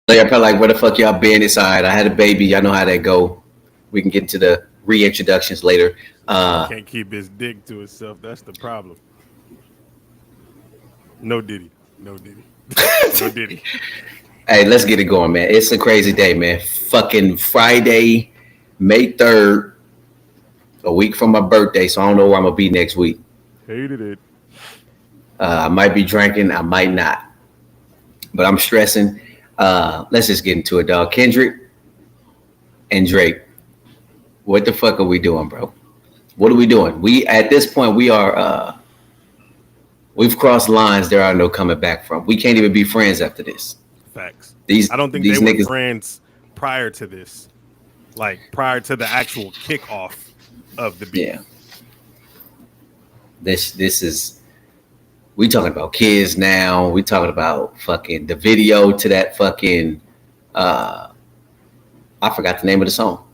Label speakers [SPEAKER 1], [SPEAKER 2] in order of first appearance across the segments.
[SPEAKER 1] So y'all probably like, where the fuck y'all been? It's all right. I had a baby. Y'all know how that go. We can get into the reintroductions later.
[SPEAKER 2] He
[SPEAKER 1] Uh,
[SPEAKER 2] can't keep his dick to himself. That's the problem. No Diddy. No Diddy. No Diddy.
[SPEAKER 1] hey, let's get it going, man. It's a crazy day, man. Fucking Friday, May 3rd, a week from my birthday. So I don't know where I'm gonna be next week.
[SPEAKER 2] Hated it.
[SPEAKER 1] I might be drinking. I might not. But I'm stressing. Let's just get into it, dog. Kendrick and Drake. What the fuck are we doing, bro? What are we doing? We at this point we are we've crossed lines there are no coming back from. We can't even be friends after this.
[SPEAKER 2] Facts. I
[SPEAKER 1] These
[SPEAKER 2] don't think they
[SPEAKER 1] these
[SPEAKER 2] were
[SPEAKER 1] niggas,
[SPEAKER 2] friends prior to this. Like prior to the actual kickoff of the
[SPEAKER 1] yeah.
[SPEAKER 2] beef.
[SPEAKER 1] This is we talking about kids now. We talking about fucking the video to that fucking uh I forgot the name of the song.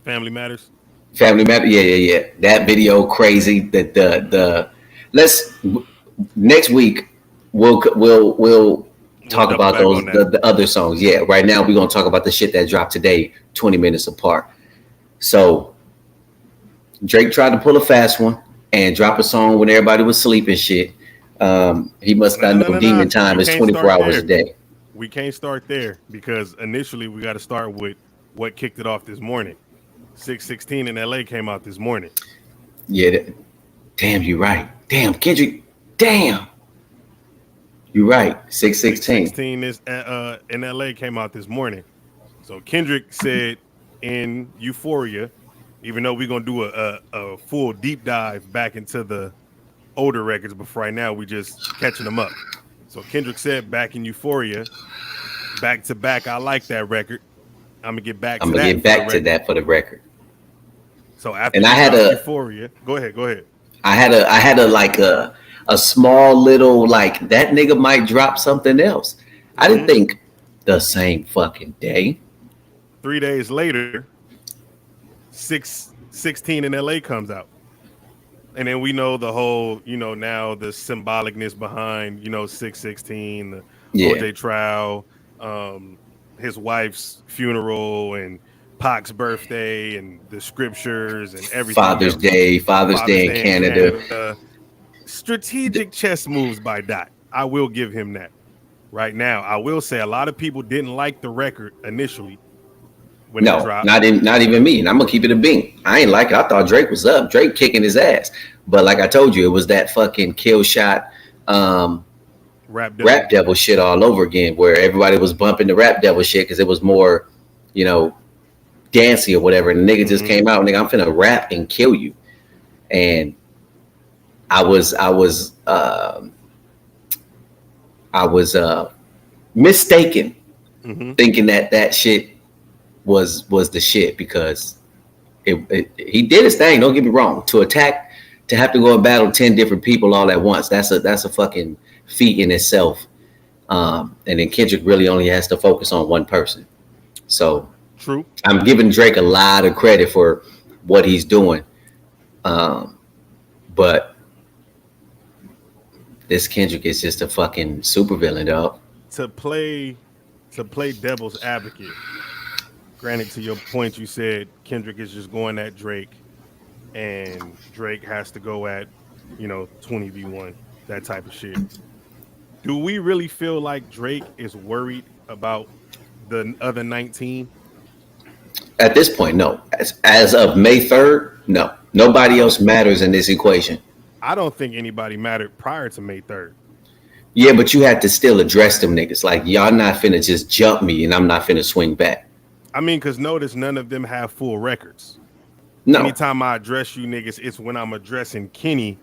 [SPEAKER 2] Family Matters.
[SPEAKER 1] Family Matter. Yeah, yeah, yeah. That video crazy. The let's next week we'll
[SPEAKER 2] We'll
[SPEAKER 1] talk
[SPEAKER 2] double
[SPEAKER 1] about
[SPEAKER 2] back
[SPEAKER 1] those
[SPEAKER 2] on that.
[SPEAKER 1] the other songs. Yeah, right now we're gonna talk about the shit that dropped today, 20 minutes apart. So Drake tried to pull a fast one and drop a song when everybody was sleeping shit. He must
[SPEAKER 2] No, no,
[SPEAKER 1] not
[SPEAKER 2] no,
[SPEAKER 1] know
[SPEAKER 2] no,
[SPEAKER 1] demon
[SPEAKER 2] no.
[SPEAKER 1] time
[SPEAKER 2] We
[SPEAKER 1] is
[SPEAKER 2] can't
[SPEAKER 1] 24
[SPEAKER 2] start
[SPEAKER 1] hours a
[SPEAKER 2] there.
[SPEAKER 1] day.
[SPEAKER 2] We can't start there because initially we got to start with what kicked it off this morning. 616 in LA came out this morning.
[SPEAKER 1] Yeah, damn, you right. Damn, Kendrick. Damn, you right. 616.
[SPEAKER 2] 616 is in LA came out this morning. So Kendrick said in Euphoria, even though we're gonna do a full deep dive back into the older records, but for right now we just catching them up. So Kendrick said back in Euphoria, back to back, I like that record. I'm gonna get back
[SPEAKER 1] I'm
[SPEAKER 2] to
[SPEAKER 1] gonna
[SPEAKER 2] that
[SPEAKER 1] get
[SPEAKER 2] for the
[SPEAKER 1] back to
[SPEAKER 2] record.
[SPEAKER 1] that for the record.
[SPEAKER 2] So after
[SPEAKER 1] And
[SPEAKER 2] he dropped Euphoria, go ahead, go ahead.
[SPEAKER 1] I had a like a small little like that nigga might drop something else. I didn't
[SPEAKER 2] Hmm.
[SPEAKER 1] think the same fucking day.
[SPEAKER 2] 3 days later, 616 in LA comes out. And then we know the whole, now the symbolicness behind, 616, the
[SPEAKER 1] Yeah,
[SPEAKER 2] OJ trial, um, his wife's funeral, and Pac's birthday, and the scriptures, and everything else.
[SPEAKER 1] Father's
[SPEAKER 2] Father's
[SPEAKER 1] Day in
[SPEAKER 2] Day in
[SPEAKER 1] Canada.
[SPEAKER 2] Canada. Strategic chess moves by Dot. I will give him that. Right now, I will say a lot of people didn't like the record initially when it
[SPEAKER 1] No,
[SPEAKER 2] dropped.
[SPEAKER 1] not even me. And I'm gonna keep it a bean. I ain't like it. I thought Drake was up. Drake kicking his ass. But like I told you, it was that fucking kill shot um,
[SPEAKER 2] Rap
[SPEAKER 1] rap
[SPEAKER 2] Devil.
[SPEAKER 1] devil shit all over again, where everybody was bumping the rap devil shit because it was more, you know, dancey or whatever. And the nigga just
[SPEAKER 2] Hmm.
[SPEAKER 1] came out, nigga, I'm finna rap and kill you. And I was I was mistaken
[SPEAKER 2] Hmm.
[SPEAKER 1] thinking that that shit was the shit because he did his thing. Don't get me wrong. To attack, to have to go and battle 10 different people all at once. That's a fucking feat in itself. And then Kendrick really only has to focus on one person. So
[SPEAKER 2] True.
[SPEAKER 1] I'm giving Drake a lot of credit for what he's doing. Um, but this Kendrick is just a fucking supervillain, dog.
[SPEAKER 2] To play to play devil's advocate. Granted, to your point, you said Kendrick is just going at Drake, and Drake has to go at 20v1, that type of shit. Do we really feel like Drake is worried about the other 19?
[SPEAKER 1] At this point, no. As of May 3rd, no.
[SPEAKER 2] I
[SPEAKER 1] Nobody
[SPEAKER 2] don't.
[SPEAKER 1] else matters in this equation.
[SPEAKER 2] I don't think anybody mattered prior to May 3rd.
[SPEAKER 1] Yeah, but you had to still address them niggas. Like, y'all not finna just jump me and I'm not finna swing back.
[SPEAKER 2] I mean, because notice none of them have full records.
[SPEAKER 1] No.
[SPEAKER 2] Anytime I address you niggas, it's when I'm addressing Kenny.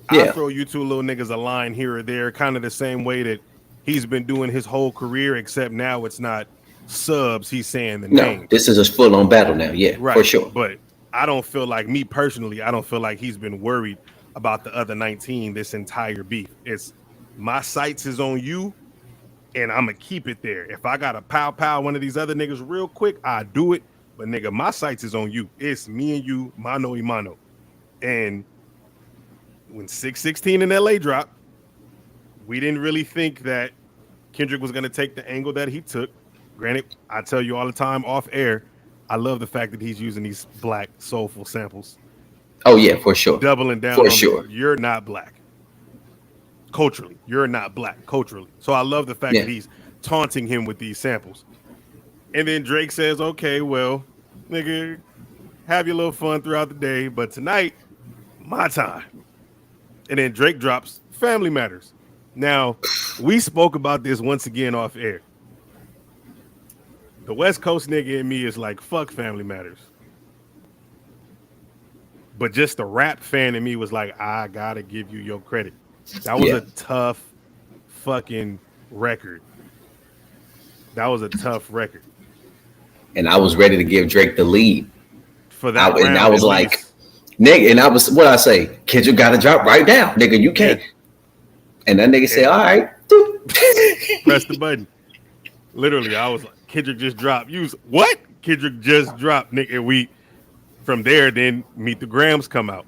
[SPEAKER 2] I
[SPEAKER 1] Yeah.
[SPEAKER 2] throw you two little niggas a line here or there, kind of the same way that he's been doing his whole career, except now it's not subs. He's saying the
[SPEAKER 1] No.
[SPEAKER 2] names.
[SPEAKER 1] This is a full on battle now. Yeah, for
[SPEAKER 2] Right.
[SPEAKER 1] sure.
[SPEAKER 2] But I don't feel like, me personally, I don't feel like he's been worried about the other 19 this entire beef. It's my sights is on you, and I'm gonna keep it there. If I gotta pow one of these other niggas real quick, I do it. But nigga, my sights is on you. It's me and you, mano y mano. And when 616 in LA dropped, we didn't really think that Kendrick was gonna take the angle that he took. Granted, I tell you all the time off air, I love the fact that he's using these black soulful samples,
[SPEAKER 1] Oh yeah, for sure,
[SPEAKER 2] doubling down
[SPEAKER 1] for
[SPEAKER 2] on the
[SPEAKER 1] sure.
[SPEAKER 2] you're not black culturally. You're not black culturally. So I love the fact
[SPEAKER 1] Yeah,
[SPEAKER 2] that he's taunting him with these samples. And then Drake says, okay, well, nigga, have your little fun throughout the day, but tonight, my time. And then Drake drops Family Matters. Now, we spoke about this once again off air. The West Coast nigga in me is like, fuck Family Matters. But just the rap fan in me was like, I gotta give you your credit. That was
[SPEAKER 1] yeah.
[SPEAKER 2] a tough fucking record. That was a tough record
[SPEAKER 1] And I was ready to give Drake the lead.
[SPEAKER 2] for that
[SPEAKER 1] And I
[SPEAKER 2] round at
[SPEAKER 1] was like,
[SPEAKER 2] least.
[SPEAKER 1] nigga, and I was what I say, Kendrick got to drop right now, nigga. You
[SPEAKER 2] Yeah,
[SPEAKER 1] can't. And that nigga said,
[SPEAKER 2] and
[SPEAKER 1] all right.
[SPEAKER 2] press the button. Literally, I was like, Kendrick just dropped. You was, what? Kendrick just dropped, nigga. And we from there then Meet the Grams come out.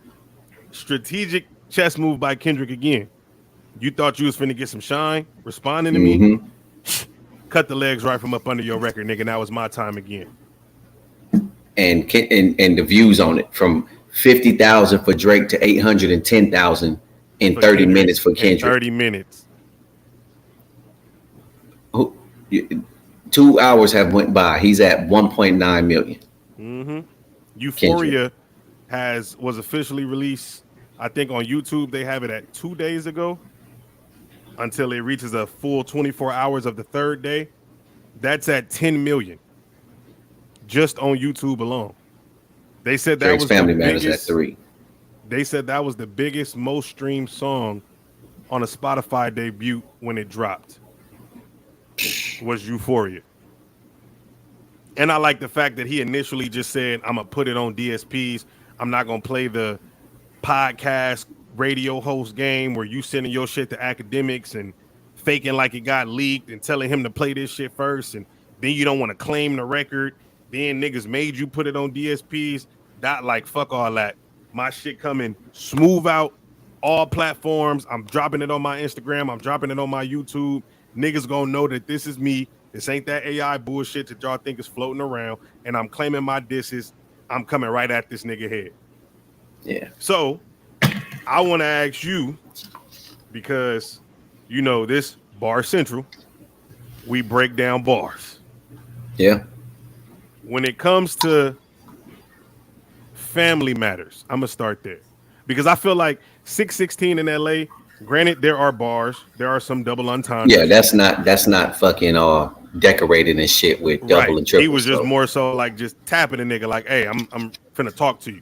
[SPEAKER 2] Strategic chess move by Kendrick again. You thought you was finna get some shine responding to me?
[SPEAKER 1] Mm-hmm.
[SPEAKER 2] Cut the legs right from up under your record, nigga. Now it's my time again.
[SPEAKER 1] And the views on it from 50,000 for Drake to 810,000 in
[SPEAKER 2] For
[SPEAKER 1] 30
[SPEAKER 2] Kendrick
[SPEAKER 1] minutes for
[SPEAKER 2] in
[SPEAKER 1] Kendrick.
[SPEAKER 2] 30 minutes.
[SPEAKER 1] Who- 2 hours have went by. He's at 1.9 million.
[SPEAKER 2] Mm-hmm.
[SPEAKER 1] Kendrick.
[SPEAKER 2] Euphoria was officially released. I think on YouTube they have it at 2 days ago until it reaches a full 24 hours of the third day. That's at 10 million just on YouTube alone. They said that
[SPEAKER 1] Drake's
[SPEAKER 2] was the
[SPEAKER 1] Family Matters at
[SPEAKER 2] biggest.
[SPEAKER 1] 3.
[SPEAKER 2] They said that was the biggest, most streamed song on a Spotify debut when it dropped. Was Euphoria. And I like the fact that he initially just said, I'm going to put it on DSPs. I'm not going to play the podcast radio host game where you sending your shit to academics and faking like it got leaked and telling him to play this shit first. And then you don't want to claim the record. Then niggas made you put it on DSPs. That like, fuck all that. My shit coming smooth out all platforms. I'm dropping it on my Instagram. I'm dropping it on my YouTube. Niggas gonna know that this is me. This ain't that AI bullshit that y'all think is floating around. And I'm claiming my disses. I'm coming right at this nigga head.
[SPEAKER 1] Yeah.
[SPEAKER 2] So I want to ask you, because you know this Bar Central, we break down bars.
[SPEAKER 1] Yeah.
[SPEAKER 2] When it comes to Family Matters, I'm gonna start there because I feel like 616 in LA. Granted, there are bars, there are some double entendres.
[SPEAKER 1] Yeah, that's not fucking decorated and shit with double
[SPEAKER 2] Right.
[SPEAKER 1] and triple.
[SPEAKER 2] He was just
[SPEAKER 1] So,
[SPEAKER 2] more so like just tapping a nigga like, hey, I'm finna talk to you.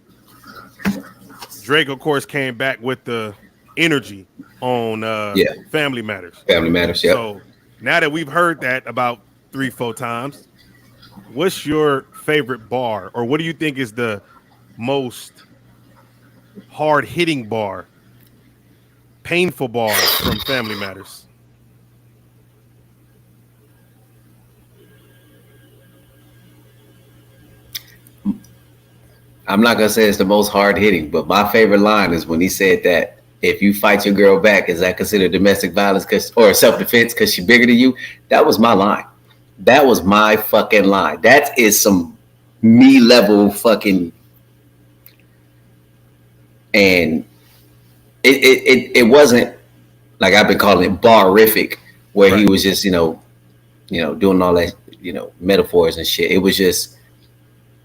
[SPEAKER 2] Drake, of course, came back with the energy on
[SPEAKER 1] yeah,
[SPEAKER 2] Family Matters.
[SPEAKER 1] Family Matters. Yeah.
[SPEAKER 2] So now that we've heard that about 3-4 times, what's your favorite bar, or what do you think is the most hard hitting bar, painful bar from Family Matters?
[SPEAKER 1] I'm not gonna say it's the most hard hitting, but my favorite line is when he said that if you fight your girl back, is that considered domestic violence or self defense because she's bigger than you? That was my line. That was my fucking line. That is some me level fucking, and it wasn't like I've been calling it barific, where he
[SPEAKER 2] Right.
[SPEAKER 1] was just doing all that metaphors and shit. It was just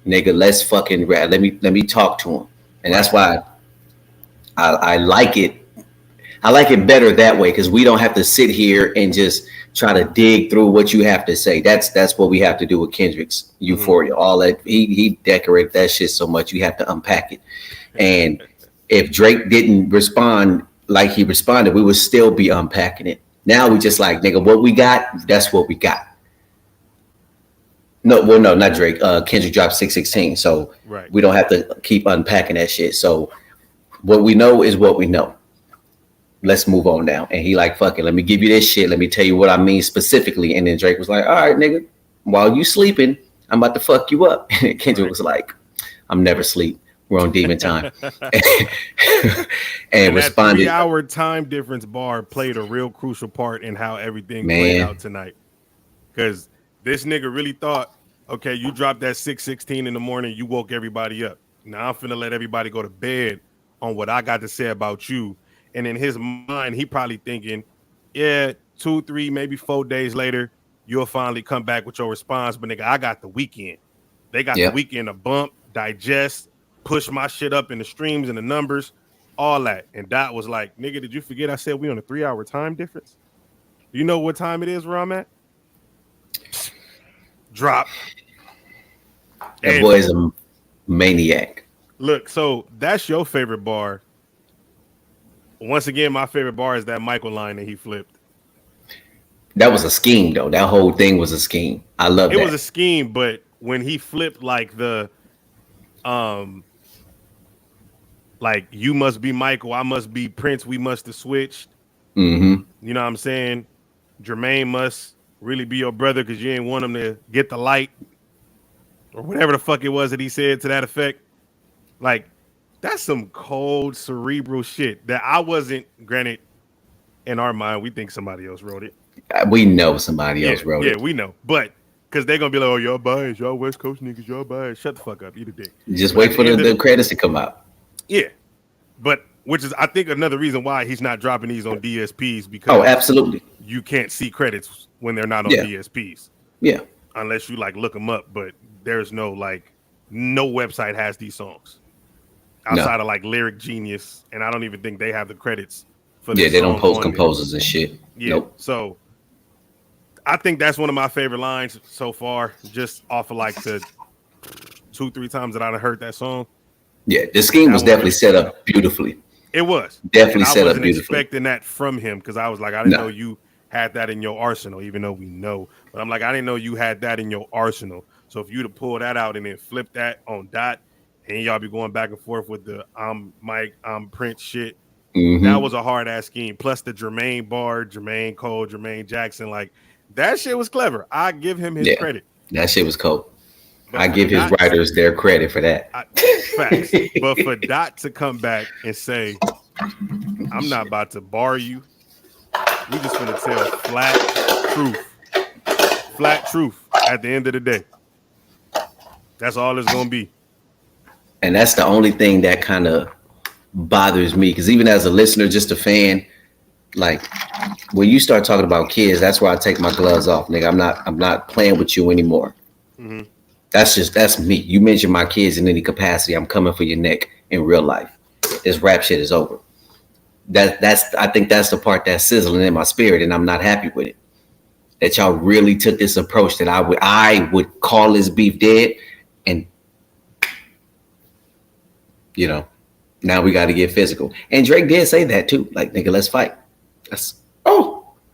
[SPEAKER 1] nigga, let's fucking rap. Let me talk to him, and that's
[SPEAKER 2] Right.
[SPEAKER 1] why I like it. I like it better that way because we don't have to sit here and just try to dig through what you have to say. That's what we have to do with Kendrick's Euphoria. All that he decorated that shit so much you have to unpack it. And if Drake didn't respond like he responded, we would still be unpacking it. Now we just like nigga, what we got, that's what we got. No, well, no, not Drake. Kendrick dropped 616, so
[SPEAKER 2] Right.
[SPEAKER 1] we don't have to keep unpacking that shit. So what we know is what we know. Let's move on now. And he like, fuck it, let me give you this shit. Let me tell you what I mean specifically. And then Drake was like, all right, nigga, while you sleeping, I'm about to fuck you up. And Kendrick was like, I'm never sleep. We're on demon time. and
[SPEAKER 2] That
[SPEAKER 1] responded,
[SPEAKER 2] 3-hour time difference bar played a real crucial part in how everything
[SPEAKER 1] Man.
[SPEAKER 2] played out tonight. Because This nigga really thought, okay, you dropped that 6:16 in the morning, you woke everybody up. Now I'm finna let everybody go to bed on what I got to say about you. And in his mind, he probably thinking, yeah, 2, 3, maybe 4 days later, you'll finally come back with your response. But nigga, I got the weekend. They got the
[SPEAKER 1] Yeah.
[SPEAKER 2] weekend to bump, digest, push my shit up in the streams and the numbers, all that. And Dot was like, nigga, did you forget I said we on a 3-hour time difference? You know what time it is where I'm at? Drop.
[SPEAKER 1] That boy is a maniac.
[SPEAKER 2] Look, so that's your favorite bar. Once again, my favorite bar is that Michael line that he flipped.
[SPEAKER 1] That was a scheme, though. That whole thing was a scheme. I love
[SPEAKER 2] It
[SPEAKER 1] that.
[SPEAKER 2] was a scheme, but when he flipped like like you must be Michael, I must be Prince, we must have switched.
[SPEAKER 1] Mm-hmm.
[SPEAKER 2] You know what I'm saying? Jermaine must really be your brother because you ain't want him to get the light or whatever the fuck it was that he said to that effect. Like, that's some cold, cerebral shit that I wasn't, granted, in our mind, we think somebody else wrote it.
[SPEAKER 1] We know somebody else wrote it.
[SPEAKER 2] Yeah, we know. But because they're going to be like, oh, y'all biased. Y'all West Coast niggas, y'all biased. Shut the fuck up. Eat a dick.
[SPEAKER 1] Just
[SPEAKER 2] But
[SPEAKER 1] wait
[SPEAKER 2] at
[SPEAKER 1] for
[SPEAKER 2] end of
[SPEAKER 1] the credits to come out.
[SPEAKER 2] Yeah. But which is, I think, another reason why he's not dropping these on DSPs because
[SPEAKER 1] Oh, absolutely.
[SPEAKER 2] you can't see credits when they're not on
[SPEAKER 1] Yeah.
[SPEAKER 2] DSPs.
[SPEAKER 1] Yeah.
[SPEAKER 2] Unless you like look them up. But there's no website has these songs outside of like Lyric Genius. And I don't even think they have the credits for this.
[SPEAKER 1] Yeah, they don't
[SPEAKER 2] song
[SPEAKER 1] post
[SPEAKER 2] on there.
[SPEAKER 1] composers and shit.
[SPEAKER 2] Yeah.
[SPEAKER 1] Nope.
[SPEAKER 2] So I think that's one of my favorite lines so far, just off of like the 2-3 times that I've heard that song.
[SPEAKER 1] Yeah, the scheme was
[SPEAKER 2] That one
[SPEAKER 1] definitely
[SPEAKER 2] really
[SPEAKER 1] set
[SPEAKER 2] stood
[SPEAKER 1] up beautifully.
[SPEAKER 2] It was.
[SPEAKER 1] Definitely
[SPEAKER 2] And I
[SPEAKER 1] set up
[SPEAKER 2] wasn't
[SPEAKER 1] beautifully.
[SPEAKER 2] expecting that from him because I was like, I didn't
[SPEAKER 1] No.
[SPEAKER 2] know you had that in your arsenal, even though we know. But I'm like, I didn't know you had that in your arsenal. So if you'd have pulled that out and then flip that on Dot, and y'all be going back and forth with the I'm Mike, I'm Prince shit.
[SPEAKER 1] Mm-hmm.
[SPEAKER 2] That was a hard ass scheme. Plus the Jermaine bar, Jermaine Cole, Jermaine Jackson, like that shit was clever. I give him his credit.
[SPEAKER 1] That shit was cold.
[SPEAKER 2] But
[SPEAKER 1] I give his
[SPEAKER 2] Dot,
[SPEAKER 1] writers their credit for that.
[SPEAKER 2] Facts. But for Dot to come back and say, I'm not about to bar you. We just gonna tell flat truth. Flat truth at the end of the day. That's all it's gonna be.
[SPEAKER 1] And that's the only thing that kind of bothers me. Because even as a listener, just a fan, like when you start talking about kids, that's where I take my gloves off, nigga. I'm not playing with you anymore.
[SPEAKER 2] Mm-hmm.
[SPEAKER 1] That's me. You mention my kids in any capacity, I'm coming for your neck in real life. This rap shit is over. I think that's the part that's sizzling in my spirit, and I'm not happy with it. That y'all really took this approach that I would call this beef dead, and you know, now we got to get physical. And Drake did say that too. Like, nigga, let's fight.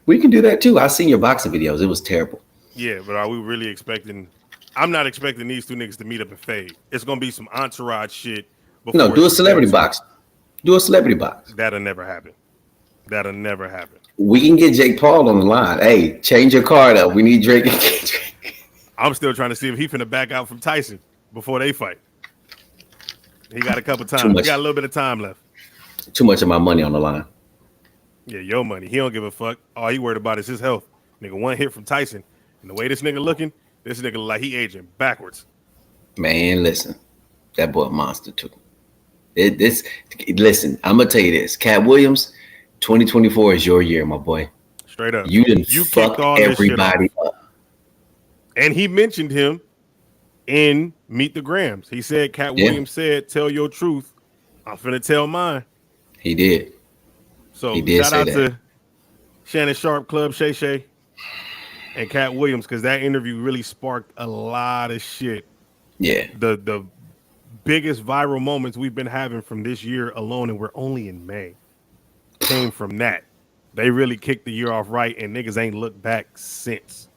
[SPEAKER 1] We can do that too. I seen your boxing videos. It was terrible.
[SPEAKER 2] Yeah, but are we really expecting? I'm not expecting these two niggas to meet up and fade. It's gonna be some entourage shit.
[SPEAKER 1] No, do a celebrity box. Do a celebrity box.
[SPEAKER 2] That'll never happen. That'll never happen.
[SPEAKER 1] We can get Jake Paul on the line. Hey, change your card up. We need Drake and Kendrick.
[SPEAKER 2] I'm still trying to see if he finna back out from Tyson before they fight. He got a couple times. He got a little bit of time left.
[SPEAKER 1] Too much of my money on the line.
[SPEAKER 2] Yeah, your money. He don't give a fuck. All he worried about is his health. Nigga, one hit from Tyson. And the way this nigga looking, this nigga look like he aging backwards.
[SPEAKER 1] Man, listen. That boy a monster too. Listen, I'm gonna tell you this. Cat Williams, 2024 is your year, my boy.
[SPEAKER 2] Straight up.
[SPEAKER 1] You didn't fuck everybody up.
[SPEAKER 2] And he mentioned him in Meet the Grams. He said, Cat Williams said, tell your truth. I'm finna tell mine.
[SPEAKER 1] He did.
[SPEAKER 2] So
[SPEAKER 1] he did
[SPEAKER 2] shout out to Shannon Sharp, Club Shay Shay, and Cat Williams, because that interview really sparked a lot of shit.
[SPEAKER 1] Yeah.
[SPEAKER 2] The biggest viral moments we've been having from this year alone, and we're only in May, came from that. They really kicked the year off right, and niggas ain't looked back since.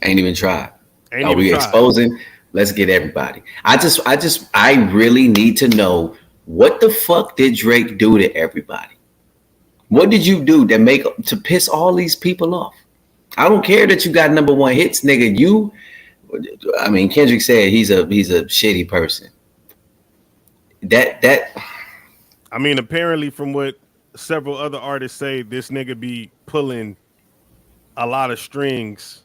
[SPEAKER 1] Ain't even tried. Are we exposing? Let's get everybody. I really need to know, what the fuck did Drake do to everybody? What did you do to piss all these people off? I don't care that you got number one hits, nigga. Kendrick said he's a shitty person.
[SPEAKER 2] Apparently from what several other artists say, this nigga be pulling a lot of strings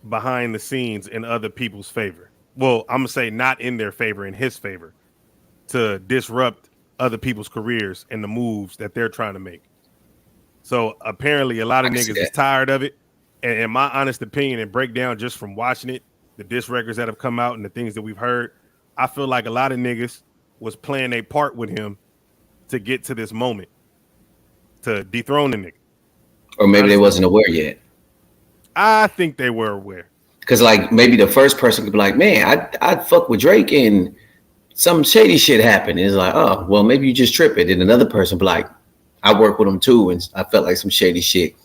[SPEAKER 2] behind the scenes in other people's favor. Well, I'm gonna say not in their favor, in his favor, to disrupt other people's careers and the moves that they're trying to make. So apparently, a lot
[SPEAKER 1] I
[SPEAKER 2] of
[SPEAKER 1] can see
[SPEAKER 2] niggas is
[SPEAKER 1] that.
[SPEAKER 2] tired of it. And in my honest opinion and breakdown, just from watching it, the diss records that have come out and the things that we've heard, I feel like a lot of niggas was playing a part with him to get to this moment to dethrone the nigga.
[SPEAKER 1] Or maybe they
[SPEAKER 2] Honestly,
[SPEAKER 1] wasn't aware yet.
[SPEAKER 2] I think they were aware.
[SPEAKER 1] Because like maybe the first person could be like, man, I'd fuck with Drake and some shady shit happened. And it's like, oh, well, maybe you just tripping. And another person be like, I work with him too, and I felt like some shady shit.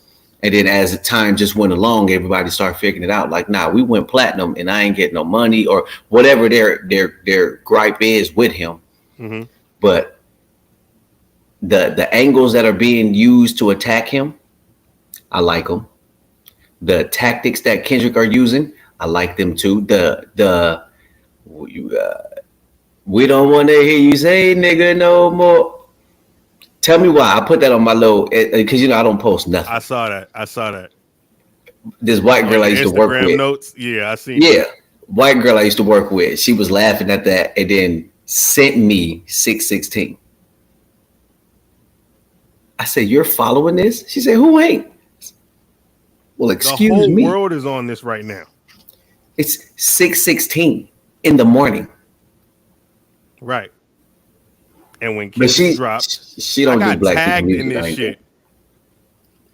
[SPEAKER 1] And then as the time just went along, everybody started figuring it out. Like, nah, we went platinum, and I ain't getting no money or whatever their gripe is with him.
[SPEAKER 2] Mm-hmm.
[SPEAKER 1] But the angles that are being used to attack him, I like them. The tactics that Kendrick are using, I like them too. We don't want to hear you say nigga no more. Tell me why. I put that on my low because I don't post nothing.
[SPEAKER 2] I saw that.
[SPEAKER 1] This white girl I used to work
[SPEAKER 2] Instagram
[SPEAKER 1] with.
[SPEAKER 2] notes. Yeah, I seen.
[SPEAKER 1] Yeah, white girl I used to work with. She was laughing at that and then sent me 616. I said, "You're following this?" She said, "Who ain't?" Well, excuse
[SPEAKER 2] the whole
[SPEAKER 1] me.
[SPEAKER 2] world is on this right now.
[SPEAKER 1] It's 6:16 in the morning.
[SPEAKER 2] Right. And when
[SPEAKER 1] But
[SPEAKER 2] Kendrick dropped,
[SPEAKER 1] she don't
[SPEAKER 2] I
[SPEAKER 1] do
[SPEAKER 2] got
[SPEAKER 1] black people
[SPEAKER 2] tagged
[SPEAKER 1] music.
[SPEAKER 2] in this shit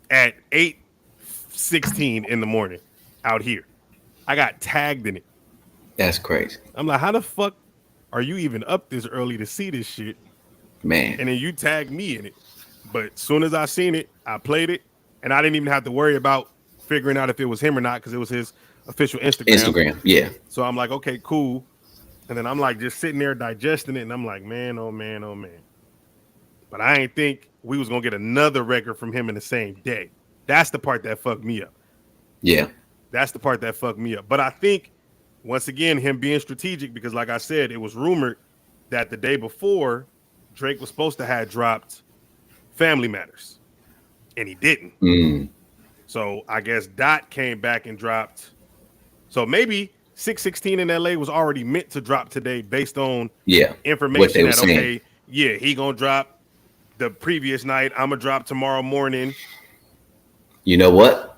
[SPEAKER 2] at 8:16 in the morning out here. I got tagged in it.
[SPEAKER 1] That's crazy.
[SPEAKER 2] I'm like, how the fuck are you even up this early to see this shit?
[SPEAKER 1] Man.
[SPEAKER 2] And then you tagged me in it. But as soon as I seen it, I played it, and I didn't even have to worry about figuring out if it was him or not because it was his official Instagram.
[SPEAKER 1] Yeah.
[SPEAKER 2] So I'm like, okay, cool. And then I'm like just sitting there digesting it, and I'm like, man, oh man, oh man. But I ain't think we was gonna get another record from him in the same day. That's the part that fucked me up.
[SPEAKER 1] Yeah.
[SPEAKER 2] That's the part that fucked me up. But I think, once again, him being strategic, because like I said, it was rumored that the day before, Drake was supposed to have dropped Family Matters. And he didn't.
[SPEAKER 1] Mm.
[SPEAKER 2] So I guess Dot came back and dropped. So maybe 616 in LA was already meant to drop today based on information that, okay, yeah, he gonna drop the previous night. I'm gonna drop tomorrow morning.
[SPEAKER 1] You know what?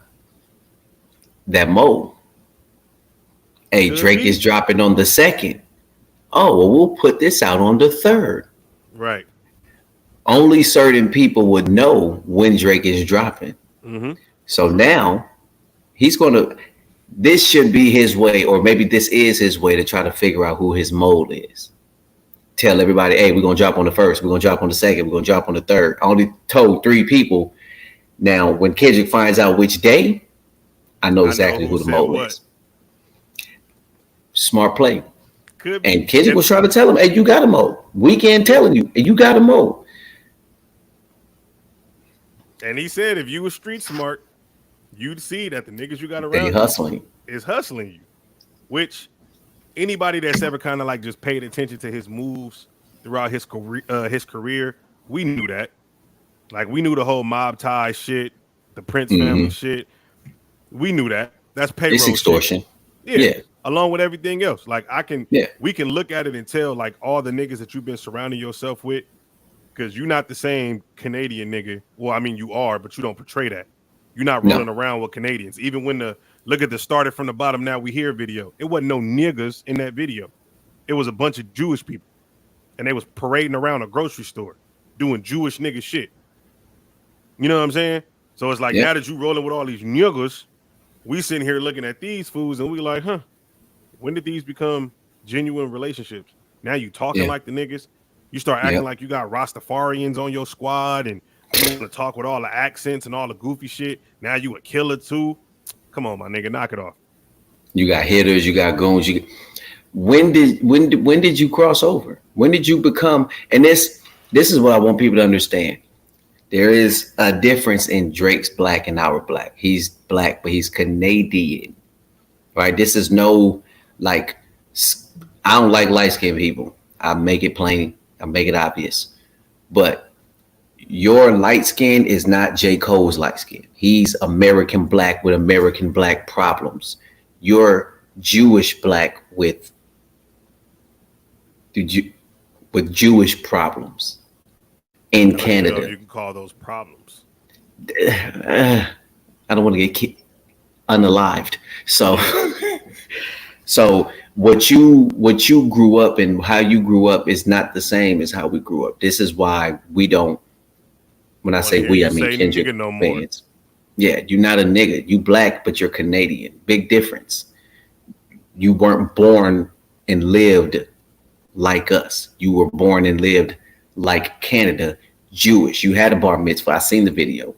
[SPEAKER 1] That mode. Hey, Drake is dropping on the 2nd. Oh, well, we'll put this out on the 3rd.
[SPEAKER 2] Right.
[SPEAKER 1] Only certain people would know when Drake is dropping.
[SPEAKER 2] Mm-hmm.
[SPEAKER 1] So now he's going to, this should be his way, or maybe this is his way to try to figure out who his mode is. Tell everybody, hey, we're going to drop on the 1st. We're going to drop on the 2nd. We're going to drop on the 3rd. I only told 3 people. Now, when Kendrick finds out which day, I know exactly who the mode is. Smart play.
[SPEAKER 2] Could be.
[SPEAKER 1] And Kendrick was trying to tell him, hey, you got a mode. Weekend telling you, hey, you got a mode.
[SPEAKER 2] And he said, if you were street smart, you'd see that the niggas you got around is hustling you. Which anybody that's ever kind of like just paid attention to his moves throughout his career, we knew that. Like, we knew the whole mob tie shit, the Prince family shit. We knew that. That's payroll.
[SPEAKER 1] It's extortion.
[SPEAKER 2] Yeah. Along with everything else. Like, we can look at it and tell, like, all the niggas that you've been surrounding yourself with, because you're not the same Canadian nigga. Well, I mean, you are, but you don't portray that. You're not rolling around with Canadians. Even when look at the started from the bottom, now we hear video. It wasn't no niggas in that video. It was a bunch of Jewish people. And they was parading around a grocery store doing Jewish nigga shit. You know what I'm saying? So it's like, now that you rolling with all these niggas, we sitting here looking at these fools and we like, huh, when did these become genuine relationships? Now you talking like the niggas. You start acting like you got Rastafarians on your squad and you want to talk with all the accents and all the goofy shit. Now you a killer too. Come on, my nigga, knock it off.
[SPEAKER 1] You got hitters, you got goons. When did you cross over? When did you become? And this is what I want people to understand. There is a difference in Drake's black and our black. He's black, but he's Canadian, right? This is no, like, I don't like light-skinned people. I make it plain. I make it obvious. But your light skin is not J. Cole's light skin. He's American black with American black problems. You're Jewish black with Jewish problems in
[SPEAKER 2] I don't even know if
[SPEAKER 1] Canada.
[SPEAKER 2] you can call those problems.
[SPEAKER 1] I don't want to get unalived. So, so what you grew up and how you grew up is not the same as how we grew up. This is why we don't. When I
[SPEAKER 2] Want to
[SPEAKER 1] say
[SPEAKER 2] hear
[SPEAKER 1] we,
[SPEAKER 2] you
[SPEAKER 1] I mean
[SPEAKER 2] say
[SPEAKER 1] Kendrick
[SPEAKER 2] nigga no more.
[SPEAKER 1] fans. Yeah, you're not a nigga. You black, but you're Canadian. Big difference. You weren't born and lived like us. You were born and lived like Canada, Jewish. You had a bar mitzvah. I seen the video.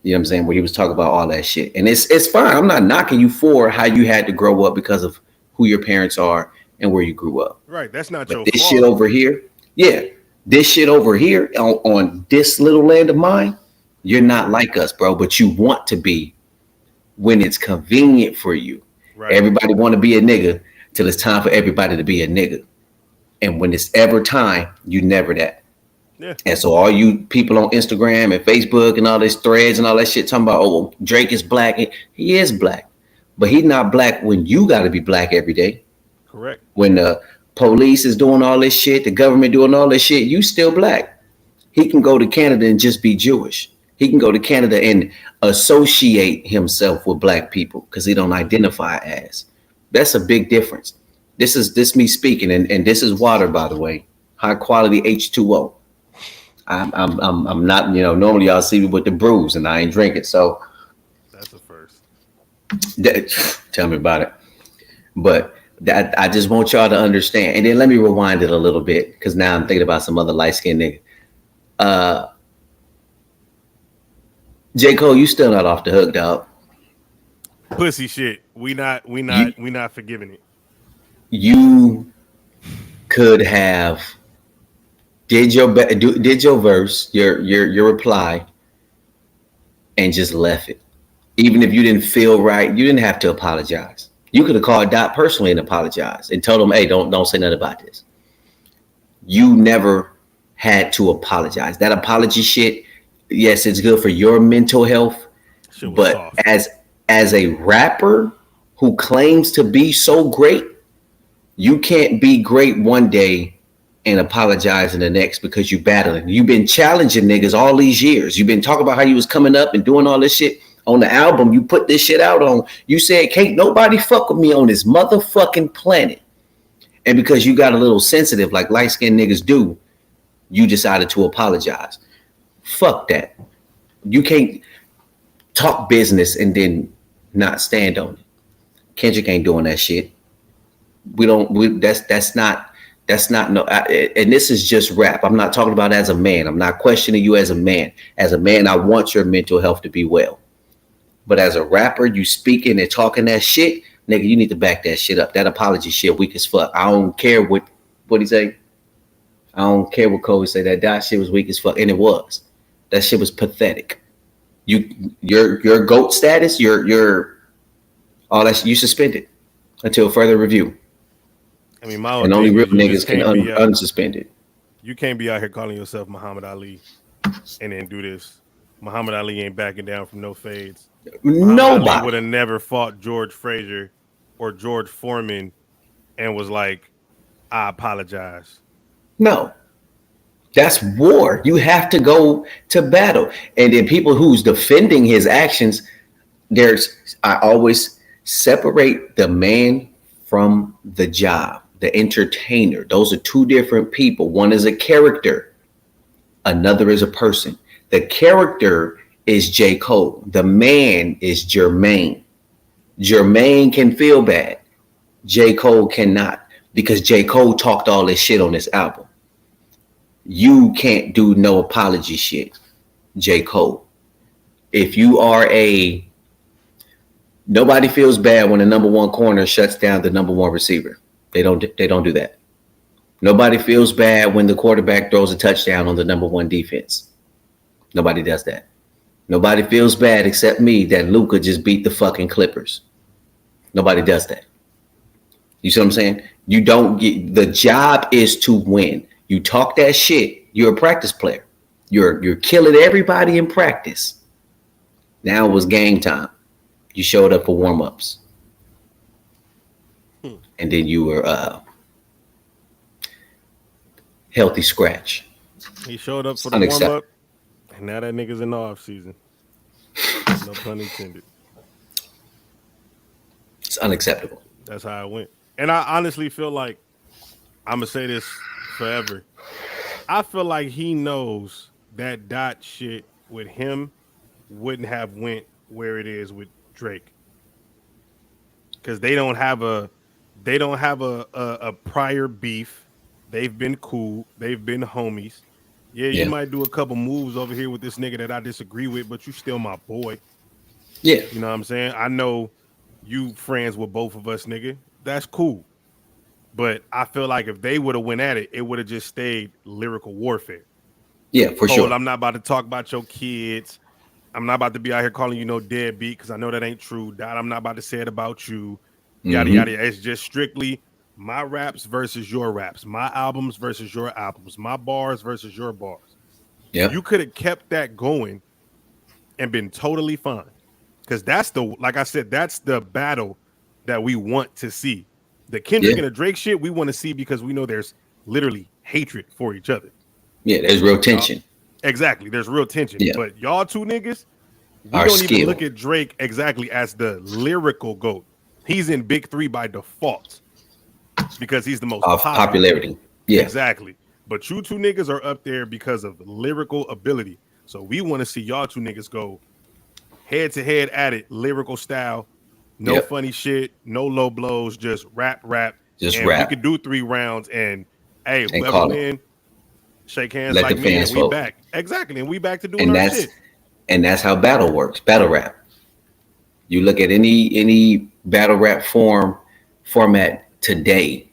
[SPEAKER 1] You know what I'm saying? Where he was talking about all that shit. And it's fine. I'm not knocking you for how you had to grow up because of who your parents are and where you grew up.
[SPEAKER 2] Right. That's not
[SPEAKER 1] But
[SPEAKER 2] your
[SPEAKER 1] this shit
[SPEAKER 2] fault.
[SPEAKER 1] over here, yeah, this shit over here on this little land of mine, you're not like us, bro. But you want to be when it's convenient for you.
[SPEAKER 2] Right.
[SPEAKER 1] Everybody want to be a nigga till it's time for everybody to be a nigga. And when it's ever time, you never that.
[SPEAKER 2] Yeah.
[SPEAKER 1] And so all you people on Instagram and Facebook and all these threads and all that shit talking about, oh, well, Drake is black. He is black. But he's not black when you got to be black every day.
[SPEAKER 2] Correct.
[SPEAKER 1] When the police is doing all this shit, the government doing all this shit, you still black. He can go to Canada and just be Jewish. He can go to Canada and associate himself with black people because he don't identify as. That's a big difference. This me speaking, and this is water, by the way, high quality H2O. I'm not, normally y'all see me with the brews and I ain't drinking. So
[SPEAKER 2] That's a first.
[SPEAKER 1] Tell me about it. But that I just want y'all to understand. And then let me rewind it a little bit because now I'm thinking about some other light skinned nigga. J. Cole, you still not off the hook, dog.
[SPEAKER 2] Pussy shit. We not forgiving it.
[SPEAKER 1] You could have did your verse, your reply, and just left it. Even if you didn't feel right, you didn't have to apologize. You could have called Dot personally and apologized and told him, "Hey, don't say nothing about this." You never had to apologize. That apology shit, yes, it's good for your mental health, but
[SPEAKER 2] soft.
[SPEAKER 1] as a rapper who claims to be so great, you can't be great one day and apologize in the next because you battling. You've been challenging niggas all these years. You've been talking about how you was coming up and doing all this shit. On the album, you put this shit out on. You said, "Can't nobody fuck with me on this motherfucking planet." And because you got a little sensitive like light-skinned niggas do, you decided to apologize. Fuck that. You can't talk business and then not stand on it. Kendrick ain't doing that shit. That's not no, and this is just rap. I'm not talking about as a man. I'm not questioning you as a man. As a man, I want your mental health to be well. But as a rapper, you speaking and talking that shit, nigga, you need to back that shit up. That apology shit weak as fuck. I don't care what he say. I don't care what Cole say. That shit was weak as fuck, and it was. That shit was pathetic. Your GOAT status, your all that you suspended until further review.
[SPEAKER 2] I mean, my
[SPEAKER 1] and only real
[SPEAKER 2] is you
[SPEAKER 1] niggas
[SPEAKER 2] just
[SPEAKER 1] can
[SPEAKER 2] can't be
[SPEAKER 1] unsuspended.
[SPEAKER 2] You can't be out here calling yourself Muhammad Ali and then do this. Muhammad Ali ain't backing down from no fades.
[SPEAKER 1] Nobody
[SPEAKER 2] would have never fought George Frazier or George Foreman and was like, "I apologize."
[SPEAKER 1] No, that's war. You have to go to battle. And then people who's defending his actions, I always separate the man from the job, the entertainer. Those are two different people. One is a character, another is a person. The character is J. Cole. The man is Jermaine. Jermaine can feel bad. J. Cole cannot, because J. Cole talked all this shit on this album. You can't do no apology shit, J. Cole. If you are nobody feels bad when the number one corner shuts down the number one receiver. They don't do that. Nobody feels bad when the quarterback throws a touchdown on the number one defense. Nobody does that. Nobody feels bad except me that Luka just beat the fucking Clippers. Nobody does that. You see what I'm saying? You don't get, the job is to win. You talk that shit, you're a practice player. You're killing everybody in practice. Now it was game time. You showed up for warm-ups. and then you were healthy scratch.
[SPEAKER 2] He showed up
[SPEAKER 1] It's
[SPEAKER 2] for the warm
[SPEAKER 1] unacceptable.
[SPEAKER 2] up, and now that nigga's in the off season. No pun intended.
[SPEAKER 1] It's unacceptable.
[SPEAKER 2] That's how it went. And I honestly feel like I'm gonna say this forever. I feel like he knows that dot shit with him wouldn't have went where it is with Drake because they don't have a prior beef. They've been cool. They've been homies. Yeah, you
[SPEAKER 1] Yeah,
[SPEAKER 2] might do a couple moves over here with this nigga that I disagree with, but you still my boy.
[SPEAKER 1] yeah,
[SPEAKER 2] You know what I'm saying? I know you friends with both of us, nigga. That's cool. But I feel like if they would have went at it, it would have just stayed lyrical warfare.
[SPEAKER 1] yeah, for
[SPEAKER 2] Oh,
[SPEAKER 1] sure.
[SPEAKER 2] I'm not about to talk about your kids. I'm not about to be out here calling you no deadbeat because I know that ain't true. Dot, I'm not about to say it about you. Yada
[SPEAKER 1] Mm-hmm.
[SPEAKER 2] yada. It's just strictly my raps versus your raps, my albums versus your albums, my bars versus your bars. You
[SPEAKER 1] Yep.
[SPEAKER 2] could have kept that going and been totally fine. Because that's like I said, that's the battle that we want to see. The Kendrick
[SPEAKER 1] Yeah.
[SPEAKER 2] and the Drake shit we want to see because we know there's literally hatred for each other.
[SPEAKER 1] Yeah. There's real
[SPEAKER 2] Y'all,
[SPEAKER 1] tension.
[SPEAKER 2] exactly. There's real tension.
[SPEAKER 1] Yeah.
[SPEAKER 2] But y'all two niggas, we
[SPEAKER 1] Our
[SPEAKER 2] don't even look
[SPEAKER 1] skill
[SPEAKER 2] at Drake exactly as the lyrical GOAT. He's in big three by default because he's the most
[SPEAKER 1] of
[SPEAKER 2] popular.
[SPEAKER 1] popularity. Yeah.
[SPEAKER 2] Exactly. But you two niggas are up there because of lyrical ability. So we want to see y'all two niggas go head to head at it, lyrical style. No
[SPEAKER 1] Yep.
[SPEAKER 2] funny shit, no low blows, just rap.
[SPEAKER 1] Just
[SPEAKER 2] And we
[SPEAKER 1] rap
[SPEAKER 2] could do 3 rounds and hey,
[SPEAKER 1] and
[SPEAKER 2] whoever
[SPEAKER 1] call it.
[SPEAKER 2] win, shake hands
[SPEAKER 1] Let the
[SPEAKER 2] like men
[SPEAKER 1] fans
[SPEAKER 2] and we
[SPEAKER 1] vote.
[SPEAKER 2] back. Exactly. And we back to doing
[SPEAKER 1] And
[SPEAKER 2] our
[SPEAKER 1] that's
[SPEAKER 2] shit.
[SPEAKER 1] and that's how battle works. Battle rap. You look at any battle rap format today,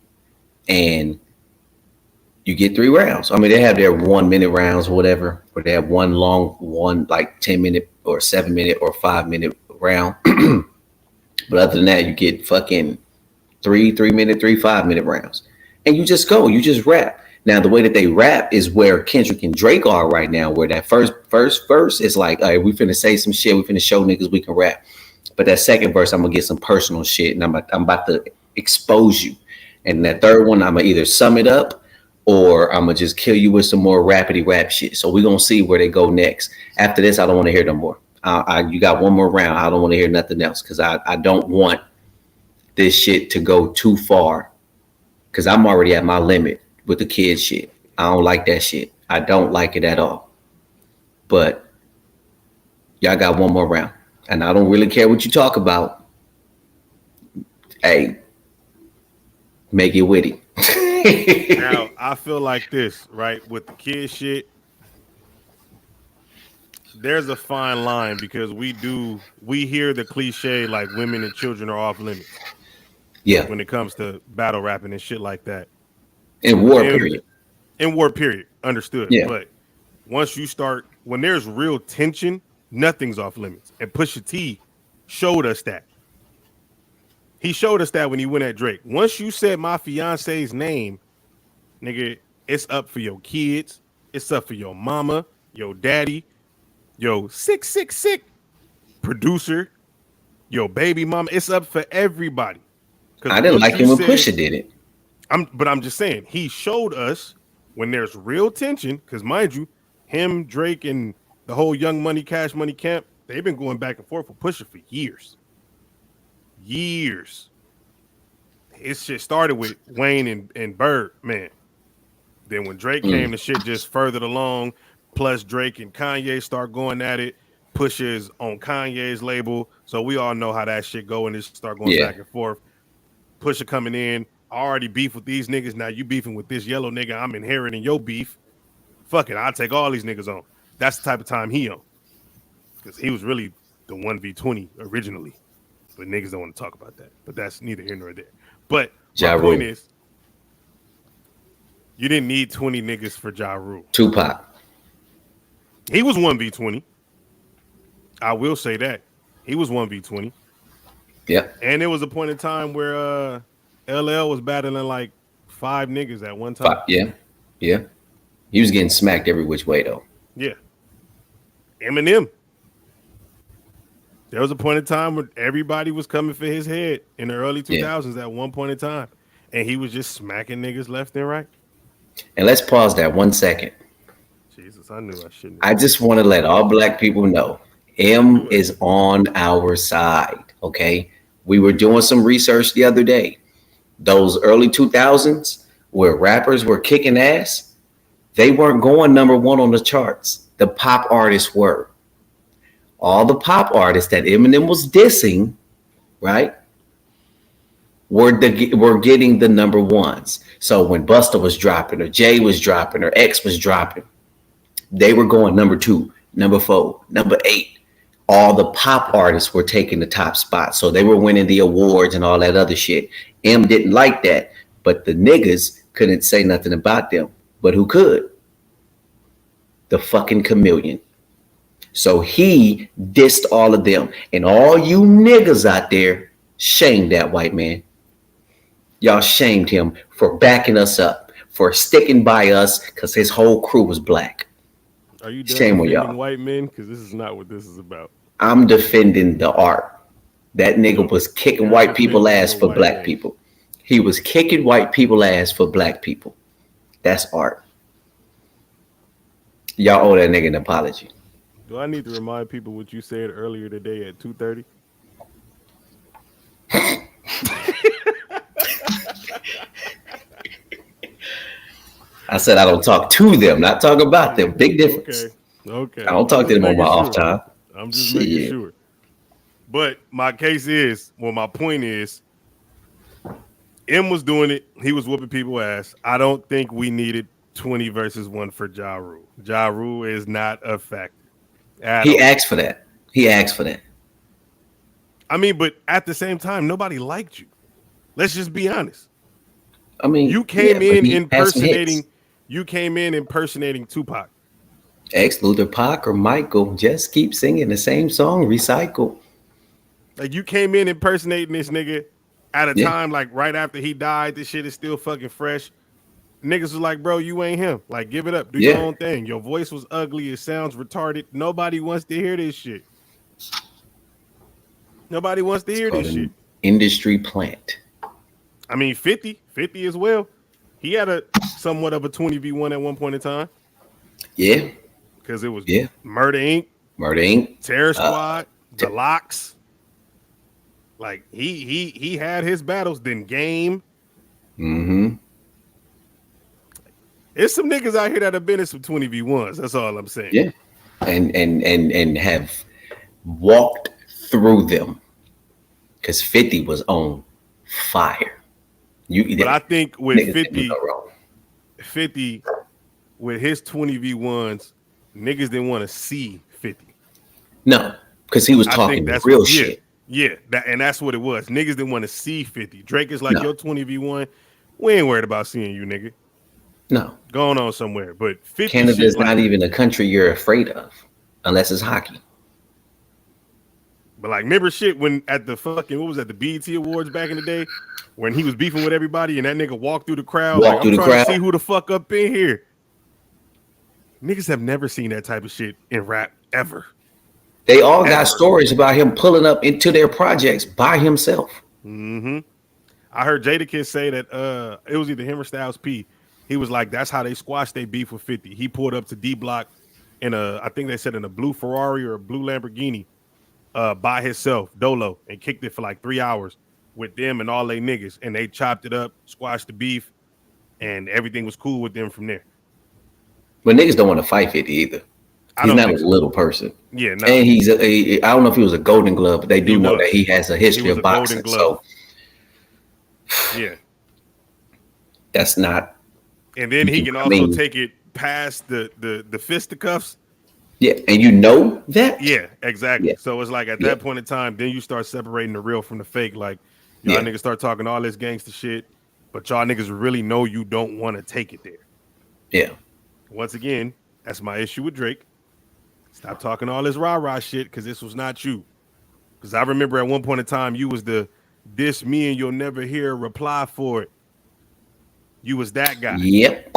[SPEAKER 1] and you get 3 rounds. I mean, they have their 1 minute rounds or whatever, or they have one like 10 minute or 7 minute or 5 minute round. But other than that, you get fucking 3 3 minute, 5 minute rounds, and you just go, you just rap. Now the way that they rap is where Kendrick and Drake are right now, where that first verse is like, all right, we finna say some shit, we finna show niggas we can rap. But that second verse, I'm gonna get some personal shit, and I'm about to expose you. And that third one, I'm gonna either sum it up, or I'm gonna just kill you with some more rapidy rap shit. So we're gonna see where they go next. After this, I don't want to hear no more. You got one more round. I don't want to hear nothing else because I don't want this shit to go too far because I'm already at my limit with the kid shit. I don't like that shit. I don't like it at all. But y'all got one more round, and I don't really care what you talk about. Hey, make it witty.
[SPEAKER 2] Now, I feel like this, right? With the kid shit, there's a fine line because we hear the cliche like women and children are off limits
[SPEAKER 1] Yeah,
[SPEAKER 2] when it comes to battle rapping and shit like that.
[SPEAKER 1] in
[SPEAKER 2] But
[SPEAKER 1] war
[SPEAKER 2] then
[SPEAKER 1] period.
[SPEAKER 2] in war period, understood.
[SPEAKER 1] Yeah,
[SPEAKER 2] But once you start when there's real tension, nothing's off limits. And Pusha T showed us that. He showed us that when he went at Drake. Once you said my fiance's name, nigga, it's up for your kids, it's up for your mama, your daddy, yo, sick producer, your baby mama. It's up for everybody. Because
[SPEAKER 1] I didn't
[SPEAKER 2] once
[SPEAKER 1] like
[SPEAKER 2] you
[SPEAKER 1] him when
[SPEAKER 2] said,
[SPEAKER 1] Pusha did it.
[SPEAKER 2] I'm just saying, he showed us when there's real tension, because mind you, him, Drake, and the whole Young Money, Cash Money camp, they've been going back and forth with Pusha for years. Years. It shit started with Wayne and Bird, man. Then when Drake came, the shit just furthered along. Plus Drake and Kanye start going at it. Pusha's on Kanye's label, so we all know how that shit go and it start going
[SPEAKER 1] Yeah,
[SPEAKER 2] back and forth. Pusha coming in, I already beef with these niggas. Now you beefing with this yellow nigga. I'm inheriting your beef. Fuck it, I'll take all these niggas on. That's the type of time he on, because he was really the 1v20 originally. But niggas don't want to talk about that. But that's neither here nor there. But my
[SPEAKER 1] Ja
[SPEAKER 2] point
[SPEAKER 1] Rule,
[SPEAKER 2] is, you didn't need 20 niggas for Ja Rule.
[SPEAKER 1] Tupac.
[SPEAKER 2] He was 1v20. I will say that. He was 1v20.
[SPEAKER 1] Yep.
[SPEAKER 2] And there was a point in time where LL was battling like 5 niggas at one time.
[SPEAKER 1] Fuck, yeah, yeah. He was getting smacked every which way though.
[SPEAKER 2] Yeah. Eminem. There was a point in time when everybody was coming for his head in the early
[SPEAKER 1] Yeah.
[SPEAKER 2] 2000s at one point in time. And he was just smacking niggas left and right.
[SPEAKER 1] And let's pause that 1 second.
[SPEAKER 2] Jesus, I knew I shouldn't
[SPEAKER 1] I
[SPEAKER 2] have
[SPEAKER 1] just want to let all black people know M
[SPEAKER 2] do it.
[SPEAKER 1] is on our side. Okay. We were doing some research the other day. Those early 2000s where rappers were kicking ass, they weren't going number one on the charts. The pop artists were. All the pop artists that Eminem was dissing, right, were getting the number ones. So when Busta was dropping, or Jay was dropping, or X was dropping, they were going number two, number four, number eight. All the pop artists were taking the top spot. So they were winning the awards and all that other shit. M didn't like that, but the niggas couldn't say nothing about them. But who could? The fucking chameleon. So he dissed all of them. And all you niggas out there, shame that white man. Y'all shamed him for backing us up, for sticking by us, because his whole crew was black.
[SPEAKER 2] Are you done
[SPEAKER 1] Shame on
[SPEAKER 2] defending
[SPEAKER 1] y'all.
[SPEAKER 2] white men? Because this is not what this is about.
[SPEAKER 1] I'm defending the art. That nigga was kicking
[SPEAKER 2] You're
[SPEAKER 1] white people
[SPEAKER 2] defending
[SPEAKER 1] ass
[SPEAKER 2] the
[SPEAKER 1] for
[SPEAKER 2] white
[SPEAKER 1] black
[SPEAKER 2] man.
[SPEAKER 1] people. He was kicking white people ass for black people. That's art. Y'all owe that nigga an apology.
[SPEAKER 2] Do I need to remind people what you said earlier today at 2:30?
[SPEAKER 1] I said I don't talk to them, not talk about them. Big difference.
[SPEAKER 2] Okay. Okay.
[SPEAKER 1] I don't talk to them on my off time.
[SPEAKER 2] I'm just making
[SPEAKER 1] Shit.
[SPEAKER 2] sure. But my case is, well, my point is, M was doing it. He was whooping people ass. I don't think we needed 20 versus 1 for Ja Rule. Ja Rule is not a factor at
[SPEAKER 1] He
[SPEAKER 2] all.
[SPEAKER 1] asked for that. He asked for that.
[SPEAKER 2] I mean, but at the same time, nobody liked you. Let's just be honest.
[SPEAKER 1] I mean,
[SPEAKER 2] You came
[SPEAKER 1] yeah, but
[SPEAKER 2] in
[SPEAKER 1] he had some hits.
[SPEAKER 2] impersonating Tupac.
[SPEAKER 1] Ex Luther Pac or Michael just keep singing the same song, recycle.
[SPEAKER 2] Like you came in impersonating this nigga at a
[SPEAKER 1] Yeah.
[SPEAKER 2] time like right after he died. This shit is still fucking fresh. Niggas was like, bro, you ain't him. Like, give it up. Do your
[SPEAKER 1] Yeah.
[SPEAKER 2] own thing. Your voice was ugly. It sounds retarded. Nobody wants to hear this shit. Nobody wants to
[SPEAKER 1] It's
[SPEAKER 2] hear
[SPEAKER 1] called
[SPEAKER 2] this
[SPEAKER 1] an
[SPEAKER 2] shit.
[SPEAKER 1] industry plant.
[SPEAKER 2] I mean, 50 as well. He had a somewhat of a 20v1 at one point in time
[SPEAKER 1] Yeah.
[SPEAKER 2] because it was
[SPEAKER 1] Yeah.
[SPEAKER 2] Murder Inc.,
[SPEAKER 1] Murder Inc.
[SPEAKER 2] Terror Squad, The Locks. Like he had his battles. Then Game.
[SPEAKER 1] Mm-hmm.
[SPEAKER 2] There's some niggas out here that have been in some 20v1s. That's all I'm saying.
[SPEAKER 1] Yeah. And have walked through them. Because 50 was on fire.
[SPEAKER 2] But I think with
[SPEAKER 1] niggas didn't
[SPEAKER 2] 50,
[SPEAKER 1] go wrong.
[SPEAKER 2] 50 with his 20v1s, niggas didn't want to see 50.
[SPEAKER 1] No, because he was
[SPEAKER 2] I
[SPEAKER 1] talking
[SPEAKER 2] think that's
[SPEAKER 1] real
[SPEAKER 2] what,
[SPEAKER 1] shit.
[SPEAKER 2] Yeah, and that's what it was. Niggas didn't want to see 50. Drake is like,
[SPEAKER 1] No.
[SPEAKER 2] your 20v1, we ain't worried about seeing you, nigga.
[SPEAKER 1] No.
[SPEAKER 2] Going on somewhere. But 50
[SPEAKER 1] Canada's
[SPEAKER 2] shit, like,
[SPEAKER 1] not even a country you're afraid of, unless it's hockey.
[SPEAKER 2] but like, remember shit when at the fucking, what was that, the BET Awards back in the day, when he was beefing with everybody and that nigga walked through the crowd,
[SPEAKER 1] Walked
[SPEAKER 2] like,
[SPEAKER 1] through
[SPEAKER 2] I'm
[SPEAKER 1] the
[SPEAKER 2] trying to
[SPEAKER 1] crowd.
[SPEAKER 2] see who the fuck up in here. Niggas have never seen that type of shit in rap ever.
[SPEAKER 1] They all got
[SPEAKER 2] Ever.
[SPEAKER 1] stories about him pulling up into their projects by himself.
[SPEAKER 2] Mm-hmm. I heard Jadakiss say that it was either him or Styles P. He was like, that's how they squashed their beef with 50. He pulled up to D Block in I think they said in a blue Ferrari or a blue Lamborghini by himself, Dolo, and kicked it for like 3 hours with them and all they niggas. And they chopped it up, squashed the beef, and everything was cool with them from there.
[SPEAKER 1] But niggas don't want to fight 50 either.
[SPEAKER 2] I
[SPEAKER 1] He's
[SPEAKER 2] don't
[SPEAKER 1] not a
[SPEAKER 2] think so.
[SPEAKER 1] little person.
[SPEAKER 2] Yeah, no.
[SPEAKER 1] And he's I don't know if he was a Golden Glove, but they do
[SPEAKER 2] He
[SPEAKER 1] know
[SPEAKER 2] was.
[SPEAKER 1] that he has a history
[SPEAKER 2] He was
[SPEAKER 1] of
[SPEAKER 2] a Golden
[SPEAKER 1] boxing.
[SPEAKER 2] Glove.
[SPEAKER 1] So
[SPEAKER 2] Yeah.
[SPEAKER 1] that's not.
[SPEAKER 2] And then he can
[SPEAKER 1] I
[SPEAKER 2] also
[SPEAKER 1] mean-
[SPEAKER 2] take it past the fisticuffs.
[SPEAKER 1] Yeah, and you know that.
[SPEAKER 2] Yeah, exactly.
[SPEAKER 1] Yeah.
[SPEAKER 2] So it's like at
[SPEAKER 1] Yeah.
[SPEAKER 2] that point in time, then you start separating the real from the fake. Like y'all
[SPEAKER 1] Yeah.
[SPEAKER 2] niggas start talking all this gangster shit, but y'all niggas really know you don't want to take it there.
[SPEAKER 1] Yeah.
[SPEAKER 2] Once again, that's my issue with Drake. Stop talking all this rah-rah shit because this was not you. Because I remember at one point in time, you was the this me and you'll never hear a reply for it. You was that guy.
[SPEAKER 1] Yep.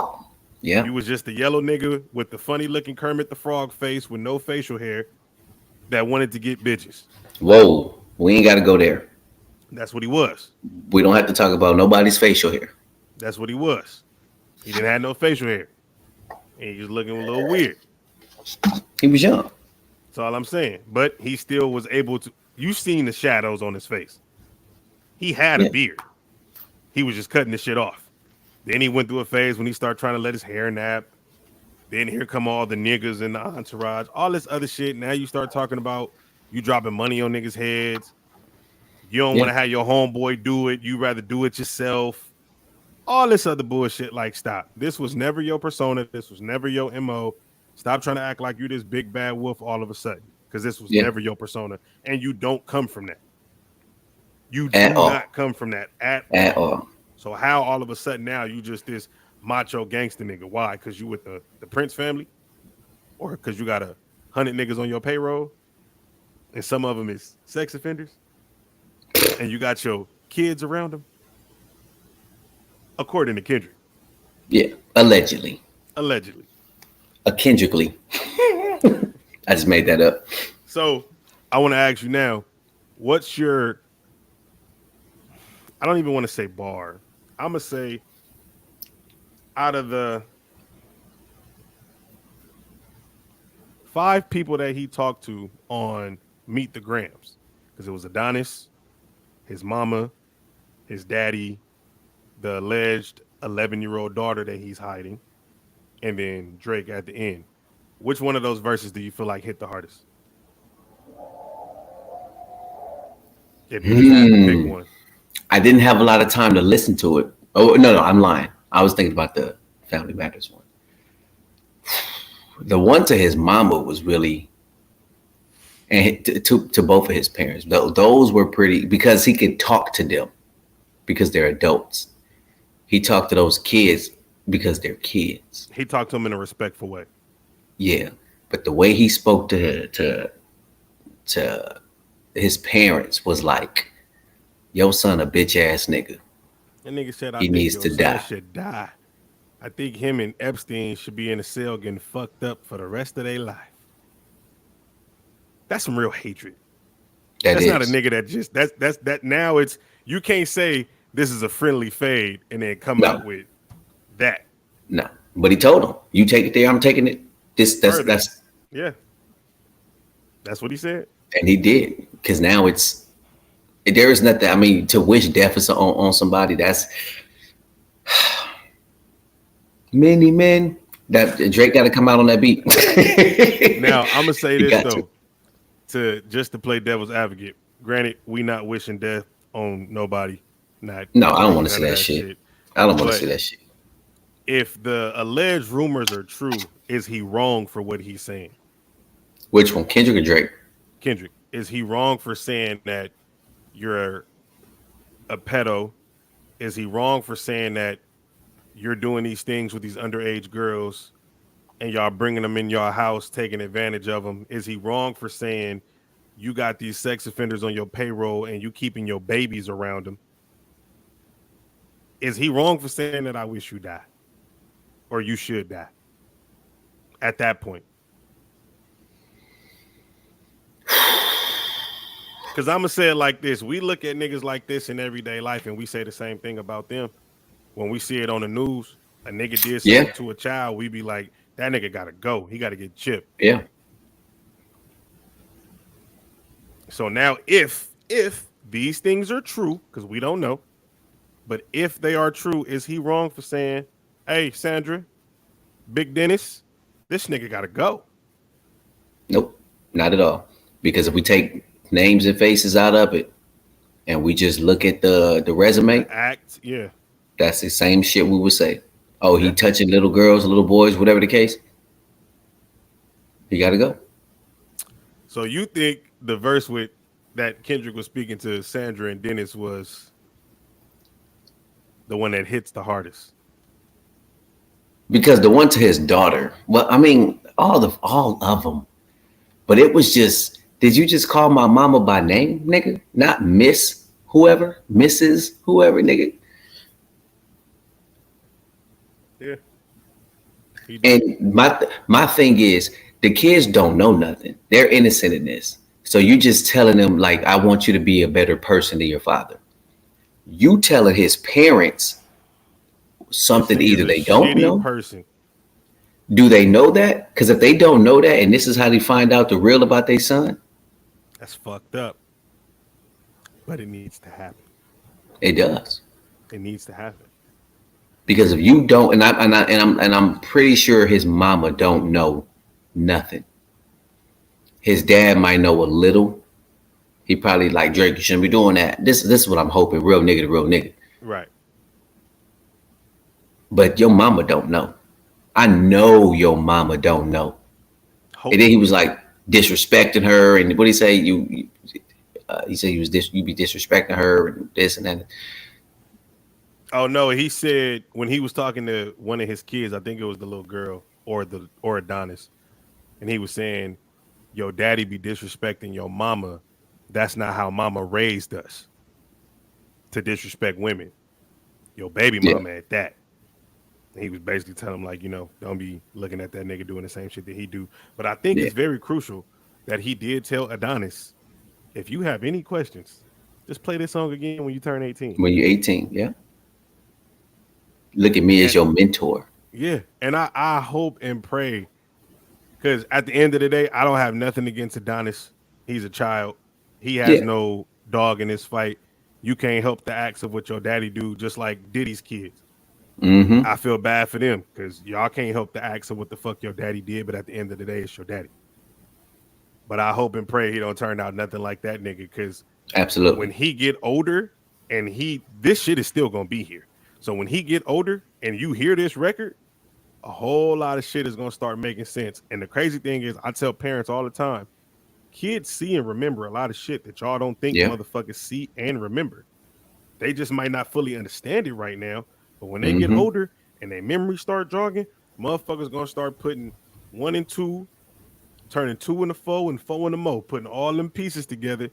[SPEAKER 1] Yeah.
[SPEAKER 2] You was just the yellow nigga with the funny looking Kermit the Frog face with no facial hair that wanted to get bitches.
[SPEAKER 1] Whoa, we ain't got to go there.
[SPEAKER 2] That's what he was.
[SPEAKER 1] We don't have to talk about nobody's facial hair.
[SPEAKER 2] That's what he was. He didn't have no facial hair. And he was looking a little weird.
[SPEAKER 1] He was young.
[SPEAKER 2] That's all I'm saying. But he still was able to. You seen the shadows on his face. He had a
[SPEAKER 1] Yeah.
[SPEAKER 2] beard. He was just cutting the shit off. Then he went through a phase when he started trying to let his hair nap. Then here come all the niggas in the entourage, all this other shit. Now you start talking about you dropping money on niggas' heads. You don't want
[SPEAKER 1] Yeah.
[SPEAKER 2] to have your homeboy do it. You rather do it yourself. All this other bullshit. Like, stop. This was never your persona. This was never your MO. Stop trying to act like you this big bad wolf all of a sudden. Because this was
[SPEAKER 1] Yeah.
[SPEAKER 2] never your persona. And you don't come from that. You do
[SPEAKER 1] At all.
[SPEAKER 2] not come from that at
[SPEAKER 1] At
[SPEAKER 2] all.
[SPEAKER 1] all.
[SPEAKER 2] So how all of a sudden now you just this macho gangster nigga? Why? Because you with the Prince family? Or because you got 100 niggas on your payroll? And some of them is sex offenders? And you got your kids around them? According to Kendrick.
[SPEAKER 1] Yeah. Allegedly.
[SPEAKER 2] Allegedly.
[SPEAKER 1] A Kendrickly. I just made that up.
[SPEAKER 2] So I want to ask you now, what's your, I don't even want to say bar. I'm going to say out of the 5 people that he talked to on Meet the Grams, because it was Adonis, his mama, his daddy, the alleged 11-year-old daughter that he's hiding, and then Drake at the end. Which one of those verses do you feel like hit the hardest? If you just had to pick one.
[SPEAKER 1] I didn't have a lot of time to listen to it. Oh, no, I'm lying. I was thinking about the Family Matters one. The one to his mama was really, and to both of his parents. Those were pretty, because he could talk to them because they're adults. He talked to those kids because they're kids.
[SPEAKER 2] He talked to them in a respectful way.
[SPEAKER 1] Yeah, but the way he spoke to his parents was like, "Your son a bitch ass nigga.
[SPEAKER 2] That nigga said, I
[SPEAKER 1] He
[SPEAKER 2] think
[SPEAKER 1] needs
[SPEAKER 2] your
[SPEAKER 1] to
[SPEAKER 2] son
[SPEAKER 1] die."
[SPEAKER 2] should die. I think him and Epstein should be in a cell getting fucked up for the rest of their life. That's some real hatred. That's not a nigga that just that now it's you can't say this is a friendly fade and then come
[SPEAKER 1] No.
[SPEAKER 2] out with that.
[SPEAKER 1] No, but he told him, "You take it there, I'm taking it."
[SPEAKER 2] Further.
[SPEAKER 1] That's
[SPEAKER 2] Yeah. That's what he said.
[SPEAKER 1] and he did, because now there is nothing. I mean, to wish death on somebody, that's many men. That Drake got to come out on that beat.
[SPEAKER 2] Now I'm gonna say
[SPEAKER 1] He
[SPEAKER 2] this
[SPEAKER 1] got
[SPEAKER 2] though, to just to play devil's advocate. Granted, we not wishing death on nobody. Not
[SPEAKER 1] No, I don't want to
[SPEAKER 2] none
[SPEAKER 1] see
[SPEAKER 2] of
[SPEAKER 1] that shit. I don't want
[SPEAKER 2] But
[SPEAKER 1] to see that shit.
[SPEAKER 2] if the alleged rumors are true, is he wrong for what he's saying?
[SPEAKER 1] Which one, Kendrick or Drake?
[SPEAKER 2] Kendrick, is he wrong for saying that you're a pedo? Is he wrong for saying that you're doing these things with these underage girls and y'all bringing them in your house, taking advantage of them? Is he wrong for saying you got these sex offenders on your payroll and you keeping your babies around them? Is he wrong for saying that I wish you die or you should die at that point? Because I'm going to say it like this. We look at niggas like this in everyday life and we say the same thing about them. When we see it on the news, a nigga did something to a child, we be like, that nigga got to go. He got to get chipped.
[SPEAKER 1] Yeah.
[SPEAKER 2] So now if these things are true, because we don't know, but if they are true, is he wrong for saying, hey, Sandra, Big Dennis, this nigga got to go?
[SPEAKER 1] Nope, not at all. Because if we take names and faces out of it and we just look at the resume,
[SPEAKER 2] Act, yeah.
[SPEAKER 1] that's the same shit we would say. Oh, he touching little girls, little boys, whatever the case. He got to go.
[SPEAKER 2] So you think the verse with that Kendrick was speaking to Sandra and Dennis was the one that hits the hardest?
[SPEAKER 1] Because the one to his daughter, well, I mean, all of them. But it was just, did you just call my mama by name, nigga? Not Miss whoever, Mrs. whoever, nigga.
[SPEAKER 2] Yeah.
[SPEAKER 1] And my thing is, the kids don't know nothing. They're innocent in this. So you just telling him like, I want you to be a better person than your father. You telling his parents
[SPEAKER 2] This
[SPEAKER 1] something
[SPEAKER 2] nigga's
[SPEAKER 1] either
[SPEAKER 2] a
[SPEAKER 1] they don't
[SPEAKER 2] shitty
[SPEAKER 1] know.
[SPEAKER 2] person.
[SPEAKER 1] Do they know that? Because if they don't know that, and this is how they find out the real about their son,
[SPEAKER 2] That's fucked up. But it needs to happen.
[SPEAKER 1] it does.
[SPEAKER 2] It needs to happen.
[SPEAKER 1] Because if you don't, and I'm pretty sure his mama don't know nothing. His dad might know a little. He probably like, Drake, you shouldn't be doing that. This is what I'm hoping. Real nigga to real nigga.
[SPEAKER 2] Right.
[SPEAKER 1] But your mama don't know. I know your mama don't know. And then he
[SPEAKER 2] Hopefully.
[SPEAKER 1] was like disrespecting her, and what did he say? He said you be disrespecting her and this and that.
[SPEAKER 2] Oh no, he said when he was talking to one of his kids, I think it was the little girl or Adonis, and he was saying, "Yo, daddy be disrespecting your mama. That's not how mama raised us to disrespect women. Your baby
[SPEAKER 1] Yeah,
[SPEAKER 2] mama at that." And he was basically telling him like, don't be looking at that nigga doing the same shit that he do. But I think
[SPEAKER 1] yeah.
[SPEAKER 2] it's very crucial that he did tell Adonis, if you have any questions, just play this song again when you turn 18.
[SPEAKER 1] When you're 18, yeah. Look at me as
[SPEAKER 2] And
[SPEAKER 1] your mentor.
[SPEAKER 2] yeah, and I hope and pray because at the end of the day, I don't have nothing against Adonis. He's a child. He has
[SPEAKER 1] Yeah.
[SPEAKER 2] no dog in this fight. You can't help the acts of what your daddy do, just like Diddy's kids.
[SPEAKER 1] Mm-hmm.
[SPEAKER 2] I feel bad for them because y'all can't help the acts of what the fuck your daddy did, but at the end of the day, it's your daddy. But I hope and pray he don't turn out nothing like that nigga because when
[SPEAKER 1] Absolutely.
[SPEAKER 2] he get older and this shit is still gonna be here. So when he get older and you hear this record, a whole lot of shit is gonna start making sense. And the crazy thing is, I tell parents all the time, kids see and remember a lot of shit that y'all don't think
[SPEAKER 1] Yeah.
[SPEAKER 2] motherfuckers see and remember. They just might not fully understand it right now, but when they get
[SPEAKER 1] Mm-hmm.
[SPEAKER 2] older and their memories start jogging, motherfuckers gonna start putting one and two, turning two into four and four into more, putting all them pieces together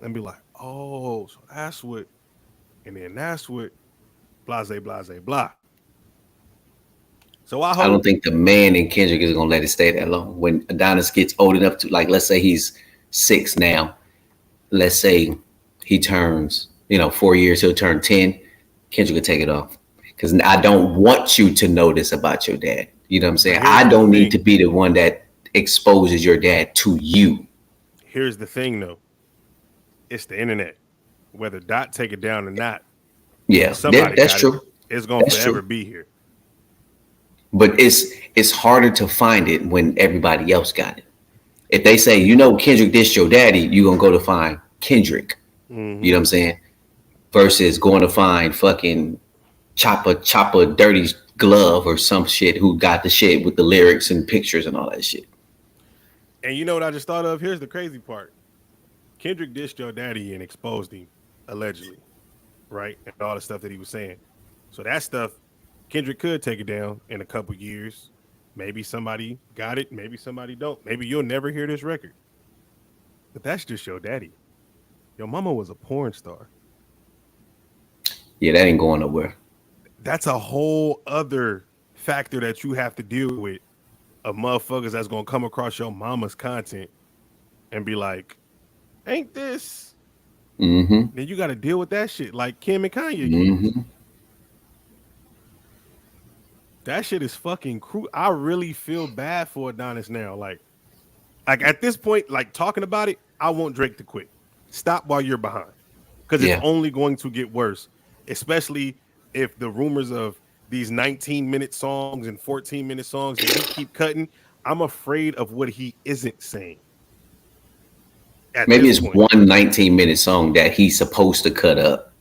[SPEAKER 2] and be like, oh, so that's what, and then that's what, blase, blase, blah. So I
[SPEAKER 1] I don't
[SPEAKER 2] hope,
[SPEAKER 1] think the man in Kendrick is gonna let it stay that long. When Adonis gets old enough to, like, let's say he's 6 now. Let's say he turns, 4 years, he'll turn 10. Kendrick will take it off. Because I don't want you to know this about your dad. You know what I'm
[SPEAKER 2] but
[SPEAKER 1] saying? I
[SPEAKER 2] here's the
[SPEAKER 1] don't need to
[SPEAKER 2] thing.
[SPEAKER 1] be the one that exposes your dad to you.
[SPEAKER 2] Here's the thing though. It's the internet. Whether Dot take it down or not,
[SPEAKER 1] Yeah,
[SPEAKER 2] somebody
[SPEAKER 1] that's
[SPEAKER 2] got it.
[SPEAKER 1] true.
[SPEAKER 2] It's gonna
[SPEAKER 1] That's
[SPEAKER 2] forever
[SPEAKER 1] true.
[SPEAKER 2] be here.
[SPEAKER 1] But it's harder to find it when everybody else got it. If they say, Kendrick dissed your daddy, you're gonna go to find Kendrick. You
[SPEAKER 2] Mm-hmm.
[SPEAKER 1] know what I'm saying? Versus going to find fucking Chopper Dirty Glove or some shit who got the shit with the lyrics and pictures and all that shit.
[SPEAKER 2] And you know what I just thought of? Here's the crazy part. Kendrick dissed your daddy and exposed him, allegedly, right? And all the stuff that he was saying. So that stuff, Kendrick could take it down in a couple years. Maybe somebody got it, maybe somebody don't. Maybe you'll never hear this record. But that's just your daddy. Your mama was a porn star.
[SPEAKER 1] Yeah, that ain't going nowhere.
[SPEAKER 2] That's a whole other factor that you have to deal with of motherfuckers that's gonna come across your mama's content and be like, ain't this?
[SPEAKER 1] Mm-hmm.
[SPEAKER 2] Then you gotta deal with that shit like Kim and Kanye years.
[SPEAKER 1] Mm-hmm.
[SPEAKER 2] That shit is fucking cruel. I really feel bad for Adonis now. Like at this point, like talking about it, I want Drake to quit. Stop while you're behind. Because it's
[SPEAKER 1] Yeah.
[SPEAKER 2] only going to get worse. Especially if the rumors of these 19-minute songs and 14-minute songs that he keep cutting, I'm afraid of what he isn't saying at
[SPEAKER 1] Maybe
[SPEAKER 2] this
[SPEAKER 1] it's
[SPEAKER 2] point.
[SPEAKER 1] one 19-minute song that he's supposed to cut up.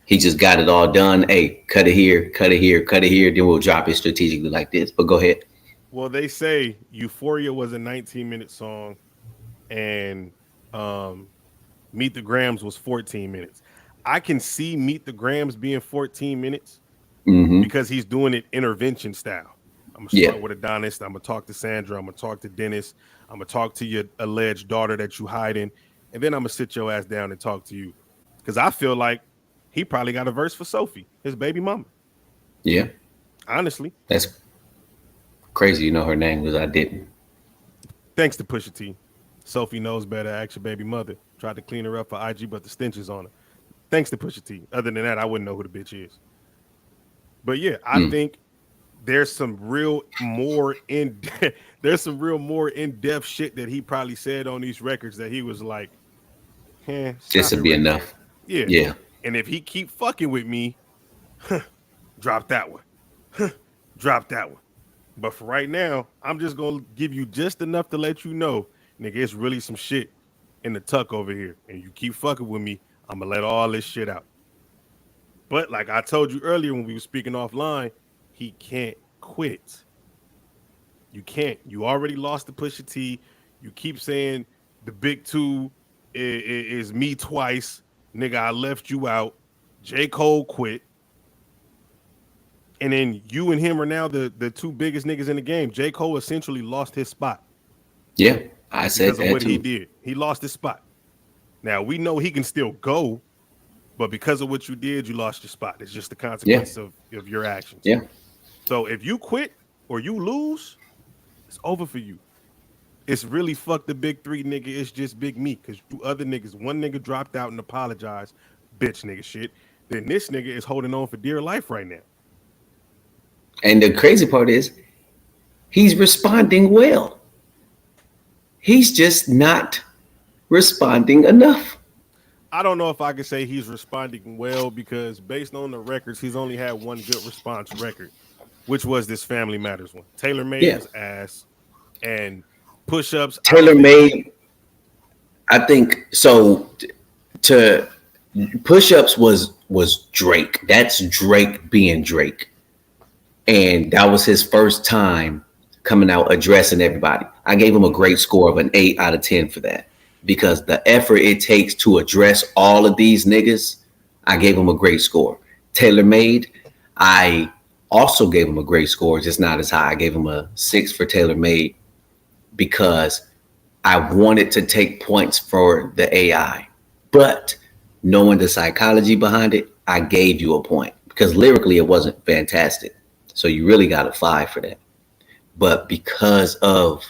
[SPEAKER 1] He just got it all done. Hey, cut it here, cut it here, cut it here. Then we'll drop it strategically like this. But go ahead.
[SPEAKER 2] Well, they say Euphoria was a 19-minute song and um, Meet the Grams was 14 minutes. I can see Meet the Grams being 14 minutes
[SPEAKER 1] Mm-hmm.
[SPEAKER 2] because he's doing it intervention style. I'm gonna
[SPEAKER 1] Yeah.
[SPEAKER 2] start with Adonis. I'm gonna talk to Sandra. I'm gonna talk to Dennis. I'm gonna talk to your alleged daughter that you hiding, and then I'm gonna sit your ass down and talk to you. Because I feel like he probably got a verse for Sophie, his baby mama.
[SPEAKER 1] Yeah.
[SPEAKER 2] Honestly,
[SPEAKER 1] That's crazy. You know her name because I didn't.
[SPEAKER 2] thanks to Pusha T. Sophie knows better. Ask your baby mother. Tried to clean her up for IG, but the stench is on her. Thanks to Pusha T. Other than that, I wouldn't know who the bitch is. But yeah, I think there's some real more in there's some real more in-depth shit that he probably said on these records that he was like,
[SPEAKER 1] This
[SPEAKER 2] stop it
[SPEAKER 1] would be
[SPEAKER 2] right there.
[SPEAKER 1] enough.
[SPEAKER 2] Yeah.
[SPEAKER 1] Yeah.
[SPEAKER 2] And if he keep fucking with me, drop that one. Drop that one. But for right now, I'm just gonna give you just enough to let you know, nigga, it's really some shit in the tuck over here. And you keep fucking with me, I'm gonna let all this shit out. But like I told you earlier when we were speaking offline, he can't quit. You can't. You already lost the Pusha T. You keep saying the big two is me twice. Nigga, I left you out. J. Cole quit. And then you and him are now the two biggest niggas in the game. J. Cole essentially lost his spot
[SPEAKER 1] Yeah. I said
[SPEAKER 2] because of
[SPEAKER 1] that
[SPEAKER 2] what he
[SPEAKER 1] too.
[SPEAKER 2] did. He lost his spot. Now, we know he can still go, but because of what you did, you lost your spot. It's just the
[SPEAKER 1] Yeah.
[SPEAKER 2] consequence of your actions.
[SPEAKER 1] Yeah.
[SPEAKER 2] So if you quit or you lose, it's over for you. It's really fuck the big three, nigga. It's just big me. Because you other niggas, one nigga dropped out and apologized, bitch nigga shit. Then this nigga is holding on for dear life right now.
[SPEAKER 1] And the crazy part is he's responding well. He's just not responding enough.
[SPEAKER 2] I don't know if I could say he's responding well because based on the records, he's only had one good response record, which was this Family Matters one. Taylor Made
[SPEAKER 1] Yeah.
[SPEAKER 2] was ass, and Push Ups. I don't
[SPEAKER 1] Taylor
[SPEAKER 2] think.
[SPEAKER 1] made, I think so. To push-ups was Drake. That's Drake being Drake, and that was his first time coming out addressing everybody. I gave him a great score of an 8 out of 10 for that because the effort it takes to address all of these niggas, I gave him a great score. Taylor Made, I also gave him a great score, just not as high. I gave him a 6 for Taylor Made because I wanted to take points for the AI, but knowing the psychology behind it, I gave you a point because lyrically it wasn't fantastic. So you really got a 5 for that. But because of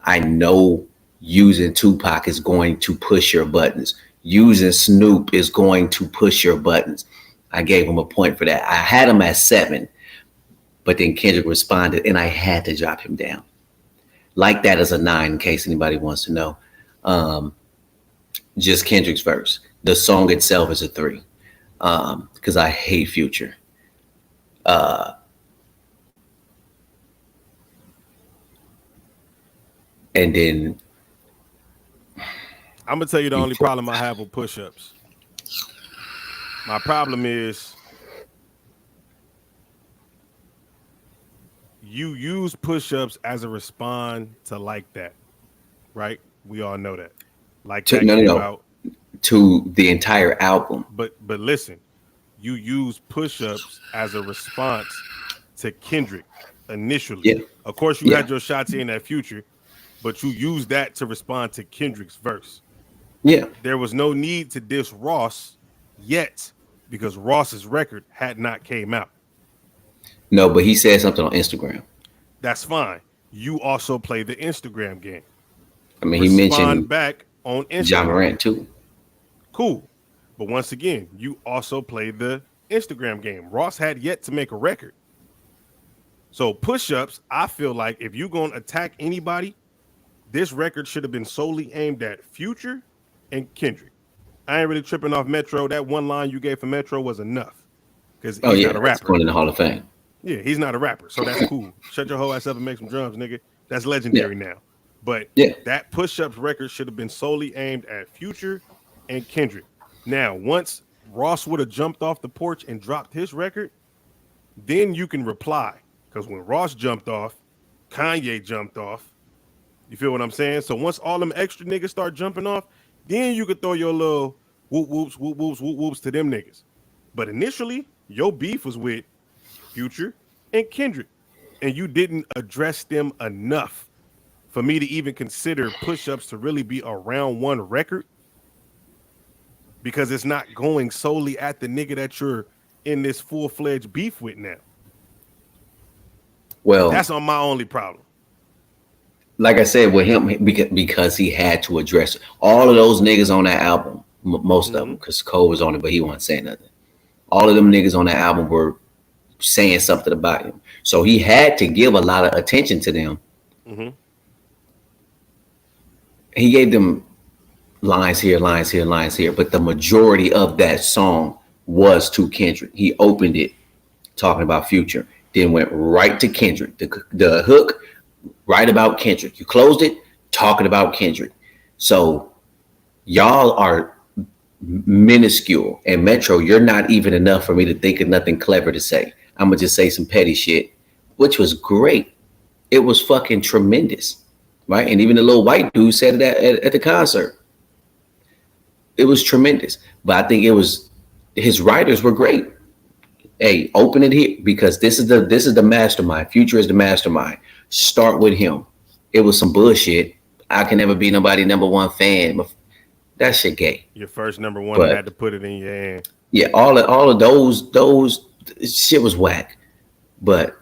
[SPEAKER 1] I know using Tupac is going to push your buttons, using Snoop is going to push your buttons. I gave him a point for that. I had him at 7, but then Kendrick responded and I had to drop him down. Like that as a 9 in case anybody wants to know. Just Kendrick's verse. The song itself is a 3 because I hate Future. And then
[SPEAKER 2] I'm gonna tell you the only problem I have with Push Ups. My problem is you use Push Ups as a response to Like That, right? We all know that. Like
[SPEAKER 1] to,
[SPEAKER 2] That
[SPEAKER 1] no, no,
[SPEAKER 2] came
[SPEAKER 1] no,
[SPEAKER 2] out,
[SPEAKER 1] to the entire album.
[SPEAKER 2] but listen, you use Push Ups as a response to Kendrick initially.
[SPEAKER 1] Yeah,
[SPEAKER 2] Of course, you
[SPEAKER 1] yeah,
[SPEAKER 2] had your shots in that Future, but you used that to respond to Kendrick's verse.
[SPEAKER 1] yeah.
[SPEAKER 2] There was no need to diss Ross yet because Ross's record had not came out.
[SPEAKER 1] No, but he said something on Instagram.
[SPEAKER 2] That's fine. You also play the Instagram game.
[SPEAKER 1] I mean, he
[SPEAKER 2] Respond
[SPEAKER 1] mentioned
[SPEAKER 2] back on
[SPEAKER 1] John
[SPEAKER 2] Instagram.
[SPEAKER 1] Morant too.
[SPEAKER 2] Cool. But once again, you also play the Instagram game. Ross had yet to make a record. So push-ups, I feel like if you're going to attack anybody, this record should have been solely aimed at Future and Kendrick. I ain't really tripping off Metro. That one line you gave for Metro was enough because
[SPEAKER 1] Oh
[SPEAKER 2] he's
[SPEAKER 1] yeah,
[SPEAKER 2] not a
[SPEAKER 1] that's
[SPEAKER 2] rapper.
[SPEAKER 1] going in the Hall of Fame.
[SPEAKER 2] Yeah, he's not a rapper, so that's cool. Shut your whole ass up and make some drums, nigga. That's legendary now. But
[SPEAKER 1] Yeah,
[SPEAKER 2] that push-ups record should have been solely aimed at Future and Kendrick. Now, once Ross would have jumped off the porch and dropped his record, then you can reply. Because when Ross jumped off, Kanye jumped off. You feel what I'm saying? So once all them extra niggas start jumping off, then you could throw your little whoop whoops, whoop whoops, whoop whoops to them niggas. But initially, your beef was with Future and Kendrick, and you didn't address them enough for me to even consider push-ups to really be a round one record because it's not going solely at the nigga that you're in this full-fledged beef with now.
[SPEAKER 1] well,
[SPEAKER 2] That's on my only problem.
[SPEAKER 1] like I said with him, because he had to address all of those niggas on that album. Most of them, because Cole was on it, but he wasn't saying nothing. All of them niggas on that album were saying something about him, so he had to give a lot of attention to them.
[SPEAKER 2] Mm-hmm.
[SPEAKER 1] He gave them lines here, lines here, lines here, but the majority of that song was to Kendrick. He opened it talking about Future, then went right to Kendrick. The hook, right about Kendrick. You closed it talking about Kendrick. So y'all are minuscule, and Metro, you're not even enough for me to think of nothing clever to say. I'm gonna just say some petty shit, which was great. It was fucking tremendous, right? And even the little white dude said it at the concert. It was tremendous, but I think it was his writers were great. Hey, open it here because this is the mastermind. Future is the mastermind. Start with him. It was some bullshit. I can never be nobody number one fan. That shit gay.
[SPEAKER 2] Your first number one, but, had to put it in your hand.
[SPEAKER 1] Yeah, all of those shit was whack. But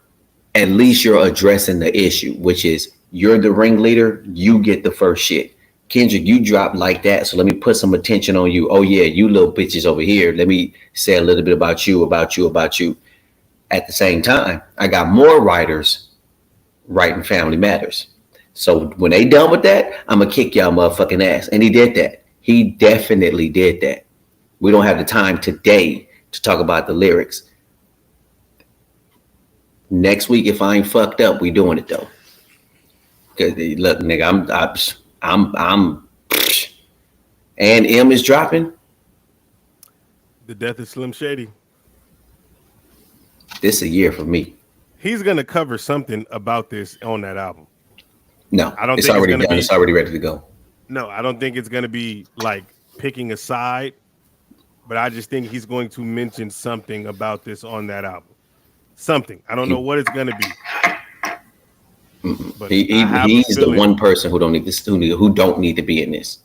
[SPEAKER 1] at least you're addressing the issue, which is you're the ringleader. You get the first shit. Kendrick, you dropped like that, so let me put some attention on you. Oh yeah, you little bitches over here. Let me say a little bit about you. At the same time, I got more writers writing Family Matters. So when they done with that, I'm gonna kick y'all motherfucking ass. And he did that. He definitely did that. We don't have the time today to talk about the lyrics. Next week, if I ain't fucked up, we doing it though. Cause look, nigga, I'm and M is dropping.
[SPEAKER 2] The death of Slim Shady.
[SPEAKER 1] This is a year for me.
[SPEAKER 2] He's gonna cover something about this on that album.
[SPEAKER 1] No,
[SPEAKER 2] I don't
[SPEAKER 1] it's
[SPEAKER 2] think
[SPEAKER 1] already done. It's already ready to go.
[SPEAKER 2] No, I don't think it's gonna be like picking a side, but I just think he's going to mention something about this on that album. Something. I don't know what it's gonna be.
[SPEAKER 1] But he's the one person who don't need this, who don't need to be in this.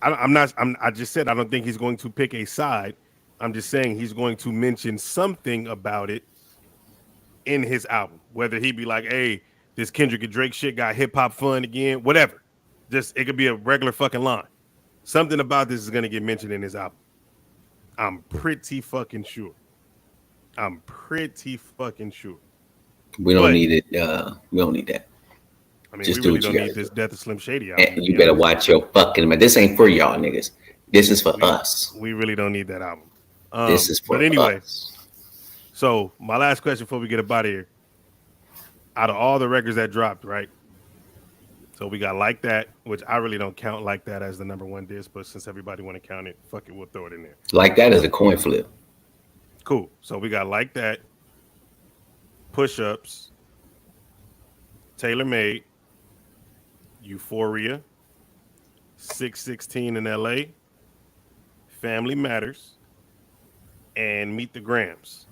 [SPEAKER 2] I just said I don't think he's going to pick a side. I'm just saying he's going to mention something about it in his album. Whether he be like, "Hey, this Kendrick and Drake shit got hip hop fun again," whatever. Just it could be a regular fucking line. Something about this is gonna get mentioned in his album. I'm pretty fucking sure.
[SPEAKER 1] We don't need it. We don't need that.
[SPEAKER 2] I mean, just we really don't need this Death of Slim Shady album.
[SPEAKER 1] And you better watch your fucking. This ain't for y'all niggas. This is for us.
[SPEAKER 2] We really don't need that album.
[SPEAKER 1] This is for us.
[SPEAKER 2] So my last question before we get up out of here. Out of all the records that dropped, right? So we got Like That, which I really don't count Like That as the number one disc, but since everybody want to count it, fuck it, we'll throw it in there.
[SPEAKER 1] Like That is a coin flip.
[SPEAKER 2] Cool. So we got Like That, Push Ups, Tailor Made, Euphoria, 616 in LA, Family Matters, and Meet the Grams.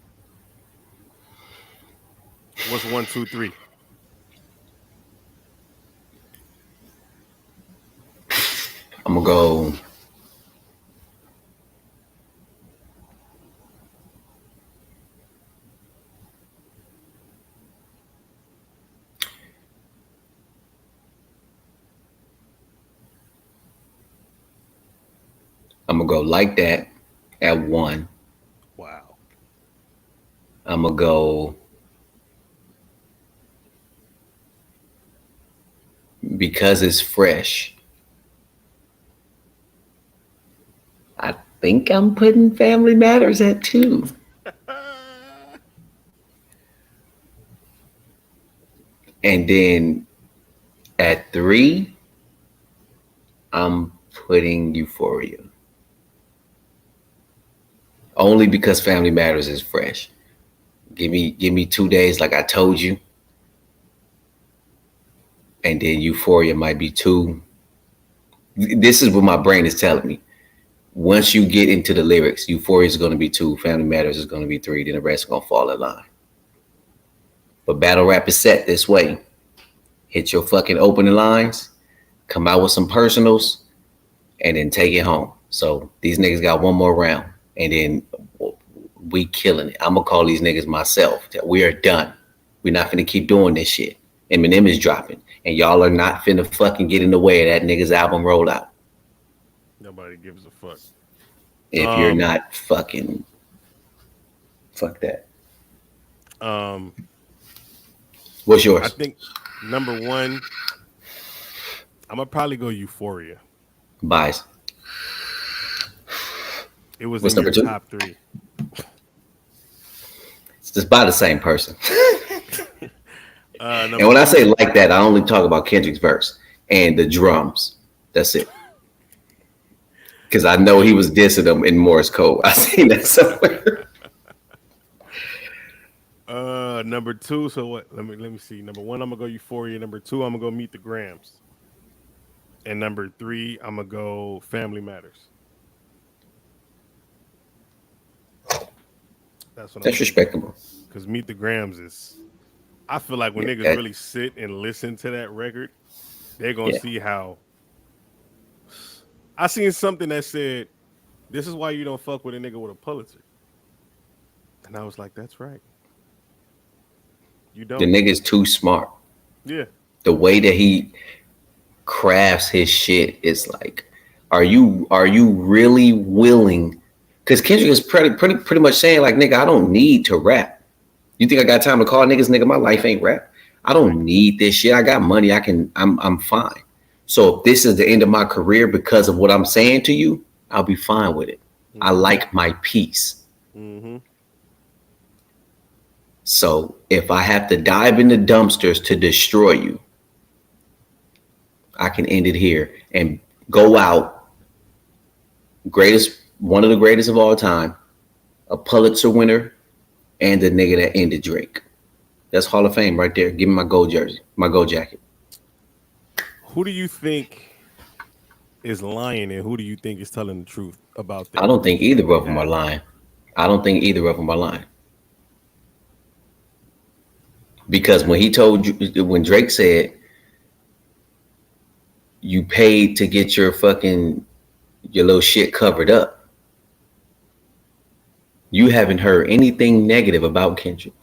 [SPEAKER 2] What's 1, 2, 3?
[SPEAKER 1] I'm gonna go. I'm gonna go Like That at 1.
[SPEAKER 2] Wow.
[SPEAKER 1] I'm gonna go Because It's Fresh. I think I'm putting Family Matters at 2. And then at 3, I'm putting Euphoria. Only because Family Matters is fresh. Give me 2 days like I told you. And then Euphoria might be 2. This is what my brain is telling me. Once you get into the lyrics, Euphoria is going to be 2, Family Matters is going to be 3, then the rest is going to fall in line. But battle rap is set this way. Hit your fucking opening lines, come out with some personals, and then take it home. So these niggas got one more round, and then we killing it. I'm going to call these niggas myself. We are done. We're not going to keep doing this shit Eminem is dropping, and y'all are not finna fucking get in the way of that nigga's album rollout.
[SPEAKER 2] Nobody gives a fuck.
[SPEAKER 1] If you're not fucking, fuck that.
[SPEAKER 2] Um,
[SPEAKER 1] What's yours?
[SPEAKER 2] I think number one, I'm gonna probably go Euphoria.
[SPEAKER 1] Buys.
[SPEAKER 2] It was
[SPEAKER 1] What's
[SPEAKER 2] in
[SPEAKER 1] number
[SPEAKER 2] your
[SPEAKER 1] two?
[SPEAKER 2] top three.
[SPEAKER 1] It's just by the same person. And
[SPEAKER 2] Number
[SPEAKER 1] when I say
[SPEAKER 2] two,
[SPEAKER 1] like that, I only talk about Kendrick's verse and the drums. That's it. Because I know he was dissing them in Morse code. I seen that somewhere.
[SPEAKER 2] number two. So what? Let me see. Number one, I'm gonna go Euphoria. Number two, I'm gonna go Meet the Grams. And number three, I'm gonna go Family Matters. That's what I'm
[SPEAKER 1] That's
[SPEAKER 2] going.
[SPEAKER 1] respectable.
[SPEAKER 2] Because Meet the Grams is. I feel like when
[SPEAKER 1] Yeah,
[SPEAKER 2] niggas really sit and listen to that record, they're gonna
[SPEAKER 1] yeah.
[SPEAKER 2] see how. I seen something that said, "This is why you don't fuck with a nigga with a Pulitzer," and I was like, "That's right. You
[SPEAKER 1] The
[SPEAKER 2] don't."
[SPEAKER 1] nigga's too smart.
[SPEAKER 2] Yeah.
[SPEAKER 1] The way that he crafts his shit is like, are you really willing? Because Kendrick is pretty much saying like, nigga, I don't need to rap. You think I got time to call niggas? Nigga, my life ain't rap. I don't need this shit. I got money. I'm fine. So if this is the end of my career because of what I'm saying to you, I'll be fine with it. I like my peace.
[SPEAKER 2] Mm-hmm.
[SPEAKER 1] So if I have to dive in the dumpsters to destroy you, I can end it here and go out one of the greatest of all time, a Pulitzer winner, and the nigga that ended Drake. That's Hall of Fame right there. Give me my gold jersey, my gold jacket.
[SPEAKER 2] Who do you think is lying, and who do you think is telling the truth about that?
[SPEAKER 1] I don't think either of them are lying. I don't think either of them are lying. Because when he told you, when Drake said, you paid to get your little shit covered up, you haven't heard anything negative about Kendrick.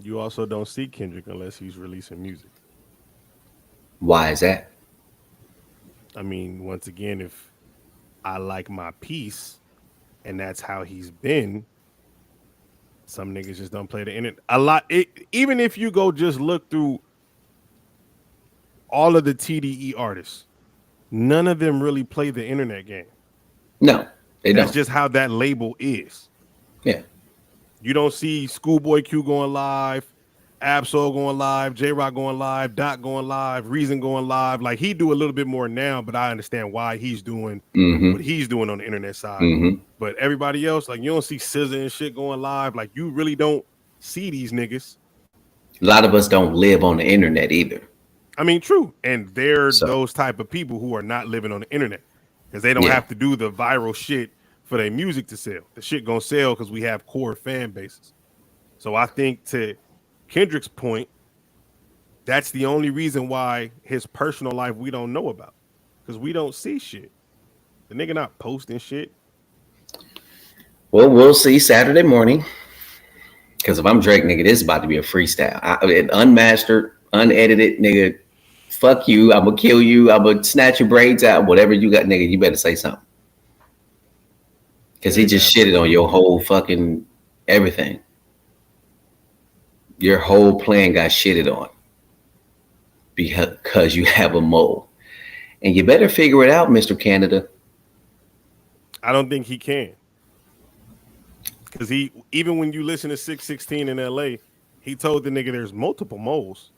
[SPEAKER 2] You also don't see Kendrick unless he's releasing music.
[SPEAKER 1] Why is that?
[SPEAKER 2] I mean, once again, if I like my piece and that's how he's been, some niggas just don't play the internet a lot. Even if you go just look through all of the TDE artists, none of them really play the internet game.
[SPEAKER 1] No, they
[SPEAKER 2] That's
[SPEAKER 1] don't.
[SPEAKER 2] just how that label is.
[SPEAKER 1] Yeah.
[SPEAKER 2] You don't see Schoolboy Q going live, Absol going live, J Rock going live, Dot going live, Reason going live. Like he do a little bit more now, but I understand why he's doing what he's doing on the internet side. But everybody else, like you don't see SZA and shit going live. Like you really don't see these niggas.
[SPEAKER 1] A lot of us don't live on the internet either.
[SPEAKER 2] I mean, true. And they're
[SPEAKER 1] So
[SPEAKER 2] those type of people who are not living on the internet because they don't
[SPEAKER 1] yeah,
[SPEAKER 2] have to do the viral shit for their music to sell. The shit gonna sell because we have core fan bases. So I think to Kendrick's point, that's the only reason why his personal life we don't know about because we don't see shit. The nigga not posting shit.
[SPEAKER 1] well, we'll see Saturday morning. Because if I'm Drake, nigga, this is about to be a freestyle. Unmastered, unedited, nigga. Fuck you. I'm gonna kill you. I'm gonna snatch your braids out. Whatever you got, nigga, you better say something. Because he just shitted on your whole fucking everything. Your whole plan got shitted on because you have a mole. And you better figure it out, Mr. Canada.
[SPEAKER 2] I don't think he can. Because he, even when you listen to 616 in LA, he told the nigga there's multiple moles.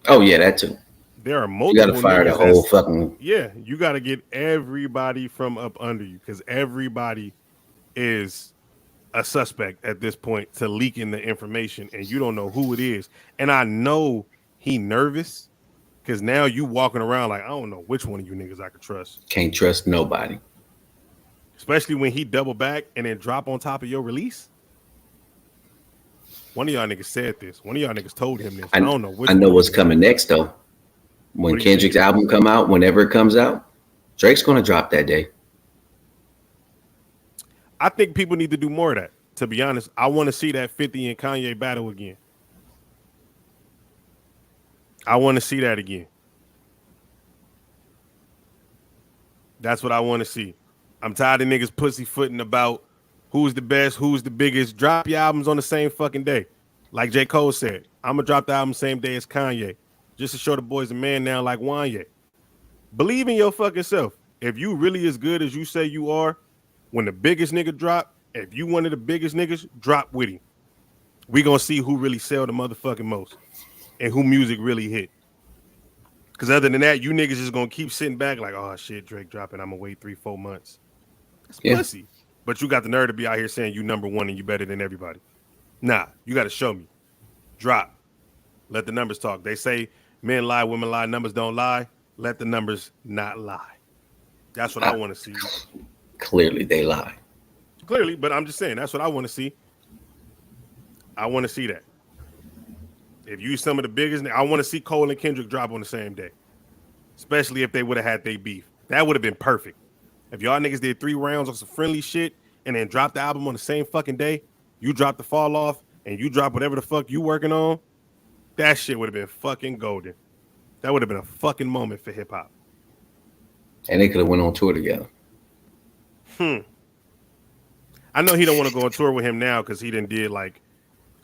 [SPEAKER 1] Oh, yeah, that too.
[SPEAKER 2] There are
[SPEAKER 1] You
[SPEAKER 2] multiple
[SPEAKER 1] gotta fire the
[SPEAKER 2] niggas
[SPEAKER 1] whole fucking.
[SPEAKER 2] Yeah, you got to get everybody from up under you because everybody is a suspect at this point to leaking the information and you don't know who it is. And I know he nervous because now you walking around like, I don't know which one of you niggas I could trust.
[SPEAKER 1] Can't trust nobody.
[SPEAKER 2] Especially when he double back and then drop on top of your release. One of y'all niggas said this. One of y'all niggas told him this. I don't know which
[SPEAKER 1] I know
[SPEAKER 2] one
[SPEAKER 1] what's coming next though. When Kendrick's album come out, whenever it comes out, Drake's gonna drop that day.
[SPEAKER 2] I think people need to do more of that. To be honest, I want to see that 50 and Kanye battle again. I want to see that again. That's what I want to see. I'm tired of niggas pussyfooting about who's the best, who's the biggest. Drop your albums on the same fucking day. Like J. Cole said, I'm going to drop the album same day as Kanye. Just to show the boys a man now like Wanye. Believe in your fucking self. If you really as good as you say you are, when the biggest nigga drop, if you one of the biggest niggas, drop with him. We going to see who really sell the motherfucking most and who music really hit. Because other than that, you niggas just going to keep sitting back like, oh, shit, Drake dropping. I'm going to wait 3-4 months. That's pussy. But you got the nerve to be out here saying you number one and you better than everybody. Nah, you got to show me. Drop. Let the numbers talk. They say men lie, women lie, numbers don't lie. Let the numbers not lie. That's what I want to see.
[SPEAKER 1] Clearly, they lie.
[SPEAKER 2] Clearly, but I'm just saying, that's what I want to see. I want to see that. If you some of the biggest, I want to see Cole and Kendrick drop on the same day. Especially if they would have had their beef. That would have been perfect. If y'all niggas did 3 rounds of some friendly shit and then dropped the album on the same fucking day, you dropped the Fall Off and you drop whatever the fuck you working on, that shit would have been fucking golden. That would have been a fucking moment for hip hop.
[SPEAKER 1] And they could have went on tour together.
[SPEAKER 2] I know he don't want to go on tour with him now because he done did like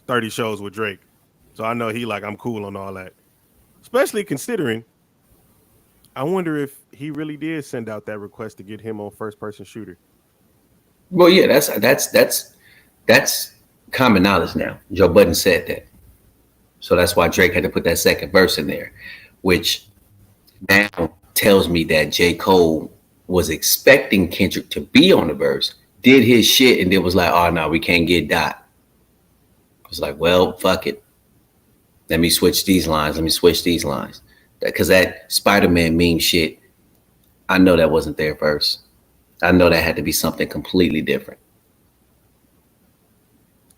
[SPEAKER 2] 30 shows with Drake. So I know he like, I'm cool on all that. Especially considering, I wonder if he really did send out that request to get him on first person shooter.
[SPEAKER 1] Well, yeah, that's common knowledge now. Joe Budden said that. So that's why Drake had to put that second verse in there, which now tells me that J. Cole was expecting Kendrick to be on the verse, did his shit, and then was like, oh, no, we can't get Dot. I was like, well, fuck it. Let me switch these lines. Because that Spider-Man meme shit, I know that wasn't there first. I know that had to be something completely different.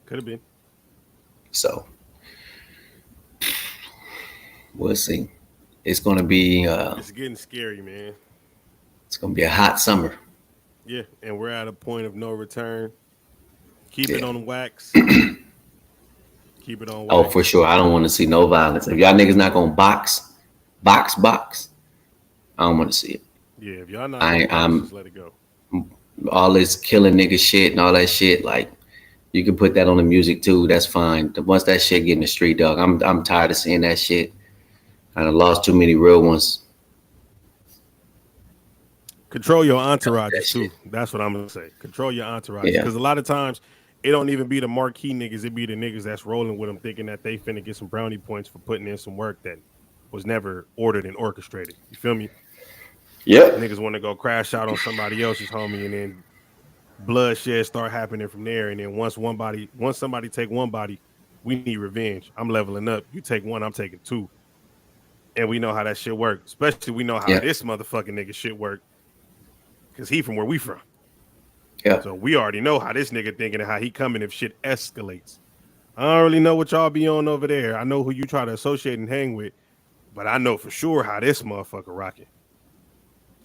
[SPEAKER 2] Could have been.
[SPEAKER 1] So, we'll see. It's going to be...
[SPEAKER 2] it's getting scary, man.
[SPEAKER 1] It's going to be a hot summer.
[SPEAKER 2] Yeah, and we're at a point of no return. Keep it on wax. Keep it on wax.
[SPEAKER 1] Oh, for sure. I don't want to see no violence. If y'all niggas not going to box, I don't want to see it.
[SPEAKER 2] Yeah, if y'all not just let it go.
[SPEAKER 1] All this killing nigga shit and all that shit, like, you can put that on the music too. That's fine. Once that shit get in the street, dog, I'm tired of seeing that shit. I done lost too many real ones.
[SPEAKER 2] Control your entourage too. That's what I'm gonna say. Control your entourage, because a lot of times it don't even be the marquee niggas. It be the niggas that's rolling with them, thinking that they finna get some brownie points for putting in some work that was never ordered and orchestrated. You feel me?
[SPEAKER 1] Yeah.
[SPEAKER 2] Niggas want to go crash out on somebody else's homie, and then bloodshed start happening from there. And then once somebody take one body, we need revenge. I'm leveling up. You take one, I'm taking 2. And we know how that shit work. Especially we know how this motherfucking nigga shit work. Because he from where we from.
[SPEAKER 1] Yeah.
[SPEAKER 2] So we already know how this nigga thinking and how he coming if shit escalates. I don't really know what y'all be on over there. I know who you try to associate and hang with. But I know for sure how this motherfucker rocking.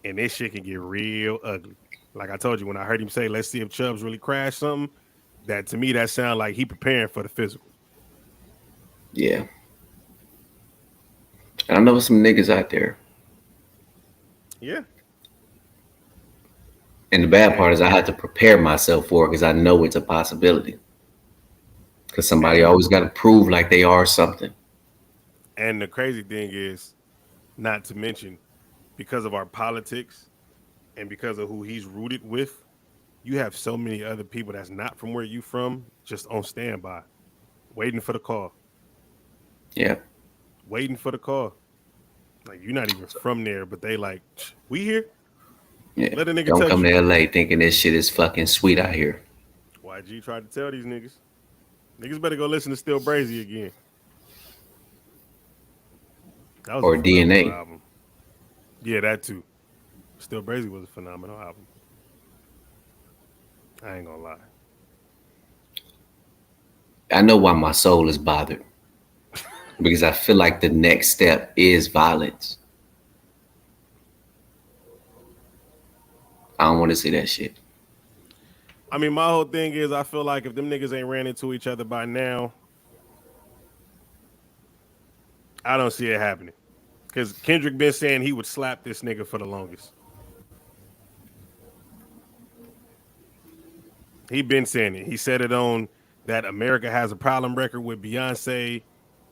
[SPEAKER 2] And this shit can get real ugly. Like I told you, when I heard him say, let's see if Chubbs really crashed something, that to me, that sound like he preparing for the physical.
[SPEAKER 1] Yeah. And I know some niggas out there.
[SPEAKER 2] Yeah.
[SPEAKER 1] And the bad part is I had to prepare myself for it because I know it's a possibility. Because somebody always got to prove like they are something.
[SPEAKER 2] And the crazy thing is, not to mention, because of our politics and because of who he's rooted with, you have so many other people that's not from where you from just on standby, waiting for the call.
[SPEAKER 1] Yeah.
[SPEAKER 2] Waiting for the call. Like, you're not even from there, but they like, we here?
[SPEAKER 1] Yeah.
[SPEAKER 2] Let a nigga
[SPEAKER 1] Don't
[SPEAKER 2] touch
[SPEAKER 1] come
[SPEAKER 2] you.
[SPEAKER 1] to LA thinking this shit is fucking sweet out here.
[SPEAKER 2] YG tried to tell these niggas. Niggas better go listen to Still Brazy again. That was
[SPEAKER 1] or
[SPEAKER 2] a
[SPEAKER 1] DNA.
[SPEAKER 2] album. Yeah, that too. Still Brazy was a phenomenal album. I ain't gonna lie.
[SPEAKER 1] I know why my soul is bothered. Because I feel like the next step is violence. I don't want to see that shit.
[SPEAKER 2] I mean, my whole thing is I feel like if them niggas ain't ran into each other by now, I don't see it happening because Kendrick been saying he would slap this nigga for the longest. He been saying it. He said it on that America Has a Problem record with Beyonce.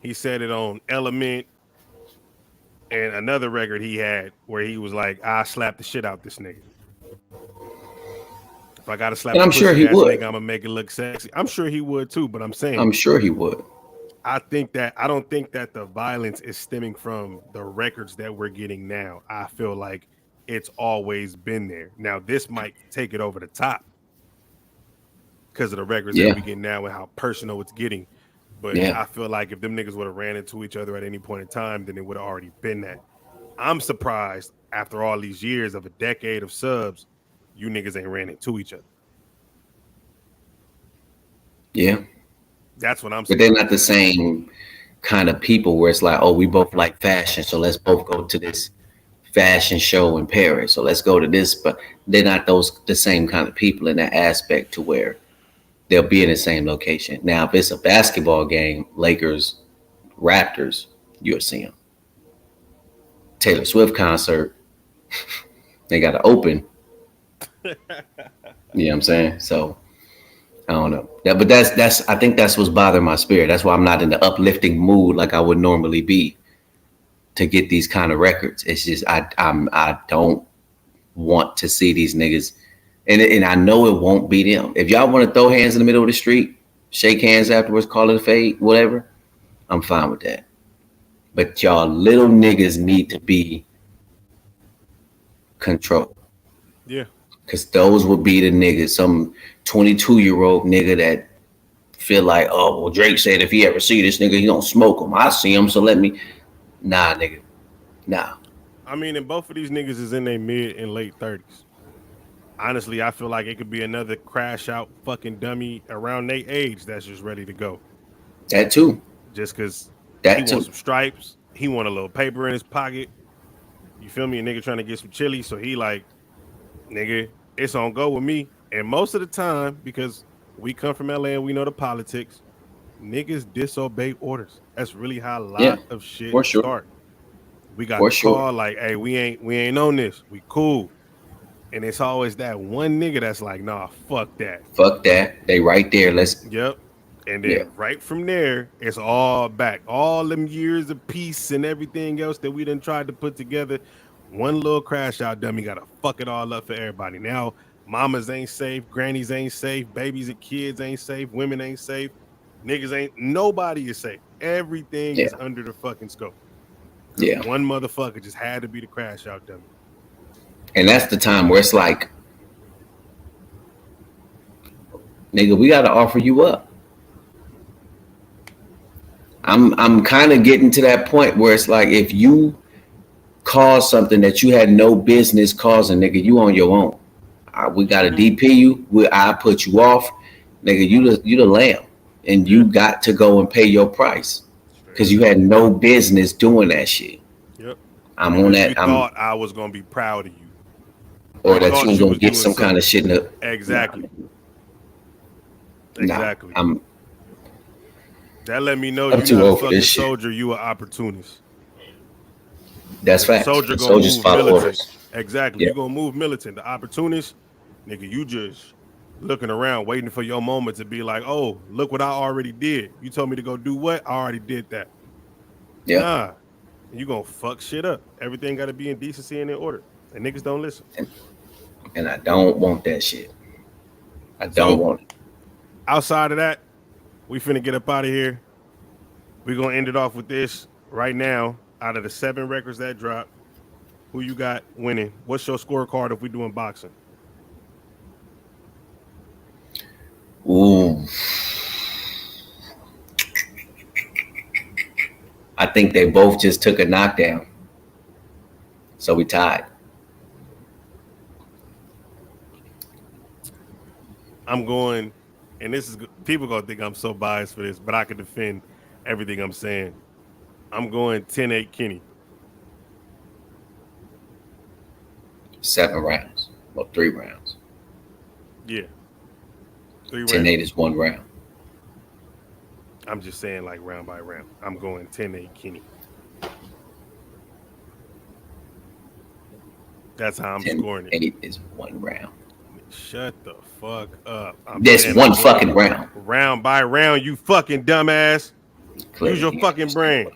[SPEAKER 2] He said it on Element and another record he had where he was like, "I slap the shit out this nigga. If I gotta slap
[SPEAKER 1] And
[SPEAKER 2] a
[SPEAKER 1] I'm sure
[SPEAKER 2] pussy
[SPEAKER 1] he
[SPEAKER 2] ass nigga,
[SPEAKER 1] would.
[SPEAKER 2] I'm gonna make it look sexy." I'm sure he would too, but I'm saying
[SPEAKER 1] I'm sure he would.
[SPEAKER 2] I don't think that the violence is stemming from the records that we're getting now. I feel like it's always been there. Now this might take it over the top because of the records that
[SPEAKER 1] Yeah.
[SPEAKER 2] we get now and how personal it's getting. But
[SPEAKER 1] Yeah.
[SPEAKER 2] I feel like if them niggas would have ran into each other at any point in time, then it would have already been that. I'm surprised after all these years of a decade of subs, you niggas ain't ran into each other.
[SPEAKER 1] Yeah.
[SPEAKER 2] That's what I'm
[SPEAKER 1] But they're not
[SPEAKER 2] surprised
[SPEAKER 1] the
[SPEAKER 2] at.
[SPEAKER 1] same kind of people where it's like, oh, we both like fashion, so let's both go to this fashion show in Paris. So let's go to this. But they're not the same kind of people in that aspect to where they'll be in the same location. Now, if it's a basketball game, Lakers, Raptors, you'll see them. Taylor Swift concert, they got to open. You know what I'm saying? So I don't know. But that's I think that's what's bothering my spirit. That's why I'm not in the uplifting mood like I would normally be to get these kind of records. It's just I don't want to see these niggas, and I know it won't be them. If y'all want to throw hands in the middle of the street, shake hands afterwards, call it a fade, whatever, I'm fine with that. But y'all little niggas need to be controlled.
[SPEAKER 2] Yeah.
[SPEAKER 1] Cause those would be the niggas, some 22-year-old nigga that feel like, oh well, Drake said if he ever see this nigga, he don't smoke him. I see him, so let me. Nah, nigga, nah.
[SPEAKER 2] I mean, and both of these niggas is in their mid and late 30s. Honestly, I feel like it could be another crash out fucking dummy around their age that's just ready to go.
[SPEAKER 1] That too.
[SPEAKER 2] Just cause he
[SPEAKER 1] That
[SPEAKER 2] wants
[SPEAKER 1] too.
[SPEAKER 2] some stripes, he want a little paper in his pocket. You feel me? A nigga trying to get some chili, so he like, nigga, it's on go with me. And most of the time, because we come from LA and we know the politics, niggas disobey orders. That's really how a
[SPEAKER 1] Yeah,
[SPEAKER 2] lot of shit
[SPEAKER 1] for sure,
[SPEAKER 2] start. We got
[SPEAKER 1] for
[SPEAKER 2] the
[SPEAKER 1] sure.
[SPEAKER 2] call like, hey, we ain't on this. We cool. And it's always that one nigga that's like, nah, fuck that.
[SPEAKER 1] Fuck that. They right there. Let's.
[SPEAKER 2] Yep. And
[SPEAKER 1] Yeah,
[SPEAKER 2] then right from there, it's all back. All them years of peace and everything else that we done tried to put together. One little crash out dummy got to fuck it all up for everybody. Now, mamas ain't safe, grannies ain't safe, babies and kids ain't safe, women ain't safe, niggas ain't, nobody is safe. Everything
[SPEAKER 1] yeah,
[SPEAKER 2] is under the fucking scope. Because
[SPEAKER 1] yeah.
[SPEAKER 2] one motherfucker just had to be the crash out dummy.
[SPEAKER 1] And that's the time where it's like, nigga, we got to offer you up. I'm kind of getting to that point where it's like, if you cause something that you had no business causing, nigga, you on your own. We got to
[SPEAKER 2] Mm-hmm.
[SPEAKER 1] DP you. I put you off, nigga. You the lamb, and
[SPEAKER 2] Yeah,
[SPEAKER 1] you got to go and pay your price
[SPEAKER 2] straight
[SPEAKER 1] because
[SPEAKER 2] up.
[SPEAKER 1] you had no business doing that shit.
[SPEAKER 2] Yep.
[SPEAKER 1] I'm on
[SPEAKER 2] Because you
[SPEAKER 1] that. I'm
[SPEAKER 2] thought I was going to be proud of you.
[SPEAKER 1] or
[SPEAKER 2] You
[SPEAKER 1] that you
[SPEAKER 2] thought
[SPEAKER 1] was
[SPEAKER 2] you
[SPEAKER 1] gonna
[SPEAKER 2] was
[SPEAKER 1] get
[SPEAKER 2] doing
[SPEAKER 1] some kind of
[SPEAKER 2] something.
[SPEAKER 1] shit in the. Nah,
[SPEAKER 2] Exactly.
[SPEAKER 1] nah.
[SPEAKER 2] Exactly. That let me know
[SPEAKER 1] I'm
[SPEAKER 2] you're
[SPEAKER 1] too
[SPEAKER 2] not a
[SPEAKER 1] old for
[SPEAKER 2] fucking
[SPEAKER 1] this shit.
[SPEAKER 2] soldier. You an opportunist.
[SPEAKER 1] That's
[SPEAKER 2] Because the
[SPEAKER 1] facts.
[SPEAKER 2] soldier
[SPEAKER 1] The
[SPEAKER 2] gonna
[SPEAKER 1] soldiers
[SPEAKER 2] move
[SPEAKER 1] follow
[SPEAKER 2] militant.
[SPEAKER 1] orders.
[SPEAKER 2] Exactly.
[SPEAKER 1] Yeah,
[SPEAKER 2] You gonna move militant. The opportunist, nigga, you just looking around waiting for your moment to be like, oh, look what I already did. You told me to go do what? I already did that.
[SPEAKER 1] yeah.
[SPEAKER 2] Nah. You gonna fuck shit up. Everything gotta be in decency and in order. And niggas don't listen.
[SPEAKER 1] And, and I don't want that shit. I don't
[SPEAKER 2] So
[SPEAKER 1] want it.
[SPEAKER 2] outside of that, we finna get up out of here. We gonna end it off with this right now. Out of the 7 records that dropped, who you got winning? What's your scorecard if we doing boxing?
[SPEAKER 1] Ooh, I think they both just took a knockdown, so we tied.
[SPEAKER 2] I'm going, and this is people gonna think I'm so biased for this, but I can defend everything I'm saying. I'm going 10-8 Kenny.
[SPEAKER 1] 7 rounds or 3 rounds.
[SPEAKER 2] Yeah, 3
[SPEAKER 1] 10-8
[SPEAKER 2] rounds.
[SPEAKER 1] is 1 round.
[SPEAKER 2] I'm just saying like round by round. I'm going 10-8 Kenny. That's how I'm scoring it.
[SPEAKER 1] 8 is 1 round.
[SPEAKER 2] Shut the fuck up.
[SPEAKER 1] That's one fucking round.
[SPEAKER 2] Round by round, you fucking dumbass. Clearly, use your fucking brain.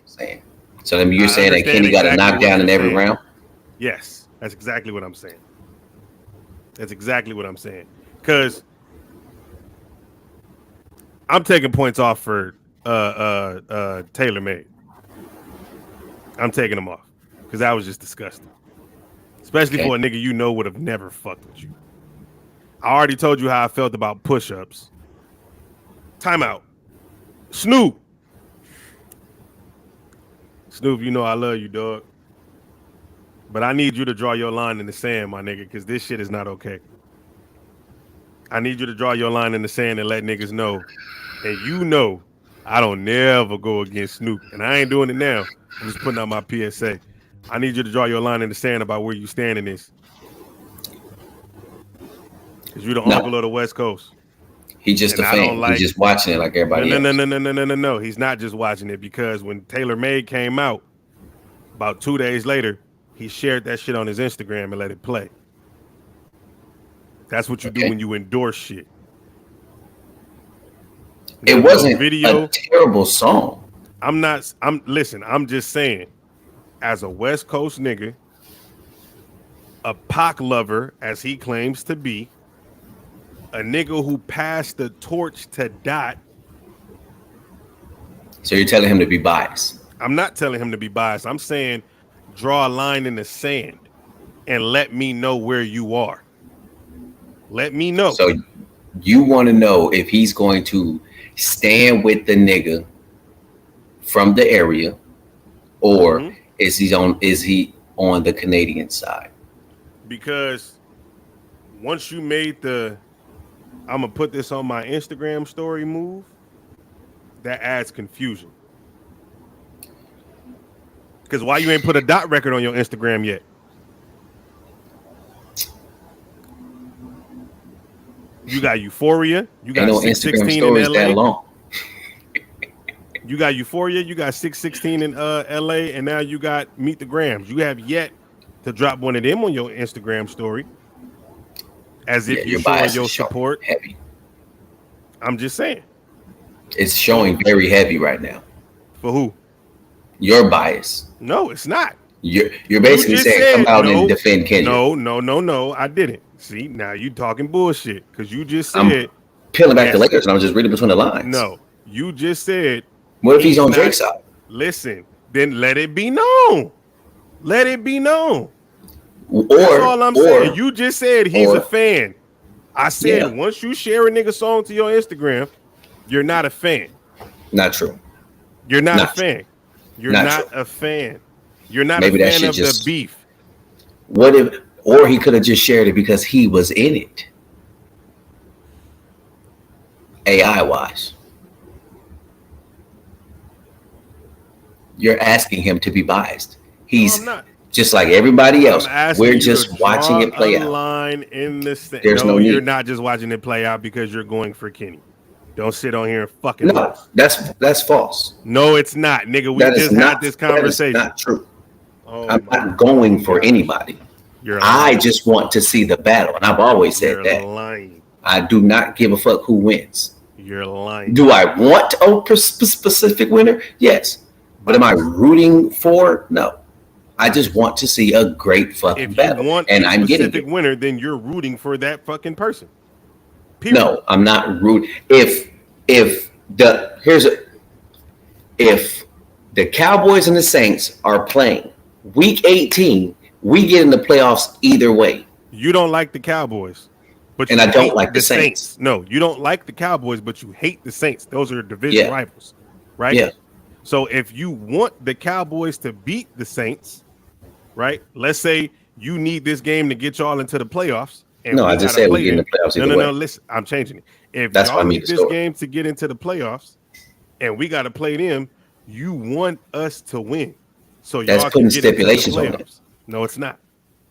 [SPEAKER 1] So then you're saying that Kenny got a knockdown in every round?
[SPEAKER 2] Yes, that's exactly what I'm saying. That's exactly what I'm saying. Because I'm taking points off for Taylor Made. I'm taking them off because that was just disgusting. Especially for a nigga you know would have never fucked with you. I already told you how I felt about push-ups. Timeout. Snoop. Snoop, you know I love you, dog. But I need you to draw your line in the sand, my nigga, because this shit is not okay. I need you to draw your line in the sand and let niggas know. And you know I don't never go against Snoop. And I ain't doing it now. I'm just putting out my PSA. I need you to draw your line in the sand about where you stand in this. Because you're the uncle of the West Coast.
[SPEAKER 1] He's just a fan. He's just watching it like everybody else.
[SPEAKER 2] No. He's not just watching it because when Taylor Made came out, about 2 days later, he shared that shit on his Instagram and let it play. That's what you do when you endorse shit.
[SPEAKER 1] It wasn't a terrible song.
[SPEAKER 2] I'm just saying, as a West Coast nigga, a Pac lover, as he claims to be, a nigga who passed the torch to Dot.
[SPEAKER 1] So you're telling him to be biased?
[SPEAKER 2] I'm not telling him to be biased. I'm saying draw a line in the sand and let me know where you are. Let me know.
[SPEAKER 1] So you want to know if he's going to stand with the nigga from the area, or is he on the Canadian side?
[SPEAKER 2] Because once you made the I'm gonna put this on my Instagram story move, that adds confusion. Because why you ain't put a Dot record on your Instagram yet? You got Euphoria. You got 616 in LA. That long. You got Euphoria. You got 616 in LA, and now you got Meet the Grams. You have yet to drop one of them on your Instagram story, as if you're showing your support.
[SPEAKER 1] Heavy.
[SPEAKER 2] I'm just saying.
[SPEAKER 1] It's showing very heavy right now.
[SPEAKER 2] For who?
[SPEAKER 1] Your bias.
[SPEAKER 2] No, it's not.
[SPEAKER 1] You're basically saying come out and defend Kendrick.
[SPEAKER 2] No. I didn't. See, now you talking bullshit because you just said
[SPEAKER 1] I'm peeling back the Lakers and I was just reading between the lines.
[SPEAKER 2] No, you just said.
[SPEAKER 1] What if he's on Drake's side?
[SPEAKER 2] Listen, then let it be known. Let it be known.
[SPEAKER 1] That's
[SPEAKER 2] all I'm saying. You just said he's a fan. I said once you share a nigga song to your Instagram, you're not a fan.
[SPEAKER 1] Not true.
[SPEAKER 2] You're not a fan. You're not a fan. You're not a fan of the beef.
[SPEAKER 1] What if, or he could have just shared it because he was in it. AI wise. You're asking him to be biased. He's just like everybody else. We're just watching it play out.
[SPEAKER 2] Line in this thing.
[SPEAKER 1] There's no
[SPEAKER 2] you're
[SPEAKER 1] need.
[SPEAKER 2] Not just watching it play out because you're going for Kenny. Don't sit on here and fucking.
[SPEAKER 1] No, that's false.
[SPEAKER 2] No, it's not, nigga. We just had this conversation.
[SPEAKER 1] That is not true. I'm not going for anybody. I just want to see the battle, and I've always said that.
[SPEAKER 2] Lying.
[SPEAKER 1] I do not give a fuck who wins.
[SPEAKER 2] You're lying.
[SPEAKER 1] Do I want a specific winner? Yes. But am I rooting for? No. I just want to see a great fucking battle, and I'm getting a specific
[SPEAKER 2] winner. Then you're rooting for that fucking person. Period.
[SPEAKER 1] No, I'm not rooting. If the Cowboys and the Saints are playing week 18, we get in the playoffs either way.
[SPEAKER 2] You don't like the Cowboys, but
[SPEAKER 1] I don't like the Saints.
[SPEAKER 2] No, you don't like the Cowboys, but you hate the Saints. Those are division rivals, right?
[SPEAKER 1] Yeah.
[SPEAKER 2] So if you want the Cowboys to beat the Saints, right? Let's say you need this game to get y'all into the playoffs. And
[SPEAKER 1] no, I just said we get in the playoffs either way.
[SPEAKER 2] No, listen, I'm changing it. If
[SPEAKER 1] that's
[SPEAKER 2] y'all need this game to get into the playoffs and we got to play them, you want us to win. So
[SPEAKER 1] that's
[SPEAKER 2] y'all
[SPEAKER 1] putting
[SPEAKER 2] can get
[SPEAKER 1] stipulations
[SPEAKER 2] into the
[SPEAKER 1] on it.
[SPEAKER 2] No, it's not.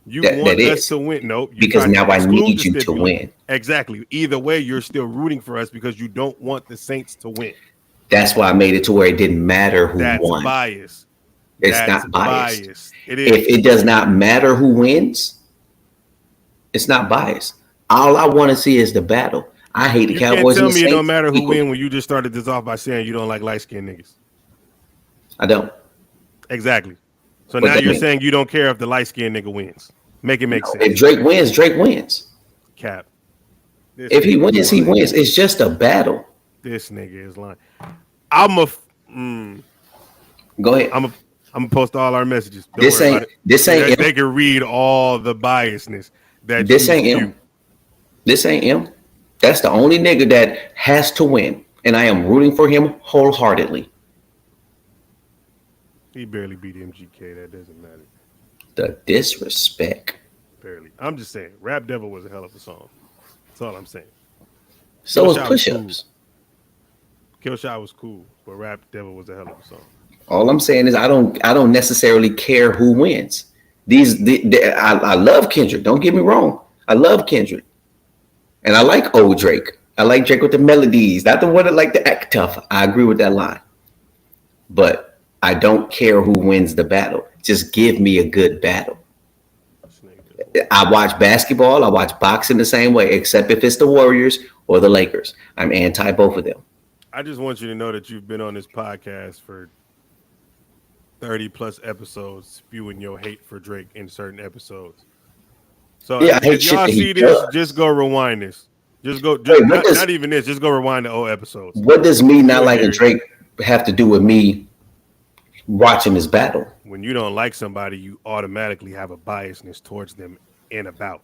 [SPEAKER 2] You want us to win. No,
[SPEAKER 1] because now I need you to win.
[SPEAKER 2] Exactly. Either way, you're still rooting for us because you don't want the Saints to win.
[SPEAKER 1] That's why I made it to where it didn't matter who won.
[SPEAKER 2] That's bias.
[SPEAKER 1] It's
[SPEAKER 2] That's
[SPEAKER 1] not biased.
[SPEAKER 2] biased. It is.
[SPEAKER 1] If it does not matter who wins, it's not biased. All I want to see is the battle. I hate the
[SPEAKER 2] You can't
[SPEAKER 1] Cowboys and
[SPEAKER 2] tell
[SPEAKER 1] the
[SPEAKER 2] me it don't
[SPEAKER 1] Saints
[SPEAKER 2] matter who
[SPEAKER 1] equally.
[SPEAKER 2] win when you just started this off by saying you don't like light skinned niggas.
[SPEAKER 1] I don't.
[SPEAKER 2] Exactly. So
[SPEAKER 1] What
[SPEAKER 2] now
[SPEAKER 1] that
[SPEAKER 2] you're
[SPEAKER 1] mean?
[SPEAKER 2] saying you don't care if the light skinned nigga wins. Make it make sense.
[SPEAKER 1] If Drake wins, Drake wins.
[SPEAKER 2] Cap. This
[SPEAKER 1] If he
[SPEAKER 2] nigga
[SPEAKER 1] wins,
[SPEAKER 2] is
[SPEAKER 1] he
[SPEAKER 2] lying.
[SPEAKER 1] wins. It's just a battle.
[SPEAKER 2] This nigga is lying. I'm a.
[SPEAKER 1] Go ahead.
[SPEAKER 2] I'm gonna post all our messages. Don't
[SPEAKER 1] This
[SPEAKER 2] worry
[SPEAKER 1] ain't
[SPEAKER 2] about it.
[SPEAKER 1] this ain't
[SPEAKER 2] They
[SPEAKER 1] him.
[SPEAKER 2] can read all the biasness that
[SPEAKER 1] This
[SPEAKER 2] you
[SPEAKER 1] ain't
[SPEAKER 2] spew.
[SPEAKER 1] him. This ain't him. That's the only nigga that has to win, and I am rooting for him wholeheartedly.
[SPEAKER 2] He barely beat MGK. That doesn't matter.
[SPEAKER 1] The disrespect.
[SPEAKER 2] Barely. I'm just saying. Rap Devil was a hell of a song. That's all I'm saying.
[SPEAKER 1] So is
[SPEAKER 2] Killshot was
[SPEAKER 1] push-ups.
[SPEAKER 2] Killshot was cool, but Rap Devil was a hell of a song.
[SPEAKER 1] All I'm saying is I don't necessarily care who wins. I love Kendrick. Don't get me wrong. I love Kendrick, and I like old Drake. I like Drake with the melodies, not the one that like to act tough. I agree with that line, but I don't care who wins the battle. Just give me a good battle. I watch basketball. I watch boxing the same way, except if it's the Warriors or the Lakers. I'm anti both of them.
[SPEAKER 2] I just want you to know that you've been on this podcast for 30 plus episodes spewing your hate for Drake in certain episodes. So
[SPEAKER 1] Yeah, I hate
[SPEAKER 2] if
[SPEAKER 1] shit
[SPEAKER 2] y'all
[SPEAKER 1] that he
[SPEAKER 2] see this,
[SPEAKER 1] does.
[SPEAKER 2] just go rewind this. Just go,
[SPEAKER 1] Wait,
[SPEAKER 2] not even this, just go rewind the old episodes.
[SPEAKER 1] What does me not
[SPEAKER 2] You'll
[SPEAKER 1] liking
[SPEAKER 2] hear-
[SPEAKER 1] Drake have to do with me watching this battle?
[SPEAKER 2] When you don't like somebody, you automatically have a biasness towards them and about.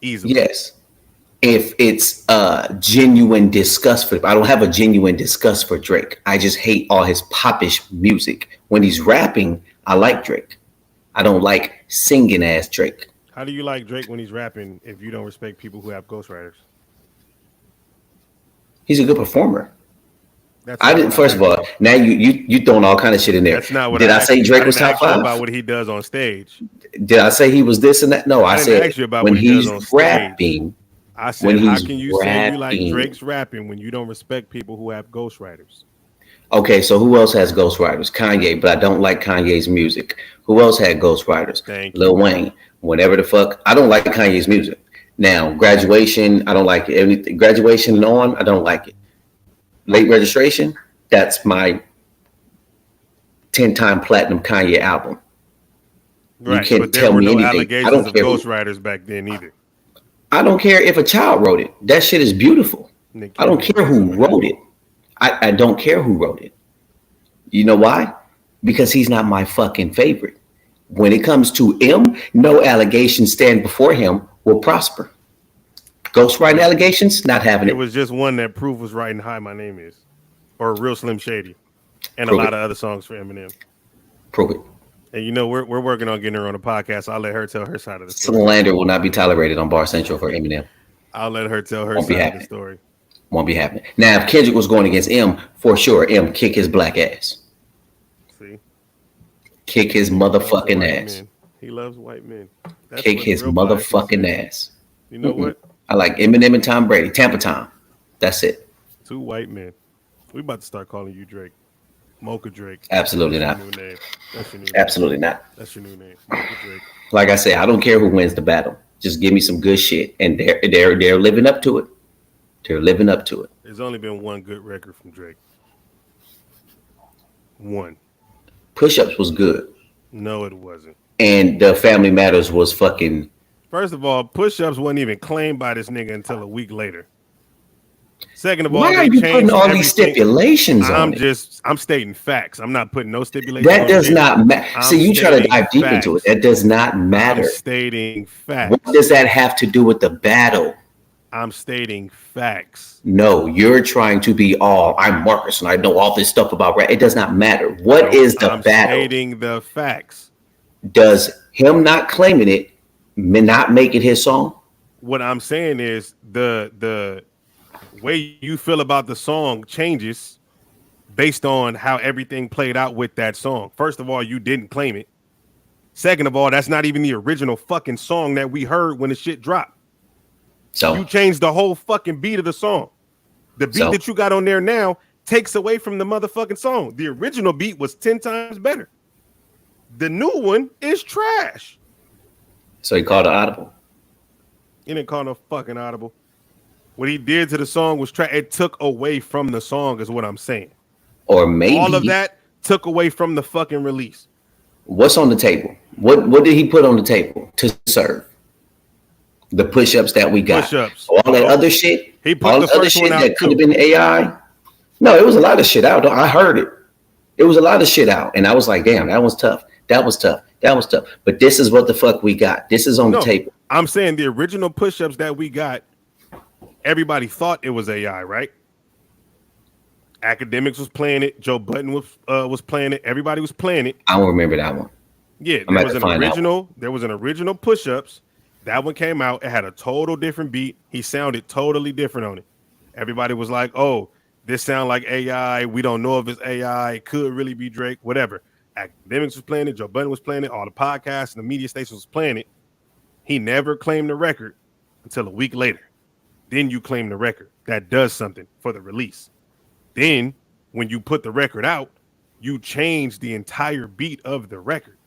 [SPEAKER 2] Easily.
[SPEAKER 1] Yes. If it's genuine disgust for, I don't have a genuine disgust for Drake. I just hate all his popish music. When he's rapping, I like Drake. I don't like singing ass Drake.
[SPEAKER 2] How do you like Drake when he's rapping if you don't respect people who have ghostwriters?
[SPEAKER 1] He's a good performer.
[SPEAKER 2] That's
[SPEAKER 1] I
[SPEAKER 2] not
[SPEAKER 1] didn't.
[SPEAKER 2] what
[SPEAKER 1] First of all,
[SPEAKER 2] asked you.
[SPEAKER 1] now you throwing all kind of shit in there.
[SPEAKER 2] That's not what
[SPEAKER 1] Did I
[SPEAKER 2] asked
[SPEAKER 1] say
[SPEAKER 2] you.
[SPEAKER 1] Drake
[SPEAKER 2] I
[SPEAKER 1] was
[SPEAKER 2] didn't
[SPEAKER 1] top
[SPEAKER 2] ask you
[SPEAKER 1] five?
[SPEAKER 2] about what he does on stage.
[SPEAKER 1] Did I say he was this and that? No, I
[SPEAKER 2] didn't
[SPEAKER 1] said
[SPEAKER 2] ask you about
[SPEAKER 1] when
[SPEAKER 2] what he does
[SPEAKER 1] he's
[SPEAKER 2] on stage.
[SPEAKER 1] rapping.
[SPEAKER 2] I said,
[SPEAKER 1] When
[SPEAKER 2] how
[SPEAKER 1] he's
[SPEAKER 2] can you say you like
[SPEAKER 1] rapping.
[SPEAKER 2] Drake's rapping when you don't respect people who have ghostwriters?
[SPEAKER 1] Okay, so who else has ghostwriters? Kanye, but I don't like Kanye's music. Who else had ghostwriters?
[SPEAKER 2] Thank
[SPEAKER 1] Lil
[SPEAKER 2] you.
[SPEAKER 1] Wayne. Whatever the fuck. I don't like Kanye's music. Now, graduation, I don't like it. Anything, graduation and on, I don't like it. Late registration, that's my 10-time platinum Kanye album.
[SPEAKER 2] Right,
[SPEAKER 1] can't
[SPEAKER 2] but there
[SPEAKER 1] tell
[SPEAKER 2] were
[SPEAKER 1] me
[SPEAKER 2] no
[SPEAKER 1] anything. I
[SPEAKER 2] allegations
[SPEAKER 1] don't
[SPEAKER 2] of
[SPEAKER 1] care who-
[SPEAKER 2] ghostwriters back then either.
[SPEAKER 1] I don't care if a child wrote it. That shit is beautiful.
[SPEAKER 2] Nick
[SPEAKER 1] I don't
[SPEAKER 2] Cannon
[SPEAKER 1] care who
[SPEAKER 2] wrote
[SPEAKER 1] wrote it. I don't care who wrote it. You know why? Because he's not my fucking favorite. When it comes to him, no allegations stand before him will prosper. Ghostwriting allegations, not having
[SPEAKER 2] It
[SPEAKER 1] it.
[SPEAKER 2] was just one that Proof was writing Hi, My Name Is, or Real Slim Shady, and
[SPEAKER 1] Prove
[SPEAKER 2] a lot
[SPEAKER 1] it.
[SPEAKER 2] of other songs for Eminem.
[SPEAKER 1] Prove it.
[SPEAKER 2] And you know, we're working on getting her on the podcast. I'll let her tell her side of the story.
[SPEAKER 1] Slander will not be tolerated on Bar Central for Eminem.
[SPEAKER 2] I'll let her tell her
[SPEAKER 1] Won't be
[SPEAKER 2] side of the
[SPEAKER 1] happening.
[SPEAKER 2] story.
[SPEAKER 1] Won't be happening. Now, if Kendrick was going against M, for sure, M kick his black ass.
[SPEAKER 2] See,
[SPEAKER 1] Kick his
[SPEAKER 2] He loves
[SPEAKER 1] motherfucking
[SPEAKER 2] white
[SPEAKER 1] ass.
[SPEAKER 2] men. He loves white men. That's
[SPEAKER 1] Kick
[SPEAKER 2] what
[SPEAKER 1] his
[SPEAKER 2] real bias
[SPEAKER 1] motherfucking
[SPEAKER 2] is.
[SPEAKER 1] ass.
[SPEAKER 2] You know what?
[SPEAKER 1] I like Eminem and Tom Brady. Tampa Tom. That's it.
[SPEAKER 2] Two white men. We about to start calling you Drake. Mocha Drake.
[SPEAKER 1] Absolutely
[SPEAKER 2] That's
[SPEAKER 1] not.
[SPEAKER 2] your new name. That's your new name.
[SPEAKER 1] Absolutely not.
[SPEAKER 2] That's your new name. Mocha Drake.
[SPEAKER 1] Like I said, I don't care who wins the battle. Just give me some good shit, and they're living up to it. They're living up to it.
[SPEAKER 2] There's only been one good record from Drake. One.
[SPEAKER 1] Push-ups was good,
[SPEAKER 2] No, it wasn't.
[SPEAKER 1] and the Family Matters was fucking.
[SPEAKER 2] First of all, push-ups wasn't even claimed by this nigga until a week later. Second of all,
[SPEAKER 1] Why
[SPEAKER 2] they
[SPEAKER 1] are you putting
[SPEAKER 2] changed
[SPEAKER 1] all these
[SPEAKER 2] everything.
[SPEAKER 1] stipulations on it?
[SPEAKER 2] I'm stating facts. I'm not putting no stipulations.
[SPEAKER 1] That
[SPEAKER 2] on
[SPEAKER 1] does
[SPEAKER 2] it.
[SPEAKER 1] not matter.
[SPEAKER 2] I'm
[SPEAKER 1] See, you try to
[SPEAKER 2] stating
[SPEAKER 1] dive deep into it.
[SPEAKER 2] facts.
[SPEAKER 1] That does not
[SPEAKER 2] I'm
[SPEAKER 1] matter.
[SPEAKER 2] stating facts.
[SPEAKER 1] What does that have to do with the battle?
[SPEAKER 2] I'm stating facts.
[SPEAKER 1] No, you're trying to be all. I'm Marcus, and I know all this stuff about rap. It does not matter. What is the
[SPEAKER 2] I'm
[SPEAKER 1] battle?
[SPEAKER 2] stating the facts.
[SPEAKER 1] Does him not claiming it not make it his song?
[SPEAKER 2] What I'm saying is the way you feel about the song changes based on how everything played out with that song. First of all, you didn't claim it. Second of all, that's not even the original fucking song that we heard when the shit dropped.
[SPEAKER 1] So
[SPEAKER 2] You changed the whole fucking beat of the song. The beat
[SPEAKER 1] So-
[SPEAKER 2] that you got on there now takes away from the motherfucking song. The original beat was 10 times better. The new one is trash.
[SPEAKER 1] So he called an audible.
[SPEAKER 2] He didn't call no fucking audible. What he did to the song was trash. It took away from the song, is what I'm saying.
[SPEAKER 1] Or
[SPEAKER 2] All of
[SPEAKER 1] maybe
[SPEAKER 2] that took away from the fucking release.
[SPEAKER 1] what's on the table? What did he put on the table to serve? The push-ups that we got.
[SPEAKER 2] Push-ups.
[SPEAKER 1] All that other shit.
[SPEAKER 2] He put
[SPEAKER 1] all
[SPEAKER 2] the
[SPEAKER 1] other
[SPEAKER 2] first
[SPEAKER 1] shit
[SPEAKER 2] one out
[SPEAKER 1] that could
[SPEAKER 2] too.
[SPEAKER 1] have been AI. No, it was a lot of shit out. I heard it. It was a lot of shit out. And I was like, damn, that was tough. That was tough. That was tough. But this is what the fuck we got. This is on the table.
[SPEAKER 2] I'm saying the original push-ups that we got, everybody thought it was AI, right? Academics was playing it. Joe Budden was playing it. Everybody was playing it.
[SPEAKER 1] I don't remember that one.
[SPEAKER 2] Yeah, there was an original push-ups. That one came out. It had a total different beat. He sounded totally different on it. Everybody was like, oh, this sound like AI. We don't know if it's AI. It could really be Drake, whatever. Academics was playing it. Joe Budden was playing it. All the podcasts and the media stations was playing it. He never claimed the record until a week later. Then you claim the record. That does something for the release. Then when you put the record out, you change the entire beat of the record.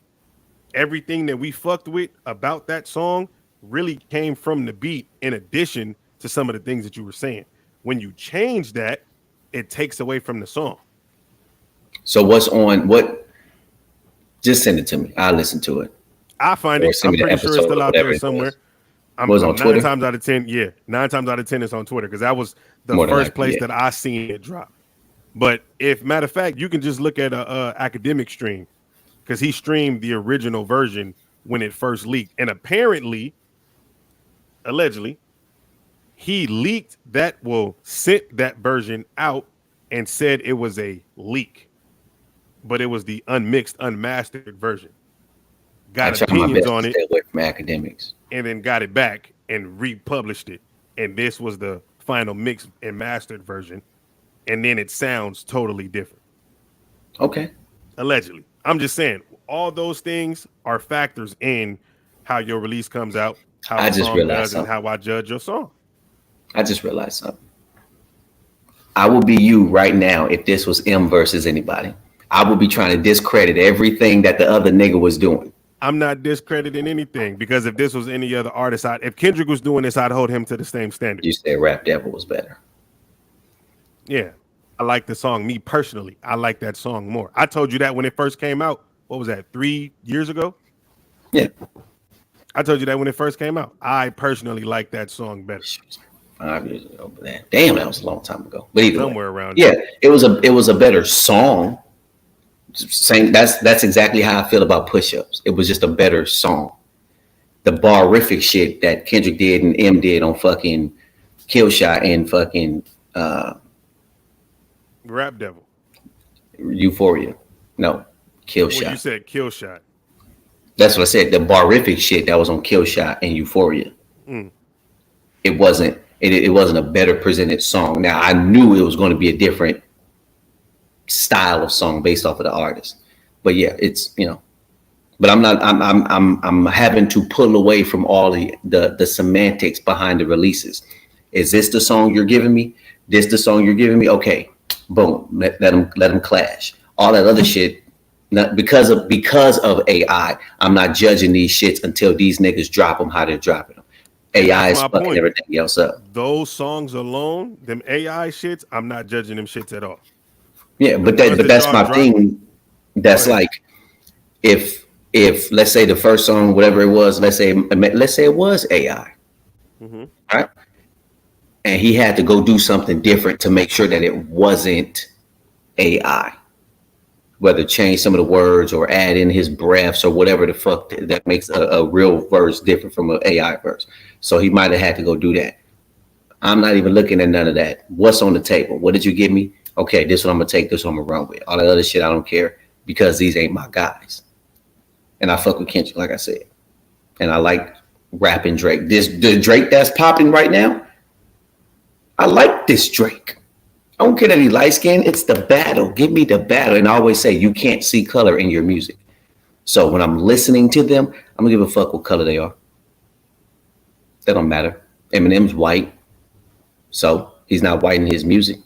[SPEAKER 2] Everything that we fucked with about that song really came from the beat, in addition to some of the things that you were saying. When you change that, it takes away from the song.
[SPEAKER 1] So what's on what? Just send it to me. I'll listen to it.
[SPEAKER 2] I find it. I'm pretty sure it's still out there somewhere.
[SPEAKER 1] I'm on Twitter?
[SPEAKER 2] 9 times out of 10, yeah. 9 times out of 10 it's on Twitter, because that was the first place that I seen it drop. But if, matter of fact, you can just look at a academic stream, because he streamed the original version when it first leaked. And apparently, allegedly, he leaked that, sent that version out and said it was a leak. But it was the unmixed, unmastered version. Got opinions on it.
[SPEAKER 1] Stay away from academics.
[SPEAKER 2] And then got it back and republished it. And this was the final mixed and mastered version. And then it sounds totally different.
[SPEAKER 1] Okay.
[SPEAKER 2] Allegedly. I'm just saying, all those things are factors in how your release comes out, how the song does, and how I judge your song.
[SPEAKER 1] I just realized something. I would be you right now if this was M versus anybody. I would be trying to discredit everything that the other nigga was doing.
[SPEAKER 2] I'm not discrediting anything, because if this was any other artist, if Kendrick was doing this, I'd hold him to the same standard.
[SPEAKER 1] You said Rap Devil was better.
[SPEAKER 2] Yeah. I like the song. Me personally, I like that song more. I told you that when it first came out. What was that, 3 years ago?
[SPEAKER 1] Yeah.
[SPEAKER 2] I told you that when it first came out. I personally like that song better.
[SPEAKER 1] 5 years ago, but damn, that was a long time ago. But either
[SPEAKER 2] somewhere
[SPEAKER 1] way,
[SPEAKER 2] around.
[SPEAKER 1] Yeah, it was a better song. Same. That's exactly how I feel about Push-Ups. It was just a better song. The barific shit that Kendrick did and M did on fucking Kill Shot and fucking
[SPEAKER 2] Rap Devil.
[SPEAKER 1] Euphoria. No, Kill Shot.
[SPEAKER 2] You said Kill Shot.
[SPEAKER 1] That's what I said. The barific shit that was on Kill Shot and Euphoria. It wasn't. It wasn't a better presented song. Now I knew it was going to be a different style of song based off of the artist, but yeah, it's But I'm not. I'm having to pull away from all the semantics behind the releases. Is this the song you're giving me? This the song you're giving me? Okay, boom. Let them clash. All that other shit. Not because of AI. I'm not judging these shits until these niggas drop them how they're dropping them. AI is fucking everything else up.
[SPEAKER 2] Those songs alone, them AI shits, I'm not judging them shits at all.
[SPEAKER 1] Yeah, but that's my thing. That's like if let's say the first song, whatever it was, let's say it was AI, right? And he had to go do something different to make sure that it wasn't AI. Whether change some of the words or add in his breaths or whatever the fuck that makes a real verse different from an AI verse. So he might have had to go do that. I'm not even looking at none of that. What's on the table? What did you give me? Okay, this one I'm gonna take. This one I'm gonna run with. All that other shit I don't care, because these ain't my guys. And I fuck with Kendrick, like I said. And I like rapping Drake. The Drake that's popping right now, I like this Drake. I don't care that he light skinned. It's the battle. Give me the battle. And I always say you can't see color in your music. So when I'm listening to them, I'm gonna give a fuck what color they are. That don't matter. Eminem's white, so he's not white in his music.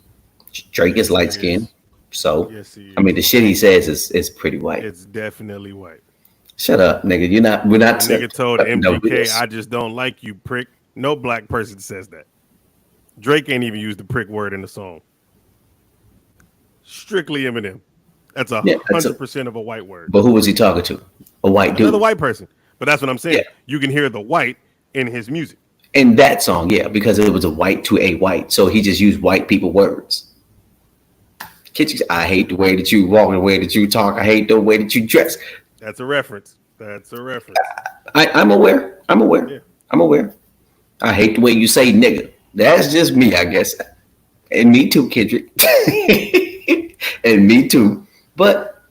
[SPEAKER 1] Drake is light skinned, so
[SPEAKER 2] yes, he is.
[SPEAKER 1] I mean the shit he says is pretty white.
[SPEAKER 2] It's definitely white.
[SPEAKER 1] Shut up, nigga. You're not. We're not.
[SPEAKER 2] The nigga told
[SPEAKER 1] No,
[SPEAKER 2] MGK, "I just don't like you, prick." No black person says that. Drake ain't even used the prick word in the song. Strictly Eminem. That's
[SPEAKER 1] yeah,
[SPEAKER 2] 100% of a white word.
[SPEAKER 1] but who was he talking to? A white dude.
[SPEAKER 2] Another white person. But that's what I'm saying.
[SPEAKER 1] Yeah.
[SPEAKER 2] You can hear the white in his music.
[SPEAKER 1] In that song, yeah, because it was a white to a white, so he just used white people words. I hate the way that you walk, the way that you talk. I hate the way that you dress.
[SPEAKER 2] That's a reference.
[SPEAKER 1] I'm aware.
[SPEAKER 2] Yeah.
[SPEAKER 1] I'm aware. I hate the way you say nigga. That's just me, I guess. And me too, Kendrick. And me too. But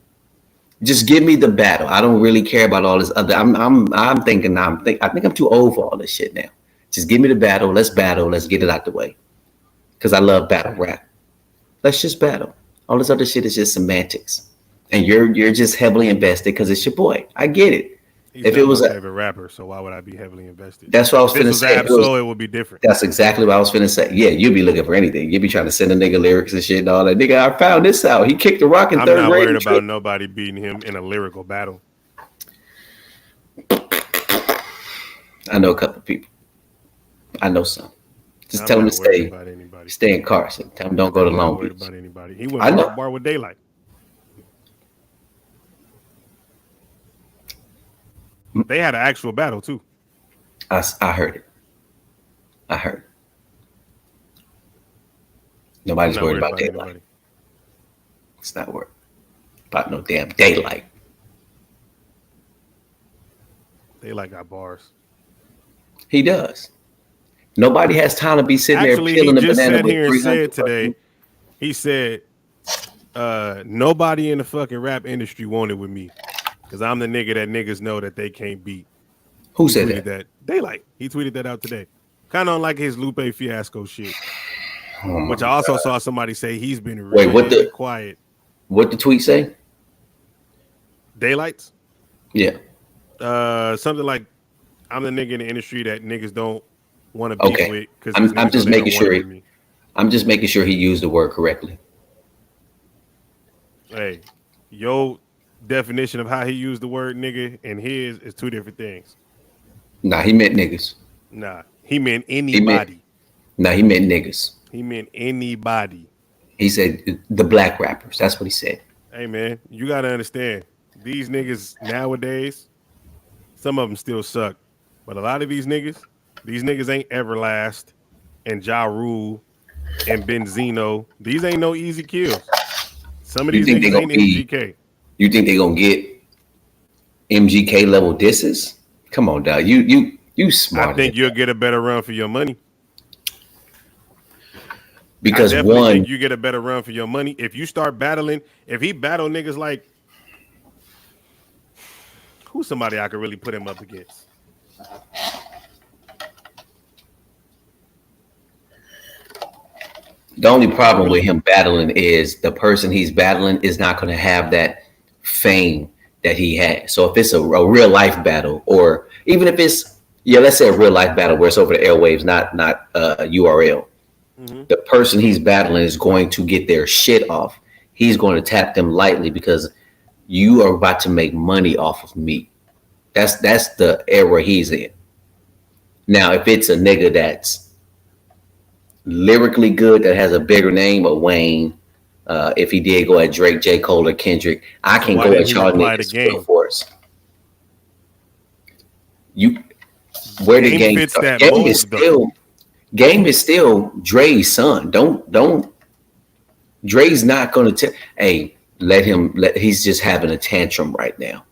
[SPEAKER 1] just give me the battle. I don't really care about all this other. I think I'm too old for all this shit now. Just give me the battle. Let's battle. Let's get it out the way. Because I love battle rap. Let's just battle. All this other shit is just semantics. And you're just heavily invested because it's your boy. I get it.
[SPEAKER 2] He's
[SPEAKER 1] if
[SPEAKER 2] not
[SPEAKER 1] it was
[SPEAKER 2] my
[SPEAKER 1] a
[SPEAKER 2] favorite rapper, so why would I be heavily invested?
[SPEAKER 1] That's what I was
[SPEAKER 2] If
[SPEAKER 1] finna
[SPEAKER 2] this was
[SPEAKER 1] say.
[SPEAKER 2] Absol, it would be different.
[SPEAKER 1] That's exactly what I was finna say. Yeah, you'd be looking for anything. You'd be trying to send a nigga lyrics and shit and all that. Nigga, I found this out. He kicked the rock in
[SPEAKER 2] I'm
[SPEAKER 1] third
[SPEAKER 2] not
[SPEAKER 1] grade.
[SPEAKER 2] worried about nobody beating him in a lyrical battle.
[SPEAKER 1] I know a couple people. I know some. Just
[SPEAKER 2] I'm
[SPEAKER 1] tell him
[SPEAKER 2] not
[SPEAKER 1] to
[SPEAKER 2] worried about anybody.
[SPEAKER 1] stay in Carson. Tell him don't go to
[SPEAKER 2] I'm not
[SPEAKER 1] Long
[SPEAKER 2] worried
[SPEAKER 1] Beach.
[SPEAKER 2] about anybody. He went
[SPEAKER 1] I know.
[SPEAKER 2] bar with Daylight. They had an actual battle too.
[SPEAKER 1] I heard it. I heard. Nobody's
[SPEAKER 2] I'm not
[SPEAKER 1] worried about Daylight.
[SPEAKER 2] anybody.
[SPEAKER 1] It's not worried about no damn Daylight.
[SPEAKER 2] Daylight got bars.
[SPEAKER 1] He does. Nobody has time to be sitting
[SPEAKER 2] Actually,
[SPEAKER 1] there
[SPEAKER 2] he
[SPEAKER 1] peeling a
[SPEAKER 2] just
[SPEAKER 1] banana
[SPEAKER 2] sat
[SPEAKER 1] with
[SPEAKER 2] here and
[SPEAKER 1] 300
[SPEAKER 2] said today, he said, nobody in the fucking rap industry wanted with me because I'm the nigga that niggas know that they can't beat.
[SPEAKER 1] Who
[SPEAKER 2] He
[SPEAKER 1] said
[SPEAKER 2] tweeted
[SPEAKER 1] that?
[SPEAKER 2] Daylight. He tweeted that out today. Kind of on like his Lupe Fiasco shit,
[SPEAKER 1] Oh
[SPEAKER 2] which
[SPEAKER 1] my
[SPEAKER 2] I also
[SPEAKER 1] God.
[SPEAKER 2] saw somebody say he's been
[SPEAKER 1] Wait,
[SPEAKER 2] really quiet.
[SPEAKER 1] What the tweet say?
[SPEAKER 2] Daylights?
[SPEAKER 1] Yeah.
[SPEAKER 2] Something like, I'm the nigga in the industry that niggas don't want to beef
[SPEAKER 1] Okay.
[SPEAKER 2] with because
[SPEAKER 1] I'm just making sure. I'm just making sure he used the word correctly.
[SPEAKER 2] Hey, your definition of how he used the word nigga and his is two different things.
[SPEAKER 1] Nah, he meant niggas.
[SPEAKER 2] Nah, he meant anybody.
[SPEAKER 1] He meant niggas.
[SPEAKER 2] He meant anybody.
[SPEAKER 1] He said the black rappers. That's what he said.
[SPEAKER 2] Hey, man, you got to understand. These niggas nowadays, some of them still suck. But a lot of these niggas ain't Everlast and Ja Rule and Benzino. These ain't no easy kills. Some of these niggas ain't MGK.
[SPEAKER 1] You think they gonna get MGK level disses? Come on, dog. You smart.
[SPEAKER 2] I think you'll get a better run for your money.
[SPEAKER 1] Because
[SPEAKER 2] I definitely think you get a better run for your money if you start battling. If he battle niggas like, who's somebody I could really put him up against?
[SPEAKER 1] the only problem with him battling is the person he's battling is not going to have that fame that he had. So if it's a real life battle, or even if it's let's say a real life battle where it's over the airwaves, not URL. Mm-hmm. The person he's battling is going to get their shit off. He's going to tap them lightly because you are about to make money off of me. That's the era he's in. Now, if it's a nigga that's lyrically good, that has a bigger name, or Wayne, if he did go at Drake, J. Cole, or Kendrick, I can go at y'all niggas for us. Where the game
[SPEAKER 2] fits that mold,
[SPEAKER 1] Game is still Dre's son. Don't Dre's not gonna he's just having a tantrum right now.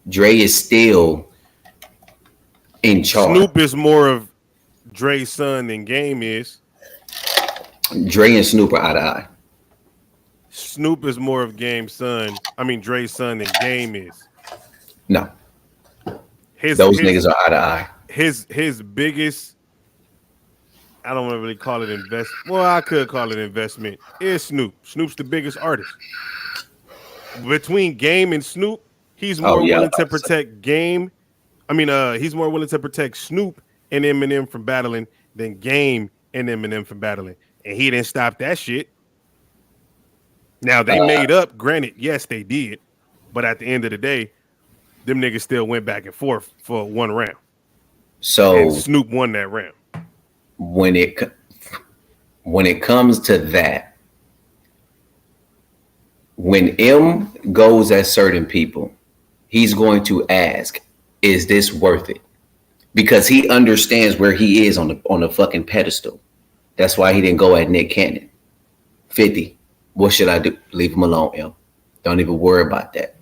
[SPEAKER 1] Dre is still in charge.
[SPEAKER 2] Snoop is more of Dre's son than Game is.
[SPEAKER 1] Dre and Snoop are eye to eye.
[SPEAKER 2] Snoop is more of Game's son. I mean Dre's son than Game is.
[SPEAKER 1] No. Those niggas are eye to eye.
[SPEAKER 2] His biggest, I don't want to really call it investment. Well, I could call it investment. Is Snoop. Snoop's the biggest artist. Between Game and Snoop, he's more willing to protect Game. I mean, he's more willing to protect Snoop and Eminem from battling than Game and Eminem from battling. And he didn't stop that shit. Now, they made up. Granted, yes, they did. But at the end of the day, them niggas still went back and forth for one round.
[SPEAKER 1] So
[SPEAKER 2] and Snoop won that round.
[SPEAKER 1] When it comes to that, when M goes at certain people, he's going to ask, "Is this worth it?" Because he understands where he is on the fucking pedestal. That's why he didn't go at Nick Cannon. 50. What should I do? Leave him alone, M. Don't even worry about that.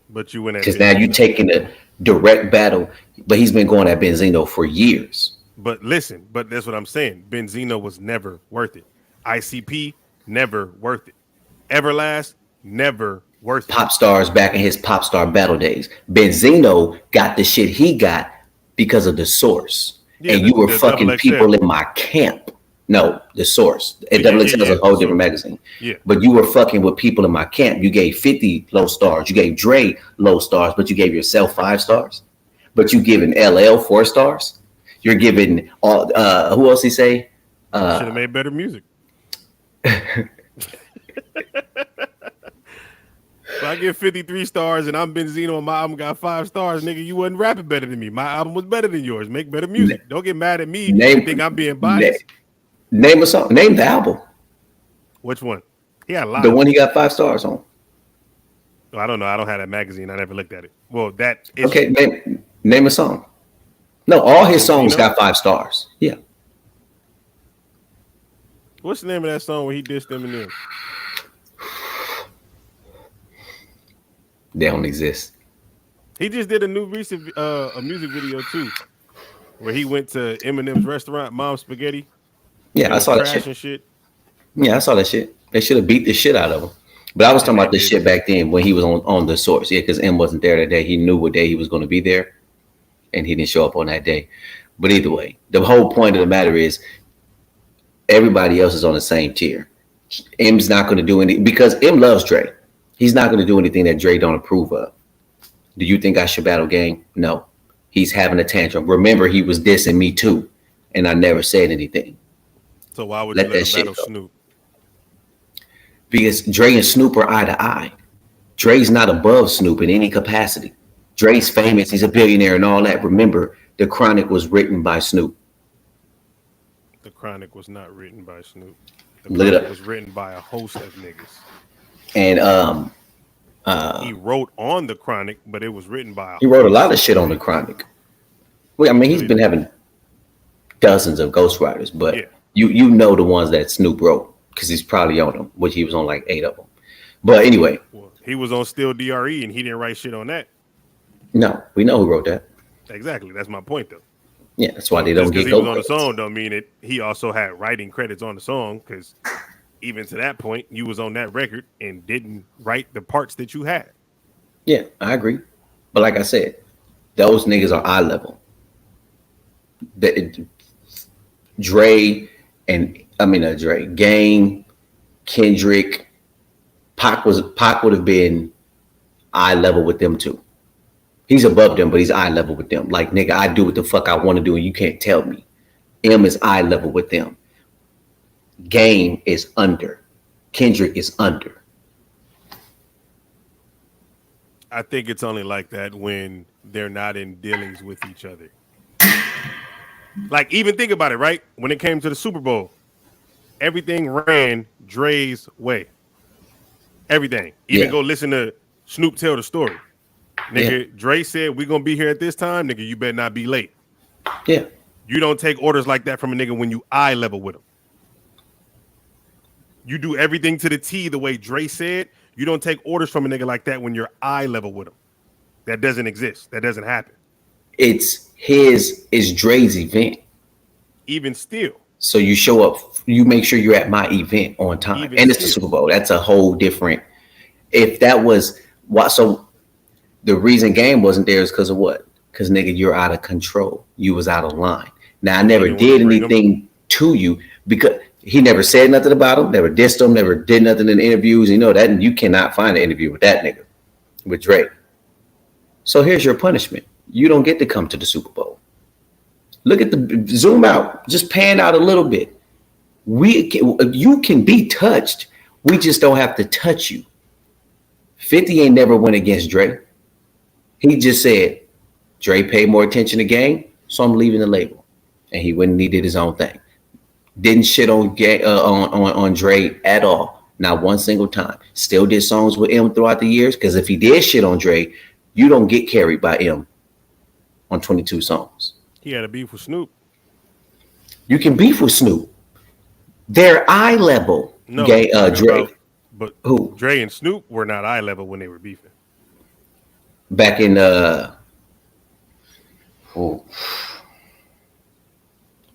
[SPEAKER 2] But you went at
[SPEAKER 1] because now you're taking a direct battle. But he's been going at Benzino for years.
[SPEAKER 2] But listen, but that's what I'm saying. Benzino was never worth it. ICP, never worth it. Everlast, never worth it.
[SPEAKER 1] Pop stars back in his pop star battle days. Benzino got the shit he got because of the source. Yeah, and you were fucking people in my camp. No, the source. Double XL is a whole different magazine.
[SPEAKER 2] Yeah.
[SPEAKER 1] But you were fucking with people in my camp. You gave 50 low stars. You gave Dre low stars, but you gave yourself 5 stars. But you giving LL 4 stars. You're giving all who else he say?
[SPEAKER 2] Should have made better music. If I give 53 stars and I'm Benzino and my album got 5 stars, nigga, you wasn't rapping better than me. My album was better than yours. Make better music. Don't get mad at me. You think I'm being biased.
[SPEAKER 1] Name a song. Name the album.
[SPEAKER 2] Which one? He had a lot.
[SPEAKER 1] The one he got 5 stars on.
[SPEAKER 2] Oh, I don't know. I don't have that magazine. I never looked at it. Well, that is
[SPEAKER 1] okay. Name a song. No, all his songs got 5 stars. Yeah.
[SPEAKER 2] What's the name of that song where he dissed Eminem?
[SPEAKER 1] They don't exist.
[SPEAKER 2] He just did a new recent a music video too, where he went to Eminem's restaurant, Mom's Spaghetti.
[SPEAKER 1] Yeah, I saw that shit. Yeah, I saw that shit. They should have beat the shit out of him. But I was talking about this shit back then when he was on the source. Yeah, because M wasn't there that day. He knew what day he was going to be there, and he didn't show up on that day. But either way, the whole point of the matter is everybody else is on the same tier. M's not going to do anything because M loves Dre. He's not going to do anything that Dre don't approve of. Do you think I should battle Game? No. He's having a tantrum. Remember, he was dissing me too, and I never said anything.
[SPEAKER 2] So why would you let him battle Snoop?
[SPEAKER 1] Because Dre and Snoop are eye to eye. Dre's not above Snoop in any capacity. Dre's famous. He's a billionaire and all that. Remember, The Chronic was written by Snoop.
[SPEAKER 2] The Chronic was not written by Snoop. The Chronic was written by a host of niggas.
[SPEAKER 1] And
[SPEAKER 2] he wrote on The Chronic, but it was written by
[SPEAKER 1] he wrote a lot of shit on The Chronic. Well, I mean, he's been having dozens of ghostwriters, but yeah. you know the ones that Snoop wrote because he's probably on them, which he was on like 8 of them. But anyway,
[SPEAKER 2] well, he was on Still DRE and he didn't write shit on that.
[SPEAKER 1] No, we know who wrote that.
[SPEAKER 2] Exactly, that's my point though.
[SPEAKER 1] Yeah, that's why they don't get.
[SPEAKER 2] Because he was on the song don't mean it. He also had writing credits on the song because. Even to that point, you was on that record and didn't write the parts that you had.
[SPEAKER 1] Yeah, I agree. But like I said, those niggas are eye level. Dre, Game, Kendrick, Pac would have been eye level with them too. He's above them, but he's eye level with them. Like, nigga, I do what the fuck I want to do and you can't tell me. M is eye level with them. Game is under. Kendrick is under.
[SPEAKER 2] I think it's only like that when they're not in dealings with each other. Like, even think about it, right? When it came to the Super Bowl, everything ran Dre's way. Everything. Even go listen to Snoop tell the story. Nigga, Dre said, we're going to be here at this time. Nigga, you better not be late.
[SPEAKER 1] Yeah.
[SPEAKER 2] You don't take orders like that from a nigga when you eye level with him. You do everything to the T the way Dre said. You don't take orders from a nigga like that when you're eye level with him. That doesn't exist. That doesn't happen.
[SPEAKER 1] It's Dre's event.
[SPEAKER 2] Even still.
[SPEAKER 1] So you show up, you make sure you're at my event on time. And it's the Super Bowl. That's a whole different. If that was what, so the reason Game wasn't there is because of what? Because nigga, you're out of control. You was out of line. Now I never did anything to you because he never said nothing about him, never dissed him, never did nothing in interviews. You know that, and you cannot find an interview with that nigga, with Drake. So here's your punishment. You don't get to come to the Super Bowl. Look at the zoom out, just pan out a little bit. You can be touched. We just don't have to touch you. 50 ain't never went against Dre. He just said, Dre paid more attention to game, so I'm leaving the label. And he went and he did his own thing. Didn't shit on Dre at all. Not one single time. Still did songs with M throughout the years. Because if he did shit on Dre, you don't get carried by M on 22 songs.
[SPEAKER 2] He had a beef with Snoop.
[SPEAKER 1] You can beef with Snoop. They're eye level.
[SPEAKER 2] No,
[SPEAKER 1] Dre.
[SPEAKER 2] But
[SPEAKER 1] Who?
[SPEAKER 2] Dre and Snoop were not eye level when they were beefing.
[SPEAKER 1] Back in I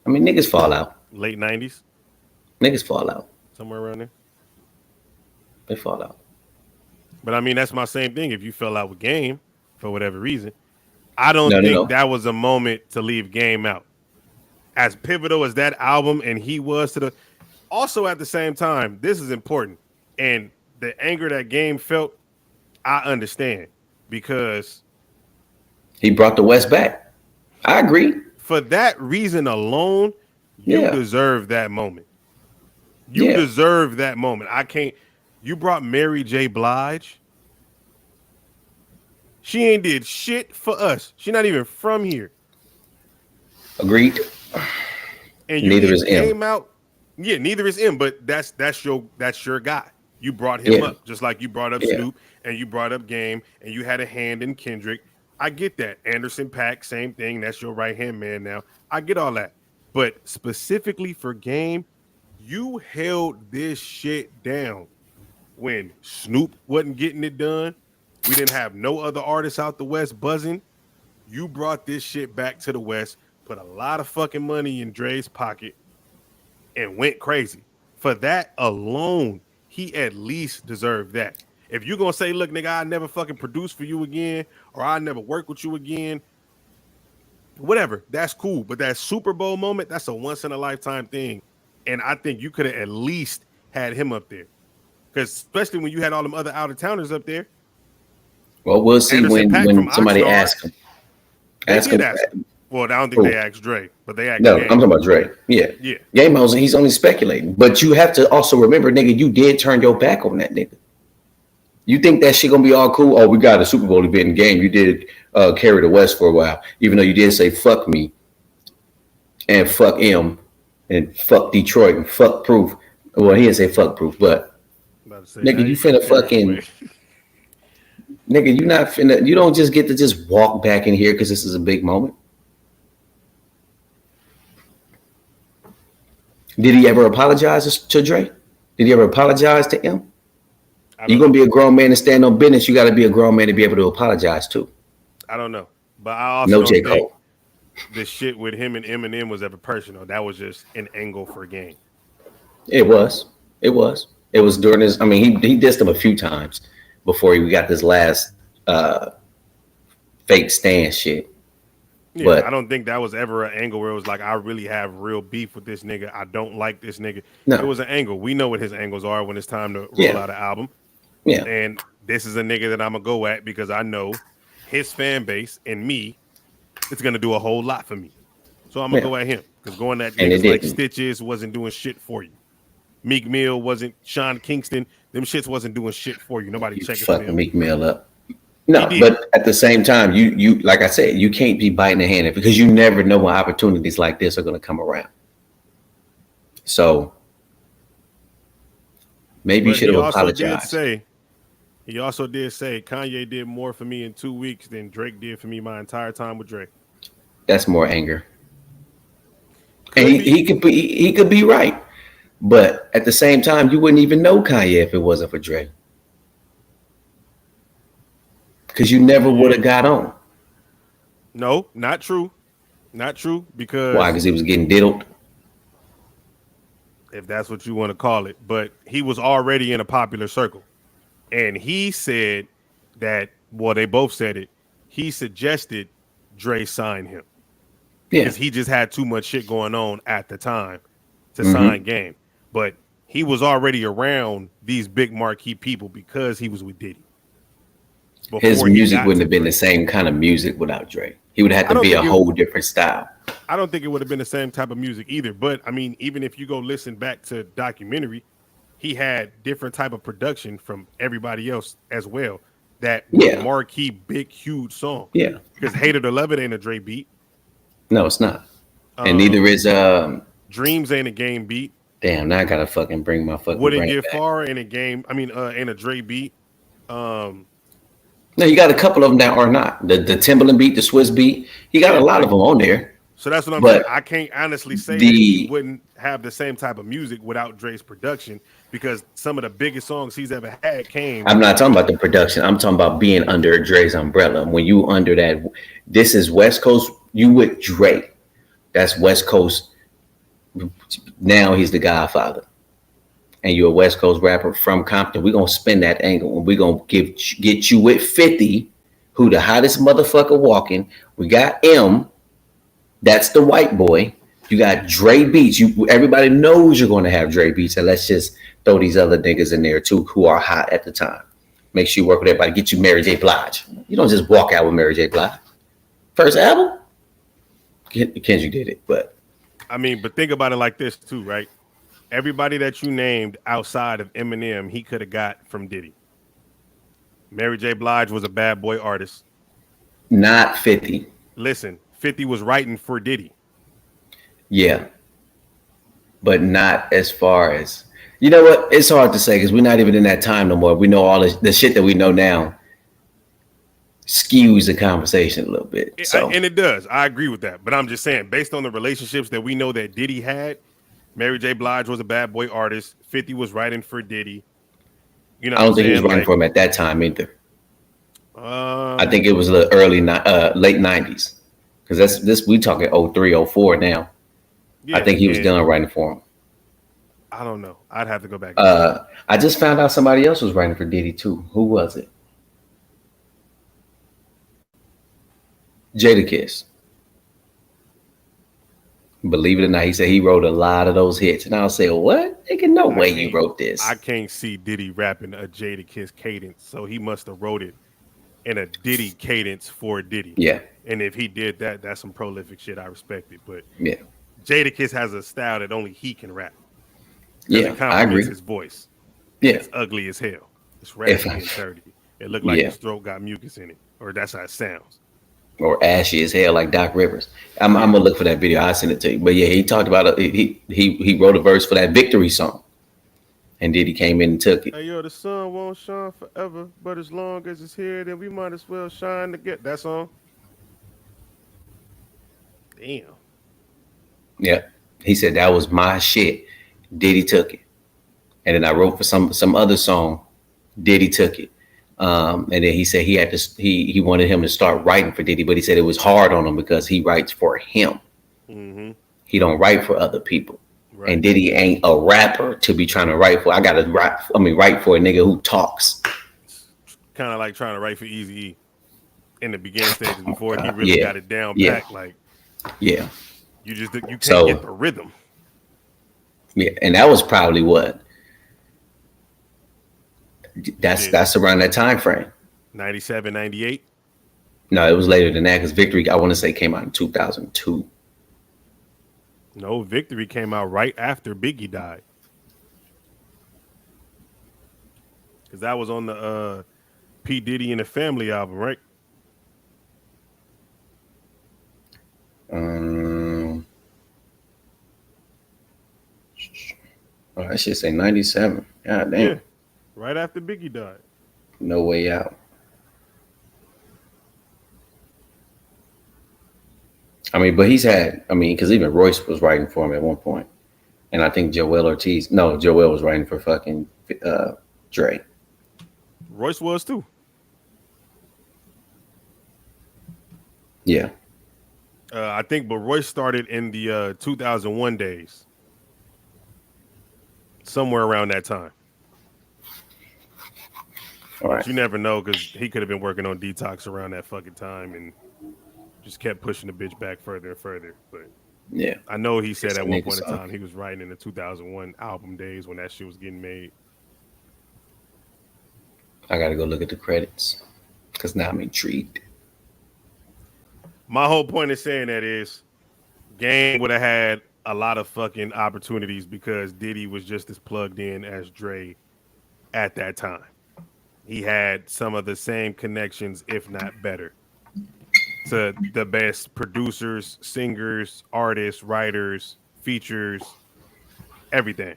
[SPEAKER 1] mean, niggas fall out.
[SPEAKER 2] Late 90s?
[SPEAKER 1] Niggas fall out.
[SPEAKER 2] Somewhere around there.
[SPEAKER 1] They fall out.
[SPEAKER 2] But I mean, that's my same thing. If you fell out with Game for whatever reason, I don't think that was a moment to leave Game out. As pivotal as that album and he was to the... Also, at the same time, this is important. And the anger that Game felt, I understand. Because...
[SPEAKER 1] he brought the West back. I agree.
[SPEAKER 2] For that reason alone, you deserve that moment. You deserve that moment. I can't... You brought Mary J. Blige. She ain't did shit for us. She not even from here.
[SPEAKER 1] Agreed.
[SPEAKER 2] And you
[SPEAKER 1] neither is M.
[SPEAKER 2] Out. Yeah, neither is M. But that's your guy. You brought him up, just like you brought up Snoop and you brought up Game and you had a hand in Kendrick. I get that. Anderson .Paak, same thing. That's your right hand man now. I get all that. But specifically for Game, you held this shit down. When Snoop wasn't getting it done, we didn't have no other artists out the West buzzing. You brought this shit back to the West, put a lot of fucking money in Dre's pocket, and went crazy. For that alone, he at least deserved that. If you're going to say, look, nigga, I never fucking produce for you again, or I never work with you again, whatever, that's cool. But that Super Bowl moment, that's a once-in-a-lifetime thing. And I think you could have at least had him up there. Because especially when you had all them other out-of-towners up there.
[SPEAKER 1] Well, we'll see when somebody asks him.
[SPEAKER 2] Ask him. Well, I don't think they asked Dre, but they asked
[SPEAKER 1] No,
[SPEAKER 2] Game.
[SPEAKER 1] I'm talking about Dre. Yeah. Game, he's only speculating. But you have to also remember, nigga, you did turn your back on that nigga. You think that shit gonna be all cool? Oh, we got a Super Bowl event in Game. You did carry the West for a while, even though you did say fuck me and fuck M and fuck Detroit and fuck Proof. Well, he didn't say fuck Proof, but nigga, you finna fucking nigga, you not finna. You don't just get to just walk back in here because this is a big moment. Did he ever apologize to Dre? Did he ever apologize to him? You're gonna be a grown man and stand on business. You got to be a grown man to be able to apologize too.
[SPEAKER 2] I don't know, but I also don't
[SPEAKER 1] J.
[SPEAKER 2] think
[SPEAKER 1] Cole.
[SPEAKER 2] the shit with him and Eminem was ever personal. That was just an angle for Game.
[SPEAKER 1] It was. It was during his. I mean, he dissed him a few times before he got this last fake stand shit.
[SPEAKER 2] Yeah, but I don't think that was ever an angle where it was like, I really have real beef with this nigga. I don't like this nigga. No. It was an angle. We know what his angles are when it's time to roll out an album.
[SPEAKER 1] Yeah.
[SPEAKER 2] And this is a nigga that I'm going to go at because I know his fan base and me, it's going to do a whole lot for me. So I'm going to go at him because going at niggas like Stitches wasn't doing shit for you. Meek Mill wasn't, Sean Kingston, them shits wasn't doing shit for you. Nobody checking for
[SPEAKER 1] fucking Meek Mill up. No, but at the same time, you like I said, you can't be biting the hand because you never know when opportunities like this are going to come around. So maybe you should have apologized.
[SPEAKER 2] He also did say Kanye did more for me in 2 weeks than Drake did for me my entire time with Drake.
[SPEAKER 1] That's more anger. And he could be right. But at the same time, you wouldn't even know Kanye if it wasn't for Drake. Because you never would have got on.
[SPEAKER 2] No, not true. Not true. Because
[SPEAKER 1] why? Because he was getting diddled.
[SPEAKER 2] If that's what you want to call it. But he was already in a popular circle. And he said that, well, they both said it. He suggested Dre sign him.
[SPEAKER 1] Yeah.
[SPEAKER 2] Because he just had too much shit going on at the time to sign Game. But he was already around these big marquee people because he was with Diddy.
[SPEAKER 1] His music wouldn't have been the same kind of music without Dre. He would have to be a whole different style.
[SPEAKER 2] I don't think it would have been the same type of music either. But I mean, even if you go listen back to documentary, he had different type of production from everybody else as well that were
[SPEAKER 1] Yeah,
[SPEAKER 2] marquee, big, huge songs.
[SPEAKER 1] yeah.
[SPEAKER 2] Because Hate It or Love It ain't a Dre beat.
[SPEAKER 1] No, it's not. And neither is
[SPEAKER 2] Dreams ain't a Game beat.
[SPEAKER 1] damn, now I gotta fucking bring my fucking
[SPEAKER 2] Wouldn't
[SPEAKER 1] brain
[SPEAKER 2] Get
[SPEAKER 1] back.
[SPEAKER 2] Far in a Game. I mean, in a Dre beat.
[SPEAKER 1] No, you got a couple of them that are not. The Timberland beat, the Swiss beat. He got a
[SPEAKER 2] Yeah,
[SPEAKER 1] lot of
[SPEAKER 2] like
[SPEAKER 1] them on there.
[SPEAKER 2] so that's what I'm saying.
[SPEAKER 1] But
[SPEAKER 2] I can't honestly say that he
[SPEAKER 1] the
[SPEAKER 2] wouldn't have the same type of music without Dre's production because some of the biggest songs he's ever had came.
[SPEAKER 1] I'm not talking about the production. I'm talking about being under Dre's umbrella. When you under that, this is West Coast. You with Dre. That's West Coast. Now he's the Godfather, and you're a West Coast rapper from Compton. We're gonna spin that angle, and we're gonna get you with 50, who the hottest motherfucker walking. We got M. That's the white boy. You got Dre Beats. Everybody knows you're going to have Dre Beats, and let's just throw these other niggas in there too who are hot at the time. Make sure you work with everybody. Get you Mary J. Blige. You don't just walk out with Mary J. Blige. First album, Kendrick did it, but
[SPEAKER 2] I mean, but think about it like this too, right? Everybody that you named outside of Eminem, he could have got from Diddy. Mary J. Blige was a bad boy artist.
[SPEAKER 1] not 50.
[SPEAKER 2] Listen, 50 was writing for Diddy.
[SPEAKER 1] Yeah, but not as far as you know what. It's hard to say because we're not even in that time no more. We know all the shit that we know now skews the conversation a little bit. So
[SPEAKER 2] And it does. I agree with that. But I'm just saying, based on the relationships that we know that Diddy had, Mary J. Blige was a bad boy artist. 50 was writing for Diddy. You know,
[SPEAKER 1] I don't think he was writing
[SPEAKER 2] like,
[SPEAKER 1] for him at that time either. I think it was the late 90s because that's this we talking 03, 04 now.
[SPEAKER 2] yeah,
[SPEAKER 1] I think he was done writing for him.
[SPEAKER 2] I don't know. I'd have to go back.
[SPEAKER 1] I just found out somebody else was writing for Diddy too. Who was it? Jadakiss. Believe it or not, he said he wrote a lot of those hits. And I'll say, what? Nigga, no way you wrote this.
[SPEAKER 2] I can't see Diddy rapping a Jadakiss cadence, so he must have wrote it in a Diddy cadence for Diddy.
[SPEAKER 1] Yeah.
[SPEAKER 2] And if he did that, that's some prolific shit. I respect it. But
[SPEAKER 1] yeah,
[SPEAKER 2] Jadakiss has a style that only he can rap.
[SPEAKER 1] Yeah, I agree.
[SPEAKER 2] His voice.
[SPEAKER 1] Yeah.
[SPEAKER 2] It's ugly as hell. It's raspy and dirty. It looked like his throat got mucus in it, or that's how it sounds.
[SPEAKER 1] Or ashy as hell, like Doc Rivers. I'm gonna look for that video. I'll send it to you. But yeah, he talked about it. He wrote a verse for that Victory song, and Diddy came in and took it.
[SPEAKER 2] Hey yo, the sun won't shine forever, but as long as it's here, then we might as well shine to get that song. Damn.
[SPEAKER 1] Yeah, he said that was my shit. Diddy took it, and then I wrote for some other song. Diddy took it. And then he said he wanted him to start writing for Diddy, but he said it was hard on him because he writes for him.
[SPEAKER 2] Mm-hmm.
[SPEAKER 1] He don't write for other people.
[SPEAKER 2] Right.
[SPEAKER 1] And Diddy ain't a rapper to be trying to write for. I gotta write for a nigga who talks.
[SPEAKER 2] Kind of like trying to write for Eazy-E in the beginning stages before he really got it down back. Like,
[SPEAKER 1] yeah,
[SPEAKER 2] you can't get the rhythm.
[SPEAKER 1] Yeah, and that was probably what. That's around that time frame.
[SPEAKER 2] 97, 98?
[SPEAKER 1] No, it was later than that because Victory, I want to say, came out in 2002.
[SPEAKER 2] No, Victory came out right after Biggie died. Because that was on the P. Diddy and the Family album, right?
[SPEAKER 1] I should say 97. God damn.
[SPEAKER 2] Yeah, right after Biggie died.
[SPEAKER 1] No Way Out. I mean, but because even Royce was writing for him at one point. And I think Joel was writing for fucking Dre.
[SPEAKER 2] Royce was too.
[SPEAKER 1] Yeah.
[SPEAKER 2] I think, but Royce started in the 2001 days. Somewhere around that time.
[SPEAKER 1] All right.
[SPEAKER 2] But you never know because he could have been working on Detox around that fucking time and just kept pushing the bitch back further and further. But
[SPEAKER 1] yeah,
[SPEAKER 2] I know he said at one point in time he was writing in the 2001 album days when that shit was getting made.
[SPEAKER 1] I got to go look at the credits because now I'm intrigued.
[SPEAKER 2] My whole point in saying that is Game would have had a lot of fucking opportunities because Diddy was just as plugged in as Dre at that time. He had some of the same connections, if not better, to the best producers, singers, artists, writers, features, everything.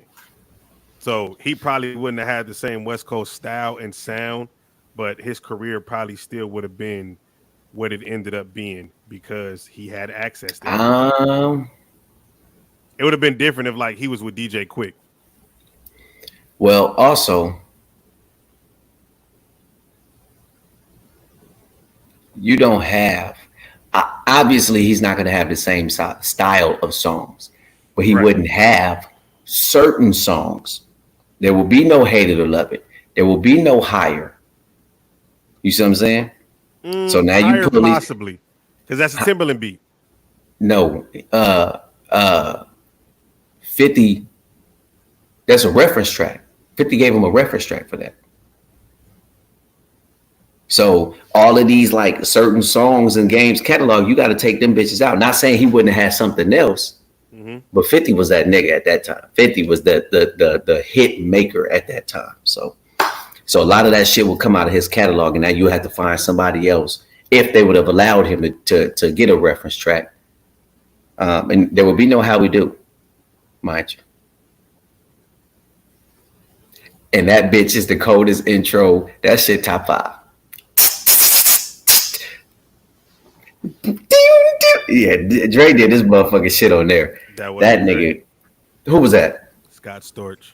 [SPEAKER 2] So he probably wouldn't have had the same West Coast style and sound, but his career probably still would have been what it ended up being because he had access to everything.
[SPEAKER 1] Um,
[SPEAKER 2] It would have been different if like he was with DJ Quick.
[SPEAKER 1] well, also, you don't have, obviously, he's not going to have the same style of songs, but he
[SPEAKER 2] Right.
[SPEAKER 1] wouldn't have certain songs. There will be no Hate It or Love It. There will be no Higher. You see what I'm saying? So now you
[SPEAKER 2] Higher
[SPEAKER 1] pull these,
[SPEAKER 2] possibly. Because that's a Timberland beat.
[SPEAKER 1] no, uh, 50, that's a reference track. 50 gave him a reference track for that. So all of these like certain songs and games catalog, you got to take them bitches out. Not saying he wouldn't have had something else, but 50 was that nigga at that time. 50 was the hit maker at that time. So a lot of that shit will come out of his catalog, and now you have to find somebody else if they would have allowed him to get a reference track. And there will be no How We Do, mind you. And that bitch is the coldest intro. That shit top 5. Yeah, Dre did this motherfucking shit on there. That nigga, who was that?
[SPEAKER 2] Scott Storch.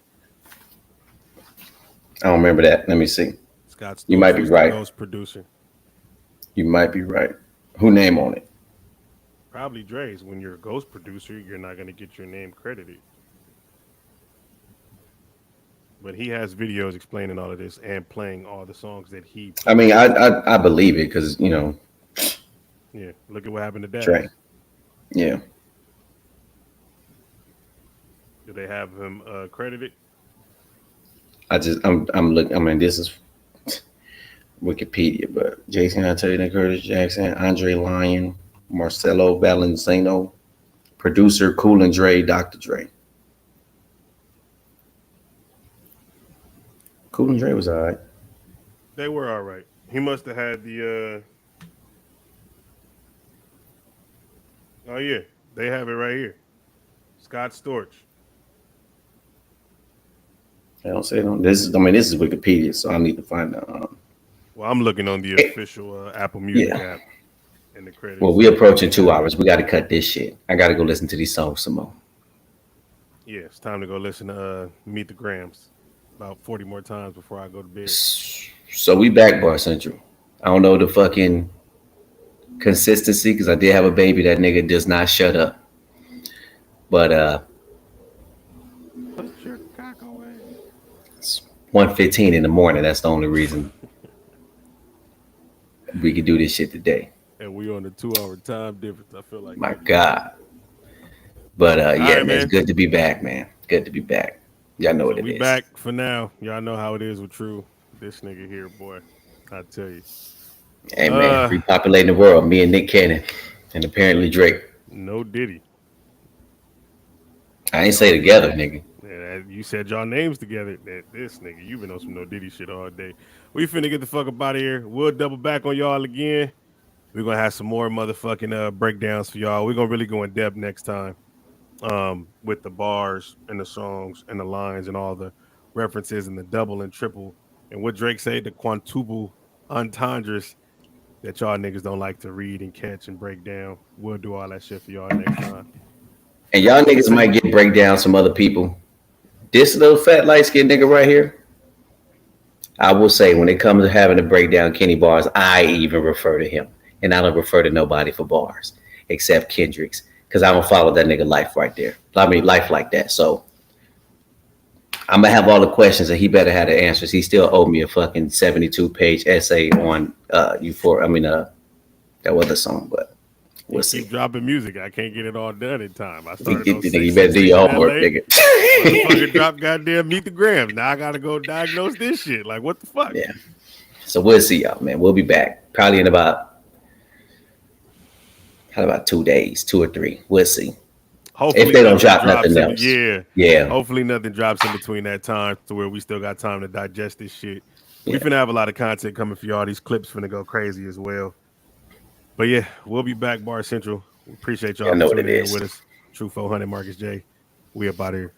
[SPEAKER 1] I don't remember that. Let me see.
[SPEAKER 2] Scott Storch
[SPEAKER 1] You might be
[SPEAKER 2] was
[SPEAKER 1] right.
[SPEAKER 2] the ghost producer.
[SPEAKER 1] You might be right. Who name on it?
[SPEAKER 2] Probably Dre's. When you're a ghost producer, you're not going to get your name credited. But he has videos explaining all of this and playing all the songs that he.
[SPEAKER 1] I mean, I believe it because you know.
[SPEAKER 2] Yeah, look at what happened to Daz.
[SPEAKER 1] Dre. Yeah.
[SPEAKER 2] Do they have him credited?
[SPEAKER 1] I'm looking. I mean, this is Wikipedia, but Jason Taylor, Curtis Jackson, Andre Lyon, Marcelo Valentino, producer Cool and Dre, Dr. Dre. Cool and Dre was all right.
[SPEAKER 2] They were all right. He must have had the. Oh yeah, they have it right here. Scott Storch.
[SPEAKER 1] I don't say no. This is. I mean, this is Wikipedia, so I need to find out.
[SPEAKER 2] Well, I'm looking on the official Apple Music app in the credits.
[SPEAKER 1] Well, we're approaching 2 hours. We got to cut this shit. I got to go listen to these songs some more.
[SPEAKER 2] Yeah, it's time to go listen to Meet the Grams about 40 more times before I go to bed.
[SPEAKER 1] So we back, Bar Central. I don't know the fucking consistency because I did have a baby. That nigga does not shut up. But
[SPEAKER 2] Put your cock away.
[SPEAKER 1] it's 1:15 in the morning. That's the only reason we could do this shit today.
[SPEAKER 2] And we on a 2-hour time difference. I feel like
[SPEAKER 1] My God. But yeah,
[SPEAKER 2] right,
[SPEAKER 1] man,
[SPEAKER 2] man.
[SPEAKER 1] it's good to be back, man. Good to be back. Y'all know what it is.
[SPEAKER 2] We back for now. Y'all know how it is with True. This nigga here, boy. I tell you.
[SPEAKER 1] Hey man, repopulating the world. Me and Nick Cannon, and apparently Drake.
[SPEAKER 2] No Diddy.
[SPEAKER 1] I ain't say together, nigga.
[SPEAKER 2] Yeah, you said y'all names together. That this nigga, you been on some No Diddy shit all day. We finna get the fuck up out of here. We'll double back on y'all again. We're gonna have some more motherfucking breakdowns for y'all. We're gonna really go in depth next time. With the bars and the songs and the lines and all the references and the double and triple and what Drake said, the quintuple entendres that y'all niggas don't like to read and catch and break down. We'll do all that shit for y'all next time.
[SPEAKER 1] And y'all niggas might get breakdowns from other people. This little fat light skinned nigga right here, I will say when it comes to having to break down Kenny bars, I even refer to him. And I don't refer to nobody for bars except Kendrick's. Because I don't follow that nigga life right there. I mean, life like that. So I'm going to have all the questions and he better have the answers. He still owed me a fucking 72-page essay on that other song, but we'll see.
[SPEAKER 2] Keep dropping music. I can't get it all done in time. I started on
[SPEAKER 1] You better do your homework, nigga.
[SPEAKER 2] Motherfucker drop goddamn Meet the Grams. Now I got to go diagnose this shit. Like, what the fuck?
[SPEAKER 1] Yeah. So we'll see y'all, man. We'll be back. Probably in about 2 days, 2 or 3. We'll see.
[SPEAKER 2] Hopefully
[SPEAKER 1] if they don't
[SPEAKER 2] nothing
[SPEAKER 1] drop
[SPEAKER 2] drops
[SPEAKER 1] nothing
[SPEAKER 2] in
[SPEAKER 1] else.
[SPEAKER 2] yeah.
[SPEAKER 1] Yeah.
[SPEAKER 2] Hopefully nothing drops in between that time to where we still got time to digest this shit. We
[SPEAKER 1] Yeah.
[SPEAKER 2] finna have a lot of content coming for y'all. These clips finna go crazy as well. But yeah, we'll be back, Bar Central. We appreciate
[SPEAKER 1] I
[SPEAKER 2] y'all for
[SPEAKER 1] know what it
[SPEAKER 2] tuning in
[SPEAKER 1] is.
[SPEAKER 2] with us. True 400 Marcus J. We up out here.